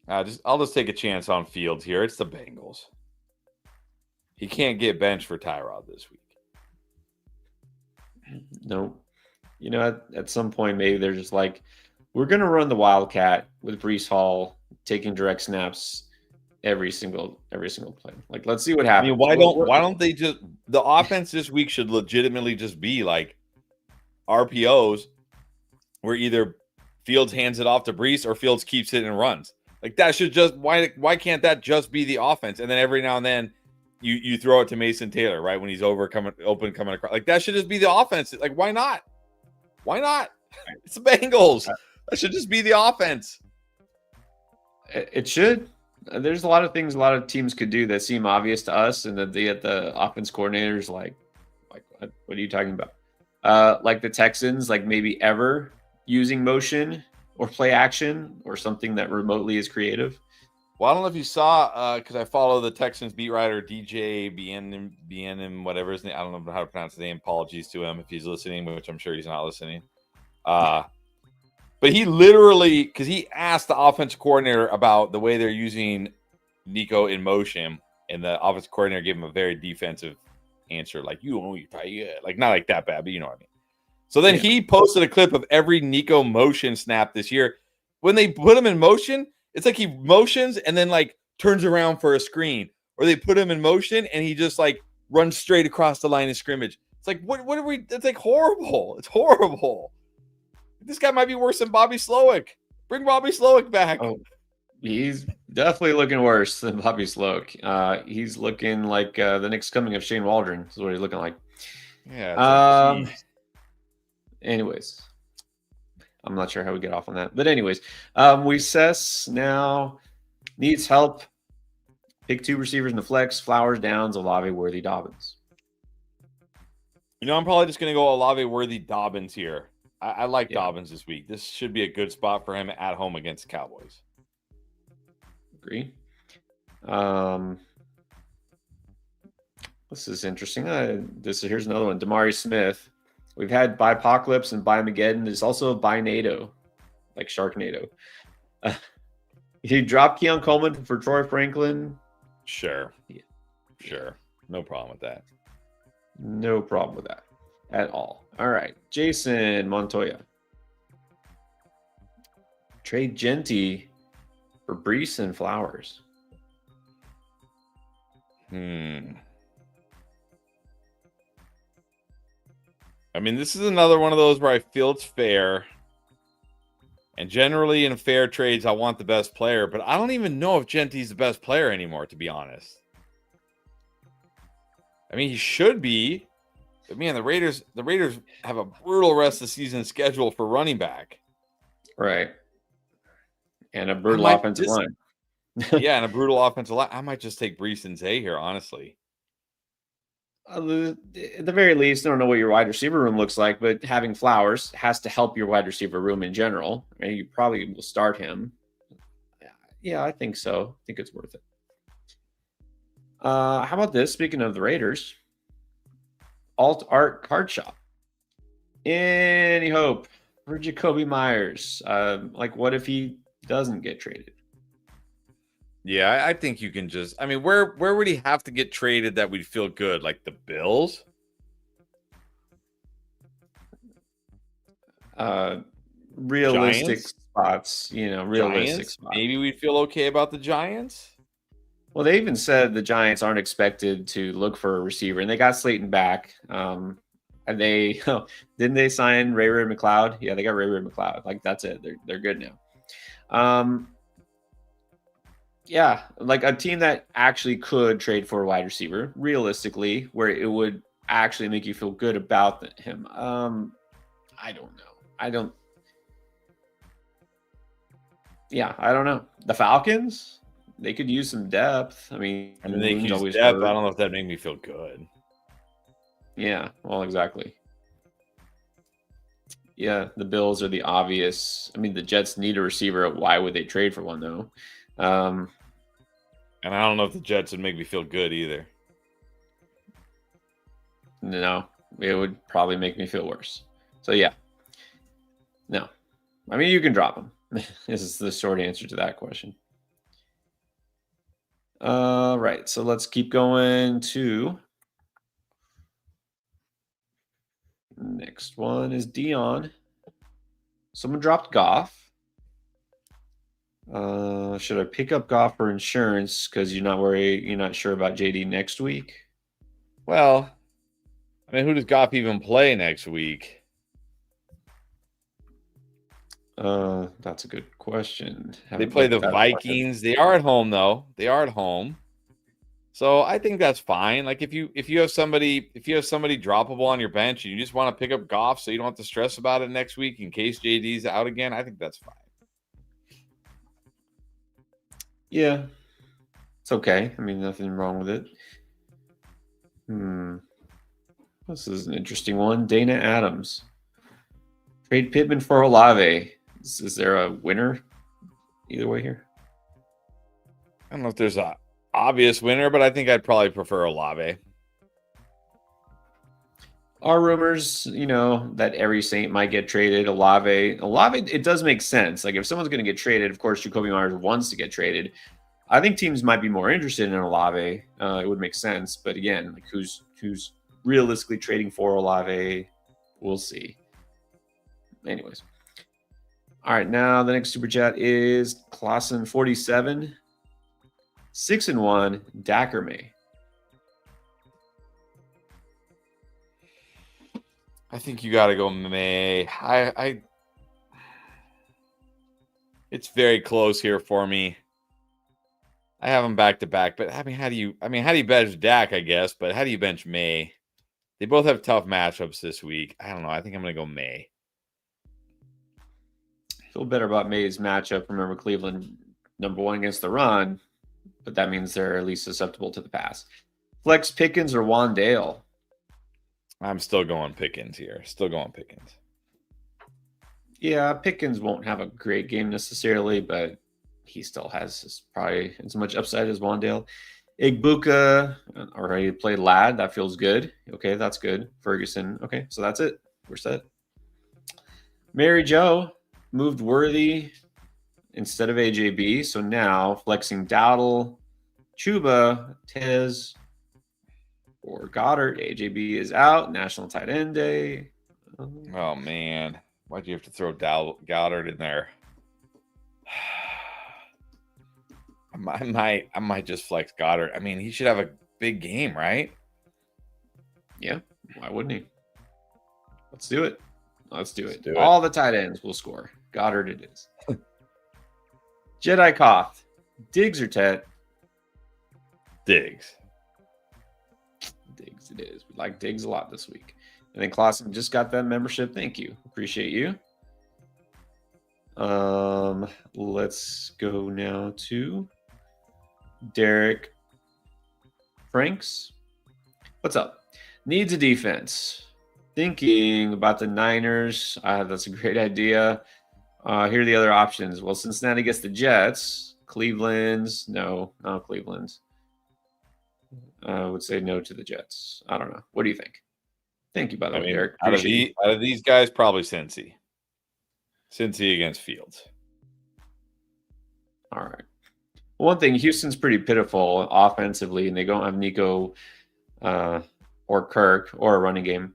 B: I'll just take a chance on Fields here. It's the Bengals. He can't get benched for Tyrod this week.
A: No. At some point, maybe they're just like, we're going to run the Wildcat with Breece Hall taking direct snaps every single play. Like, let's see what happens.
B: I mean, why don't they just – the offense this week should legitimately just be like RPOs where either Fields hands it off to Breece or Fields keeps it and runs. Like, that should just – why can't that just be the offense? And then every now and then you throw it to Mason Taylor, right, when he's open coming across. Like, that should just be the offense. Like, why not? Why not? It's the Bengals. That should just be the offense.
A: It should. There's a lot of things a lot of teams could do that seem obvious to us, and that the offense coordinators like what are you talking about? Like the Texans, like maybe ever using motion or play action or something that remotely is creative.
B: Well, I don't know if you saw, because I follow the Texans beat writer DJ BN, whatever his name. I don't know how to pronounce his name. Apologies to him if he's listening, which I'm sure he's not listening. But he literally, because he asked the offensive coordinator about the way they're using Nico in motion, and the offensive coordinator gave him a very defensive answer, like like not like that bad, but you know what I mean. So then he posted a clip of every Nico motion snap this year. When they put him in motion, it's like he motions and then like turns around for a screen, or they put him in motion and he just like runs straight across the line of scrimmage. It's like what are we? It's like horrible. It's horrible. This guy might be worse than Bobby Slowick. Bring Bobby Slowick back.
A: Oh, he's definitely looking worse than Bobby Slowick. He's looking like the next coming of Shane Waldron. Is what he's looking like.
B: Yeah.
A: Anyways, I'm not sure how we get off on that, but anyways, Weissess now needs help. Pick 2 receivers in the flex: Flowers, Downs, Olave, Worthy, Dobbins.
B: I'm probably just going to go Olave, Worthy, Dobbins here. I like Dobbins this week. This should be a good spot for him at home against the Cowboys.
A: Agree. This is interesting. Here's another one. Damari Smith. We've had Bipocalypse and Bimageddon. There's also Binado, like Sharknado. You drop Keon Coleman for Troy Franklin.
B: Sure. Yeah. Sure. No problem with that.
A: No problem with that at all. All right. Jason Montoya. Trade Genty for Brees and Flowers.
B: I mean, this is another one of those where I feel it's fair. And generally in fair trades, I want the best player, but I don't even know if Genty's the best player anymore, to be honest. I mean, he should be. But man, the Raiders have a brutal rest of the season schedule for running back.
A: Right. And a brutal offensive line.
B: Yeah, and a brutal offensive line. I might just take Brees and Zay here, honestly.
A: At the very least, I don't know what your wide receiver room looks like, but having Flowers has to help your wide receiver room in general. And you probably will start him. Yeah, I think so. I think it's worth it. How about this? Speaking of the Raiders, Alt Art Card Shop. Any hope for Jacoby Myers? Like, what if he doesn't get traded?
B: Yeah, I think you can just. I mean, where would he have to get traded that we'd feel good? Like the Bills?
A: Realistic
B: Giants?
A: spots, realistic
B: Giants?
A: spots.
B: Maybe we'd feel okay about the Giants.
A: Well, they even said the Giants aren't expected to look for a receiver, and they got Slayton back. And they didn't they sign Ray McLeod? Yeah, they got Ray McLeod. Like that's it. They're good now. Yeah, like a team that actually could trade for a wide receiver, realistically, where it would actually make you feel good about him. I don't know. I don't know. The Falcons, they could use some depth. I mean
B: they could use depth. I don't know if that made me feel good.
A: Yeah, well, exactly. Yeah, the Bills are the obvious. I mean, the Jets need a receiver. Why would they trade for one, though?
B: And I don't know if the Jets would make me feel good either.
A: No, it would probably make me feel worse. So, yeah. No. I mean, you can drop them. This is the short answer to that question. Right. So let's keep going to next one is Dion. Someone dropped Goff. Should I pick up Goff for insurance because you're not sure about JD next week?
B: Well, I mean, who does Goff even play next week?
A: That's a good question.
B: They play the Vikings. They are at home, though. They are at home. So I think that's fine. Like if you have somebody droppable on your bench and you just want to pick up Goff so you don't have to stress about it next week in case JD's out again, I think that's fine.
A: Yeah, it's okay. I mean, nothing wrong with it. This is an interesting one. Dana Adams. Trade Pittman for Olave. Is there a winner either way here?
B: I don't know if there's a obvious winner, but I think I'd probably prefer Olave.
A: Are rumors, that every Saint might get traded. Olave, it does make sense. Like if someone's going to get traded, of course, Jacoby Myers wants to get traded. I think teams might be more interested in Olave. It would make sense, but again, like who's realistically trading for Olave? We'll see. Anyways, all right. Now the next super chat is Clausen 47, 6-1, Dackermay.
B: I think you got to go May. It's very close here for me. I have them back to back, but how do you bench Dak, I guess, but how do you bench May? They both have tough matchups this week. I don't know. I think I'm going to go May.
A: Feel better about May's matchup. Remember, Cleveland #1 against the run, but that means they're at least susceptible to the pass. Flex Pickens or Wandale?
B: I'm still going Pickens here.
A: Yeah, Pickens won't have a great game necessarily, but he still has probably as much upside as Wandale. Igbuka already played Lad. That feels good. Okay, that's good. Ferguson. Okay, so that's it. We're set. Mary Joe moved Worthy instead of AJB. So now flexing Dowdle, Chuba, Tez, or Goddard. AJB is out. National Tight End Day.
B: Oh, man. Why'd you have to throw Goddard in there? I might just flex Goddard. I mean, he should have a big game, right?
A: Yeah. Why wouldn't he? Let's do it. All the tight ends will score. Goddard it is. Jedi Koth. Diggs or Tet?
B: Diggs
A: it is. We like Diggs a lot this week. And then Clausen just got that membership. Thank you. Appreciate you. Let's go now to Derek Franks. What's up? Needs a defense. Thinking about the Niners. That's a great idea. Here are the other options. Well, Cincinnati gets the Jets. Cleveland's. No, not Cleveland's. I would say no to the Jets. I don't know. What do you think? Thank you, by the way, Derek.
B: Out of these guys, probably Cincy. Cincy against Fields.
A: All right. One thing, Houston's pretty pitiful offensively, and they don't have Nico or Kirk or a running game.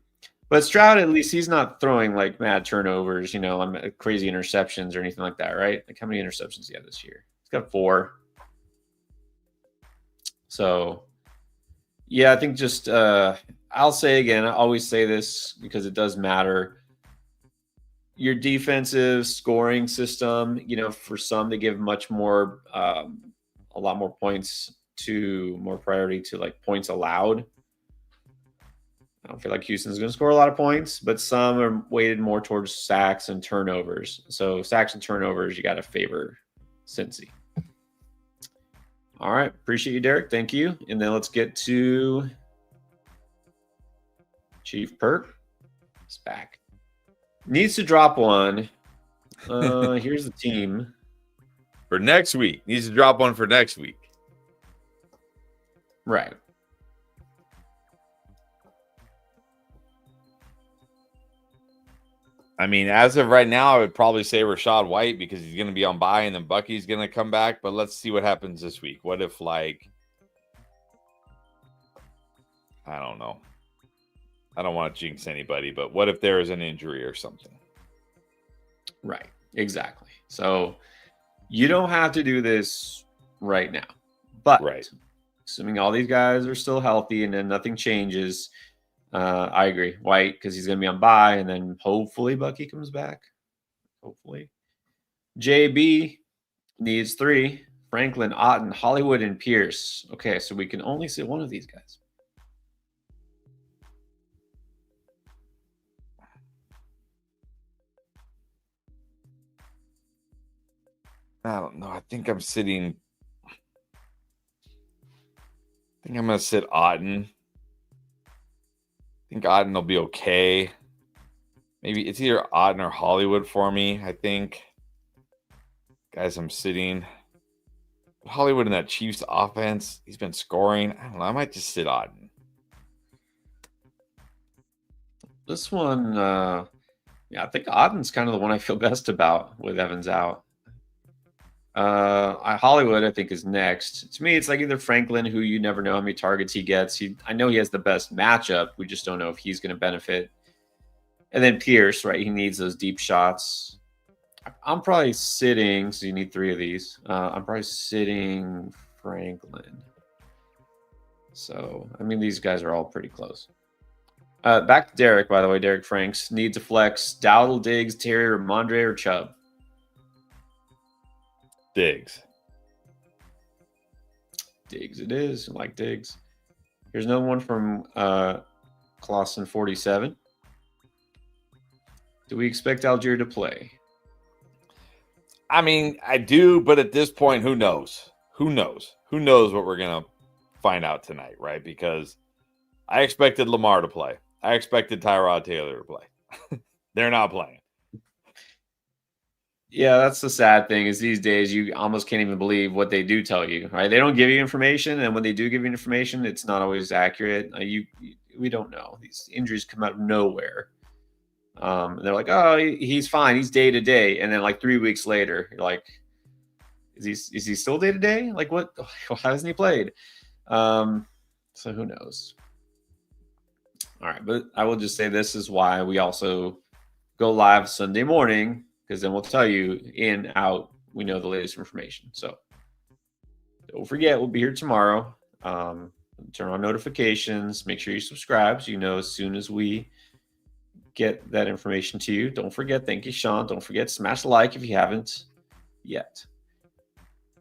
A: But Stroud, at least he's not throwing like mad turnovers, crazy interceptions or anything like that, right? Like how many interceptions he had this year? He's got 4. So, yeah, I think just I'll say again, I always say this because it does matter. Your defensive scoring system, for some, they give much more, a lot more points more priority to like points allowed. I don't feel like Houston's going to score a lot of points, but some are weighted more towards sacks and turnovers. So sacks and turnovers, you got to favor Cincy. All right. Appreciate you, Derek. Thank you. And then let's get to Chief Perk. It's back. Needs to drop one. Here's the team.
B: For next week. Needs to drop one for next week.
A: Right.
B: I mean, as of right now, I would probably say Rachaad White because he's going to be on bye and then Bucky's going to come back. But let's see what happens this week. What if, I don't know. I don't want to jinx anybody, but what if there is an injury or something?
A: Right. Exactly. So you don't have to do this right now. But assuming all these guys are still healthy and then nothing changes, I agree. White, because he's going to be on bye, and then hopefully Bucky comes back. Hopefully. JB needs 3. Franklin, Otten, Hollywood, and Pierce. Okay, so we can only sit one of these guys.
B: I don't know. I think I'm sitting. I think I'm going to sit Otten. I think Otten will be okay. Maybe it's either Otten or Hollywood for me, I think. Guys, I'm sitting. Hollywood in that Chiefs offense, he's been scoring. I don't know. I might just sit Otten.
A: This one, yeah, I think Otten's kind of the one I feel best about with Evans out. Hollywood, I think, is next. To me, it's like either Franklin, who you never know how many targets he gets. I know he has the best matchup. We just don't know if he's going to benefit. And then Pierce, right? He needs those deep shots. I'm probably sitting, so you need 3 of these. I'm probably sitting Franklin. So, I mean, these guys are all pretty close. Back to Derek, by the way. Derek Franks needs a flex. Dowdle, Diggs, Terry, Ramondre, or Chubb?
B: Diggs.
A: Diggs it is. I like Diggs. Here's another one from Clausen 47. Do we expect Algier to play?
B: I mean, I do, but at this point, who knows? Who knows? Who knows what we're going to find out tonight, right? Because I expected Lamar to play. I expected Tyrod Taylor to play. They're not playing.
A: Yeah, that's the sad thing is these days you almost can't even believe what they do tell you, right? They don't give you information, and when they do give you information, it's not always accurate. We don't know. These injuries come out of nowhere. And they're like, oh, he's fine. He's day to day. And then like 3 weeks later, you're like, is he still day to day? Like what? Why hasn't he played? So who knows? All right, but I will just say this is why we also go live Sunday morning, because then we'll tell you in, out, we know the latest information. So don't forget, we'll be here tomorrow. Turn on notifications. Make sure you subscribe so you know as soon as we get that information to you. Don't forget, thank you, Sean. Don't forget, smash the like if you haven't yet.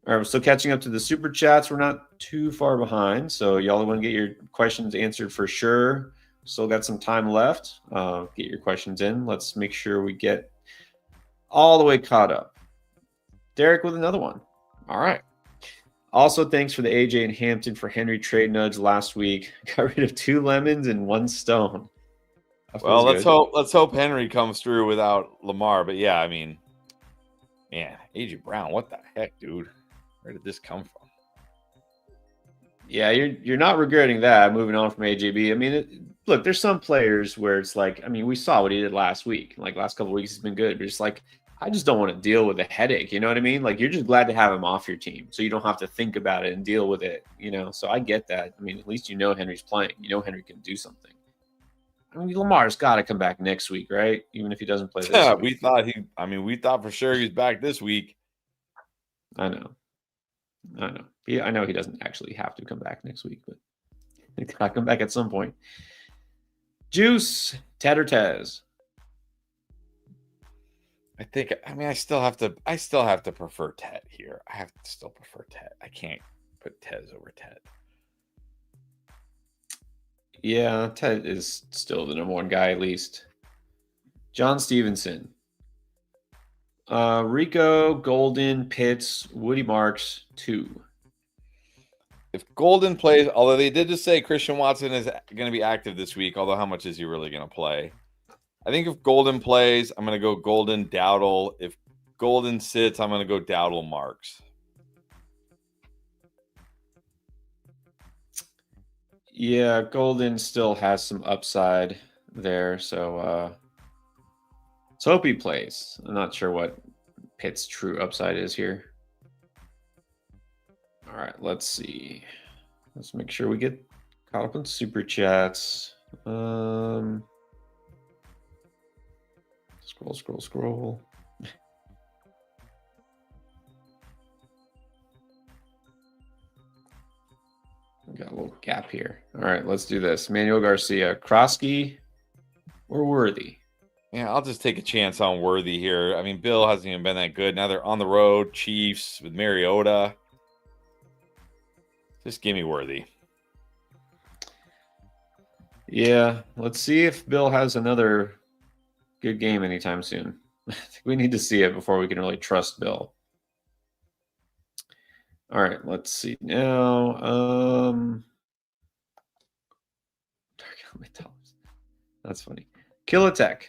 A: All right, we're still catching up to the super chats. We're not too far behind, so y'all want to get your questions answered for sure. Still got some time left. Get your questions in. Let's make sure we get all the way caught up. Derek with another one. All right. Also, thanks for the AJ and Hampton for Henry trade nudge last week. Got rid of 2 lemons and 1 stone.
B: Well, let's hope Henry comes through without Lamar. But yeah, I mean, man, AJ Brown, what the heck, dude? Where did this come from?
A: Yeah, you're not regretting that moving on from AJB. I mean, look, there's some players where it's like, I mean, we saw what he did last week. Like last couple of weeks, he's been good, but it's like, I just don't want to deal with a headache. You know what I mean? Like you're just glad to have him off your team, so you don't have to think about it and deal with it. You know, so I get that. I mean, at least you know Henry's playing. You know Henry can do something. I mean, Lamar's got to come back next week, right? Even if he doesn't play this week.
B: We thought for sure he's back this week.
A: I know. Yeah, I know he doesn't actually have to come back next week, but he's got to come back at some point. Juice, Ted or Tez?
B: I still have to prefer Ted here. I have to still prefer Ted. I can't put Tez over Ted.
A: Yeah, Ted is still the number 1 guy, at least. John Stevenson. Rico, Golden, Pitts, Woody Marks, 2.
B: If Golden plays, although they did just say Christian Watson is going to be active this week, although how much is he really going to play? I think if Golden plays, I'm going to go Golden, Dowdle. If Golden sits, I'm going to go Dowdle, Marks.
A: Yeah, Golden still has some upside there, so let's hope he plays. I'm not sure what Pitt's true upside is here. All right, let's see. Let's make sure we get caught up on super chats. Scroll. We got a little gap here. All right, let's do this. Manuel Garcia, Krosky or Worthy?
B: Yeah, I'll just take a chance on Worthy here. I mean, Bill hasn't even been that good. Now they're on the road, Chiefs with Mariota. Just give me Worthy.
A: Yeah, let's see if Bill has another good game anytime soon. I think we need to see it before we can really trust Bill. All right, let's see now. That's funny. Killatek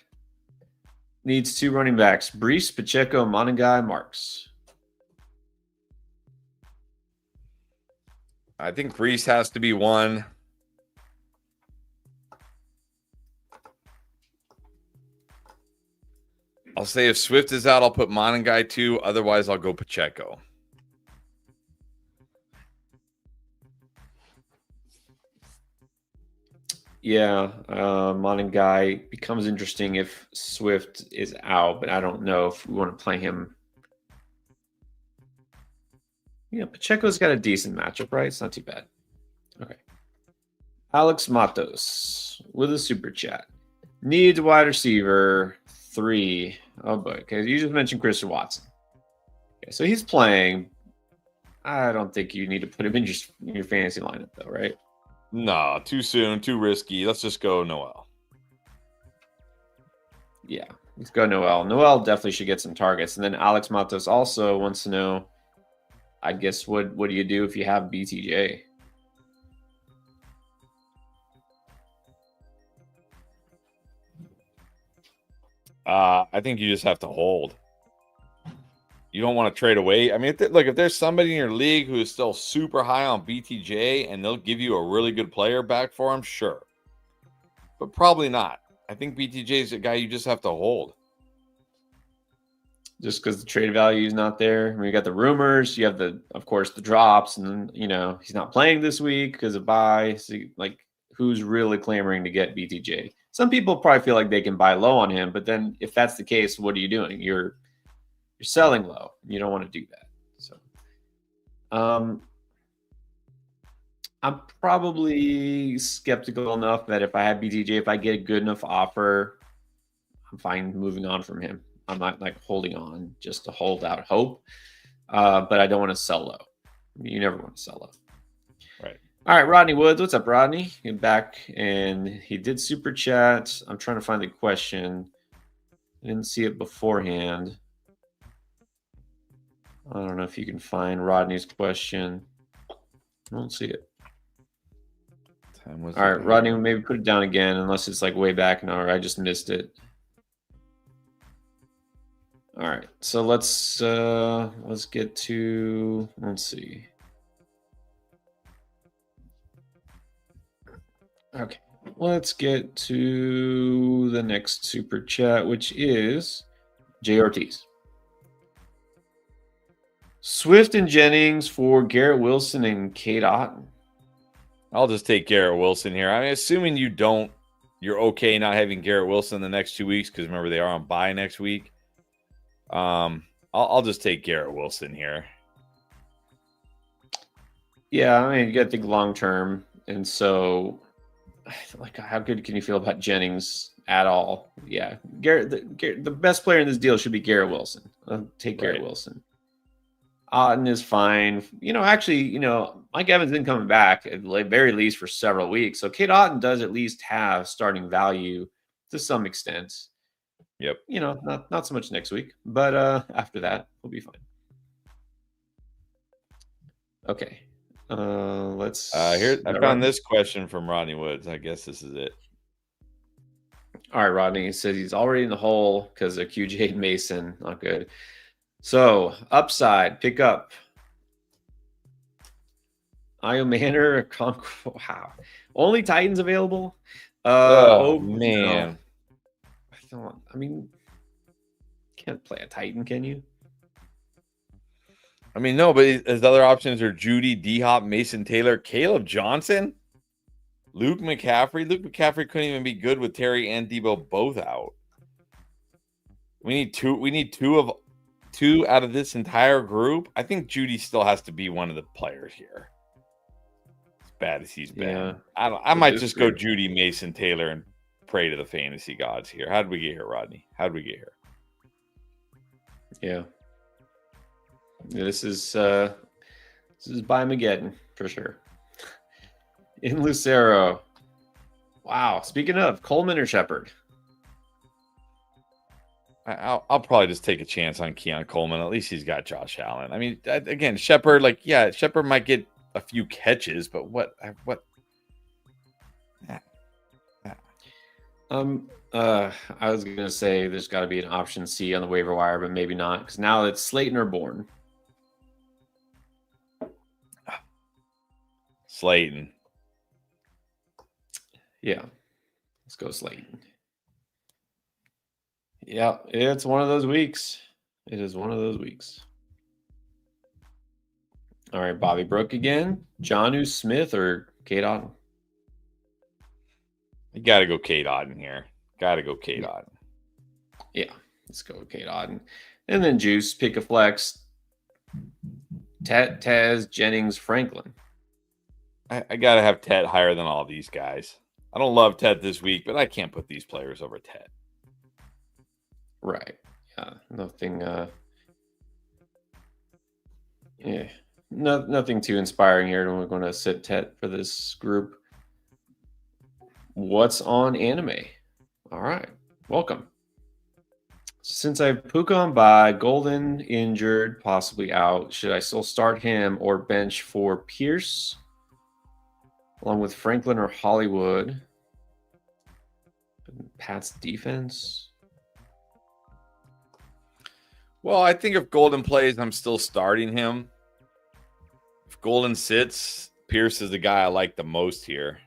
A: needs 2 running backs: Brees, Pacheco, Monangai, Marks.
B: I think Brees has to be one. I'll say if Swift is out, I'll put Monangai 2. Otherwise, I'll go Pacheco.
A: Yeah, Monangai becomes interesting if Swift is out, but I don't know if we want to play him. Yeah, Pacheco's got a decent matchup, right? It's not too bad. Okay. Alex Matos with a super chat. Needs wide receiver 3. Oh boy. Okay, you just mentioned Christian Watson. Okay, so he's playing. I don't think you need to put him in your fantasy lineup, though, right?
B: No, too soon, too risky. Let's just go Noel.
A: Yeah, let's go Noel. Noel definitely should get some targets. And then Alex Matos also wants to know, I guess, what do you do if you have BTJ?
B: I think you just have to hold. You don't want to trade away. I mean, if there's somebody in your league who is still super high on BTJ and they'll give you a really good player back for him, sure. But probably not. I think BTJ is a guy you just have to hold.
A: Just because the trade value is not there. I mean, you got the rumors. You have of course, the drops, and he's not playing this week because of bye. So, who's really clamoring to get BTJ? Some people probably feel like they can buy low on him, but then if that's the case, what are you doing? You're selling low. You don't want to do that. So, I'm probably skeptical enough that if I have BTJ, if I get a good enough offer, I'm fine moving on from him. I'm not holding on just to hold out hope, but I don't want to sell low. You never want to sell low.
B: Right.
A: All right, Rodney Woods. What's up, Rodney? Get back, and he did super chat. I'm trying to find the question. I didn't see it beforehand. I don't know if you can find Rodney's question. I don't see it. All right, Rodney, maybe put it down again, unless it's way back now, or I just missed it. All right, so let's get to, let's see. Okay, let's get to the next super chat, which is J. Ortiz. Swift and Jennings for Garrett Wilson and Cade Otton.
B: I'll just take Garrett Wilson here. I mean, assuming you're okay not having Garrett Wilson the next 2 weeks, because remember they are on bye next week. I'll just take Garrett Wilson here.
A: Yeah, I mean, you got to think long term, and so how good can you feel about Jennings at all? Yeah, the best player in this deal should be Garrett Wilson. Take Garrett Wilson. Otton is fine. Actually, Mike Evans isn't coming back at the very least for several weeks. So Cade Otton does at least have starting value to some extent.
B: Yep.
A: Not so much next week, but after that, we'll be fine. Okay. Let's
B: here. I found this question from Rodney Woods. I guess this is it.
A: All right, Rodney. He says he's already in the hole because of QJ Mason. Not good. So, upside, pick up Io Manor, wow. Only Titans available?
B: Man.
A: No. I mean, can't play a Titan, can you?
B: I mean, no, but his other options are Judy, D-Hop, Mason Taylor, Caleb Johnson, Luke McCaffrey. Luke McCaffrey couldn't even be good with Terry and Debo both out. We need two out of this entire group. I think Judy still has to be one of the players here. As bad as he's been. Yeah, I might just go Judy, Mason, Taylor, and pray to the fantasy gods here. How did we get here, Rodney? How did we get here?
A: Yeah. This is Buymageddon for sure. in Lucero. Wow. Speaking of, Coleman or Shepard?
B: I'll probably just take a chance on Keon Coleman. At least he's got Josh Allen. I mean, again, Shepard, like, yeah, Shepard might get a few catches, but what?
A: I was gonna say there's got to be an option C on the waiver wire, but maybe not because now it's Slayton or Bourne.
B: Slayton.
A: Yeah, let's go Slayton. Yeah, it's one of those weeks. It is one of those weeks. All right, Bobby Brooke again. Jonnu Smith or Kate Otten?
B: You got to go Kate Otten here. Got to go Kate Otten.
A: Yeah, let's go with Kate Otten. And then Juice, pick a flex. Taz, Jennings, Franklin.
B: I got to have Ted higher than all these guys. I don't love Ted this week, but I can't put these players over Ted.
A: Right. Yeah, nothing. Nothing too inspiring here. We're going to sit Ted for this group. What's on anime? All right, welcome. Since I've Puka on bye, Golden injured, possibly out, should I still start him or bench for Pierce, along with Franklin or Hollywood? Pat's defense.
B: Well, I think if Golden plays, I'm still starting him. If Golden sits, Pierce is the guy I like the most here.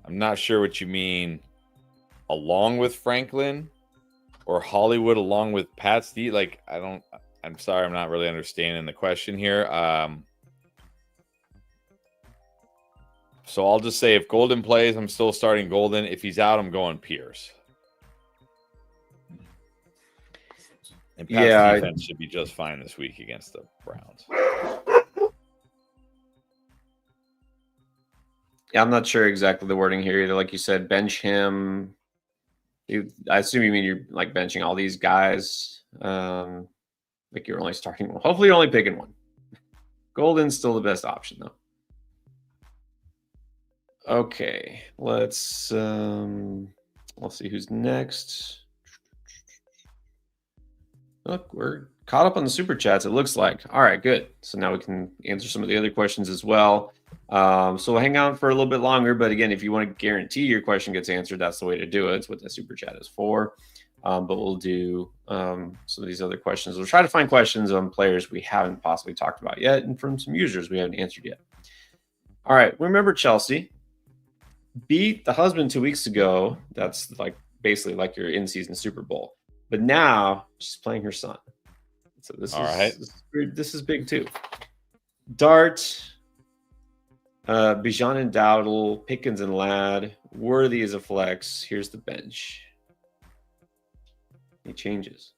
B: I'm not sure what you mean along with Franklin or Hollywood along with Pat's D. Like, I'm sorry, I'm not really understanding the question here. So I'll just say if Golden plays, I'm still starting Golden. If he's out, I'm going Pierce. And Pat's defense should be just fine this week against the Browns.
A: Yeah, I'm not sure exactly the wording here either. Like you said, bench him. I assume you mean you're like benching all these guys. Like you're only starting one. Hopefully you're only picking one. Golden's still the best option though. Okay, let's see who's next. Look, we're caught up on the super chats, it looks like. All right, good. So now we can answer some of the other questions as well. So we'll hang out for a little bit longer. But again, if you want to guarantee your question gets answered, that's the way to do it. It's what the super chat is for. But we'll do some of these other questions. We'll try to find questions on players we haven't possibly talked about yet and from some users we haven't answered yet. All right, remember Chelsea beat the husband 2 weeks ago. That's like basically like your in-season Super Bowl. But now she's playing her son. So this is big too. Dart, Bijan and Dowdle, Pickens and Ladd, Worthy as a flex. Here's the bench. Any changes?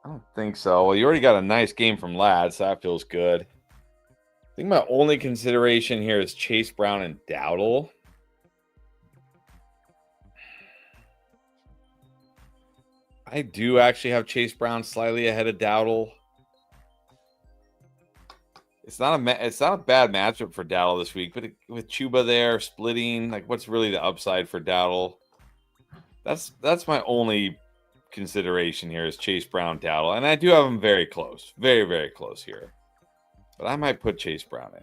B: I don't think so. Well, you already got a nice game from Ladd, so that feels good. I think my only consideration here is Chase Brown and Dowdle. I do actually have Chase Brown slightly ahead of Dowdle. It's not a bad matchup for Dowdle this week, but with Chuba there splitting, like what's really the upside for Dowdle? That's my only consideration here is Chase Brown, Dowdle, and I do have them very close, very very close here. But I might put Chase Brown in.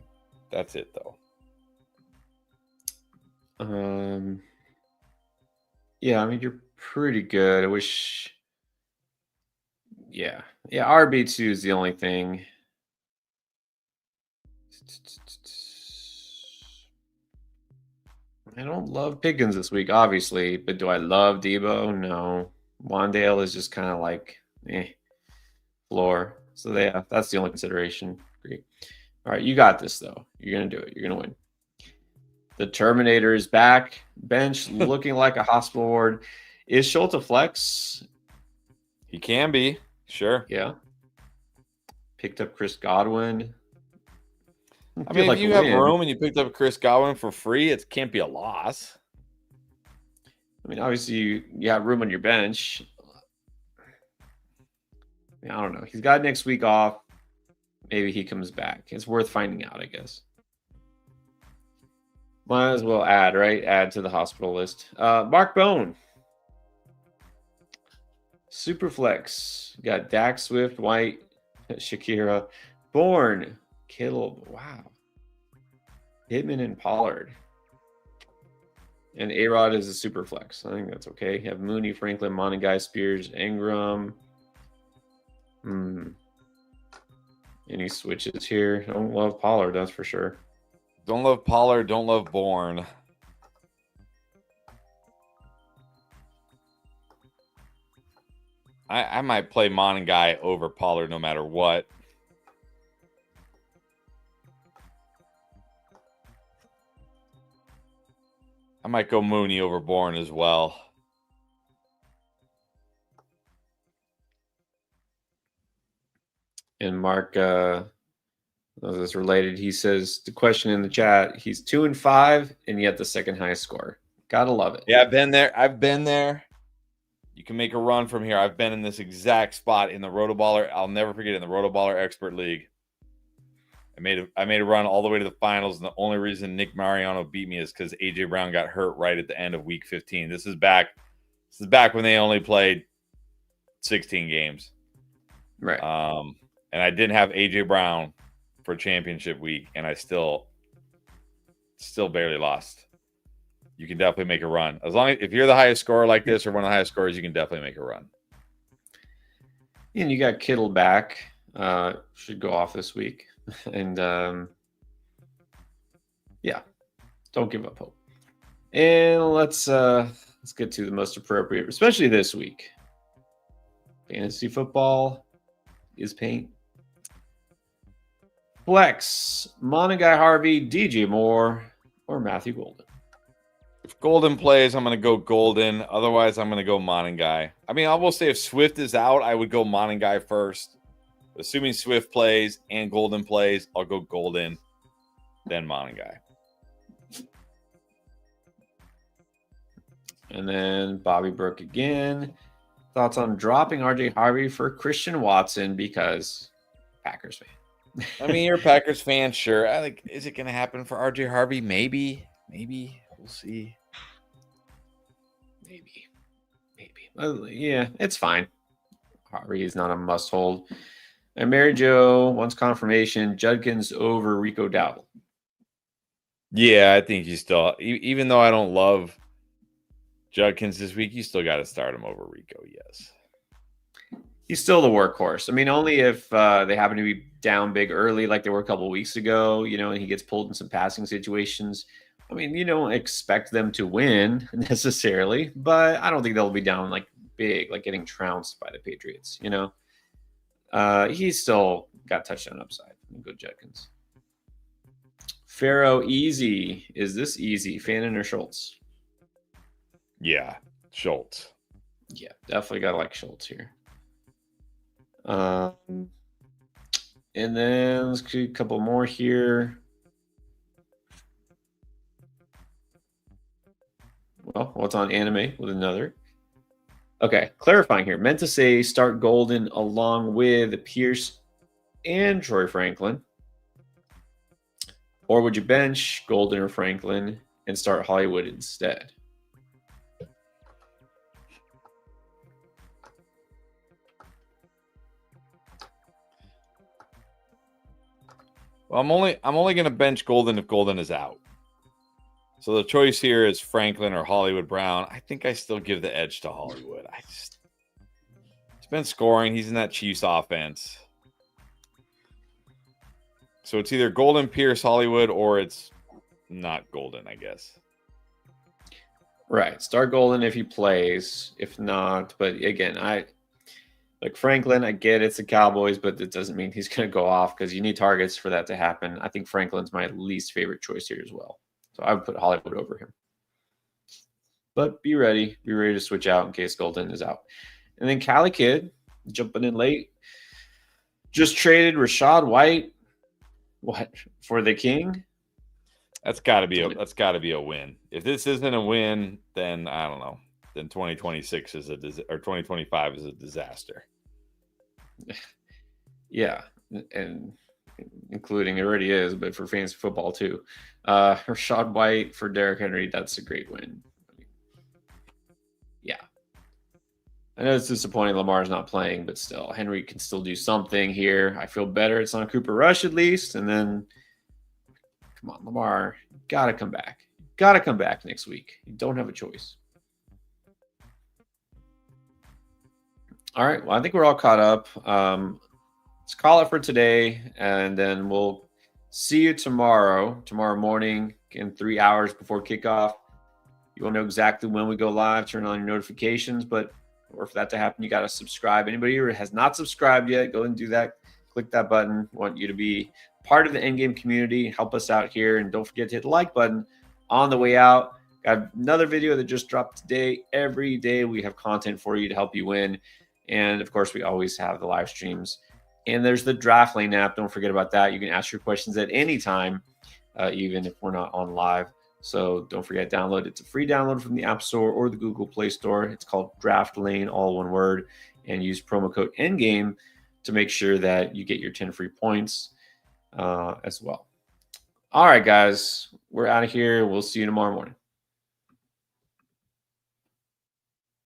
B: That's it though.
A: Yeah, I mean you're pretty good. I wish. Yeah, RB2 is the only thing. I don't love Pickens this week, obviously, but do I love Debo? No. Wandale is just kind of like floor. So yeah, that's the only consideration. Great. All right, you got this though. You're gonna do it. You're gonna win. The Terminator is back. Bench looking like a hospital ward. Is Schultz a flex?
B: He can be. Sure.
A: Yeah. Picked up Chris Godwin.
B: I mean, if you have room and you picked up Chris Godwin for free, it can't be a loss.
A: I mean, obviously you have room on your bench. I don't know. He's got next week off. Maybe he comes back. It's worth finding out, I guess. Might as well add, right? Add to the hospital list. Mark Bone. Superflex. Got Dak, Swift, White, Shakira, Bourne, Kittle. Wow. Hitman and Pollard. And A-Rod is a super flex. I think that's okay. You have Mooney, Franklin, Montague, Spears, Ingram. Any switches here? Don't love Pollard, that's for sure.
B: Don't love Pollard. Don't love Bourne. I might play Montague over Pollard no matter what. I might go Mooney over Bourne as well.
A: And Mark, this related. He says the question in the chat. He's 2-5 and yet the second highest score. Gotta love it.
B: Yeah, I've been there. I've been there. You can make a run from here. I've been in this exact spot in the Rotoballer. I'll never forget in the Rotoballer Expert League. I made a run all the way to the finals, and the only reason Nick Mariano beat me is because AJ Brown got hurt right at the end of week 15. This is back when they only played 16 games.
A: Right.
B: And I didn't have AJ Brown for championship week, and I still barely lost. You can definitely make a run. As long as if you're the highest scorer like this or one of the highest scorers, you can definitely make a run.
A: And you got Kittle back. Should go off this week. And yeah, don't give up hope. And let's get to the most appropriate, especially this week. Fantasy football is pain. Flex, Montague Harvey, DJ Moore, or Matthew Golden.
B: If Golden plays, I'm going to go Golden. Otherwise, I'm going to go Montague. I mean, I will say if Swift is out, I would go Montague first. Assuming Swift plays and Golden plays, I'll go Golden, then Montague.
A: And then Bobby Brook again. Thoughts on dropping RJ Harvey for Christian Watson because Packers fan.
B: I mean, you're a Packers fan, sure. I think, is it going to happen for RJ Harvey? Maybe. We'll see.
A: Maybe. Yeah, it's fine. Harvey is not a must hold. And Mary Jo wants confirmation. Judkins over Rico Dowdle.
B: Yeah, I think you still, even though I don't love Judkins this week, you still got to start him over Rico, yes.
A: He's still the workhorse. I mean, only if they happen to be down big early like they were a couple of weeks ago, and he gets pulled in some passing situations. I mean, you don't expect them to win necessarily, but I don't think they'll be down like big, like getting trounced by the Patriots, He's still got touchdown upside. Go Judkins. Pharaoh easy. Is this easy? Fannin or Schultz?
B: Yeah, Schultz.
A: Yeah, definitely got to like Schultz here. And then let's do a couple more here. Well, what's on anime with another? Okay, clarifying here. Meant to say start Golden along with Pierce and Troy Franklin. Or would you bench Golden or Franklin and start Hollywood instead?
B: Well, I'm only going to bench Golden if Golden is out. So the choice here is Franklin or Hollywood Brown. I think I still give the edge to Hollywood. He's been scoring. He's in that Chiefs offense. So it's either Golden, Pierce, Hollywood, or it's not Golden, I guess.
A: Right. Start Golden if he plays. If not, but again, like Franklin, I get it's the Cowboys, but it doesn't mean he's going to go off because you need targets for that to happen. I think Franklin's my least favorite choice here as well. So I would put Hollywood over him. But be ready. Be ready to switch out in case Golden is out. And then Cali Kid jumping in late. Just traded Rashad White. What? For the King?
B: That's got to be a win. If this isn't a win, then I don't know. Then 2026 is or 2025 is a disaster.
A: Yeah. And including it already is, but for fantasy football too. Rashad White for Derrick Henry, that's a great win. Yeah. I know it's disappointing Lamar's not playing, but still, Henry can still do something here. I feel better. It's on Cooper Rush at least. And then, come on, Lamar, got to come back. Got to come back next week. You don't have a choice. All right. Well, I think we're all caught up. Let's call it for today, and then we'll see you tomorrow morning in 3 hours before kickoff. You will know exactly when we go live. Turn on your notifications, but or for that to happen, you got to subscribe. Anybody who has not subscribed yet, go and do that. Click that button. We want you to be part of the Endgame community. Help us out here, and don't forget to hit the like button on the way out. Got another video that just dropped today. Every day we have content for you to help you win, and of course, we always have the live streams. And there's the Draft Lane app. Don't forget about that. You can ask your questions at any time, even if we're not on live. So don't forget, download. It's a free download from the App Store or the Google Play Store. It's called Draft Lane, all one word, and use promo code ENDGAME to make sure that you get your 10 free points as well. All right, guys, we're out of here. We'll see you tomorrow morning.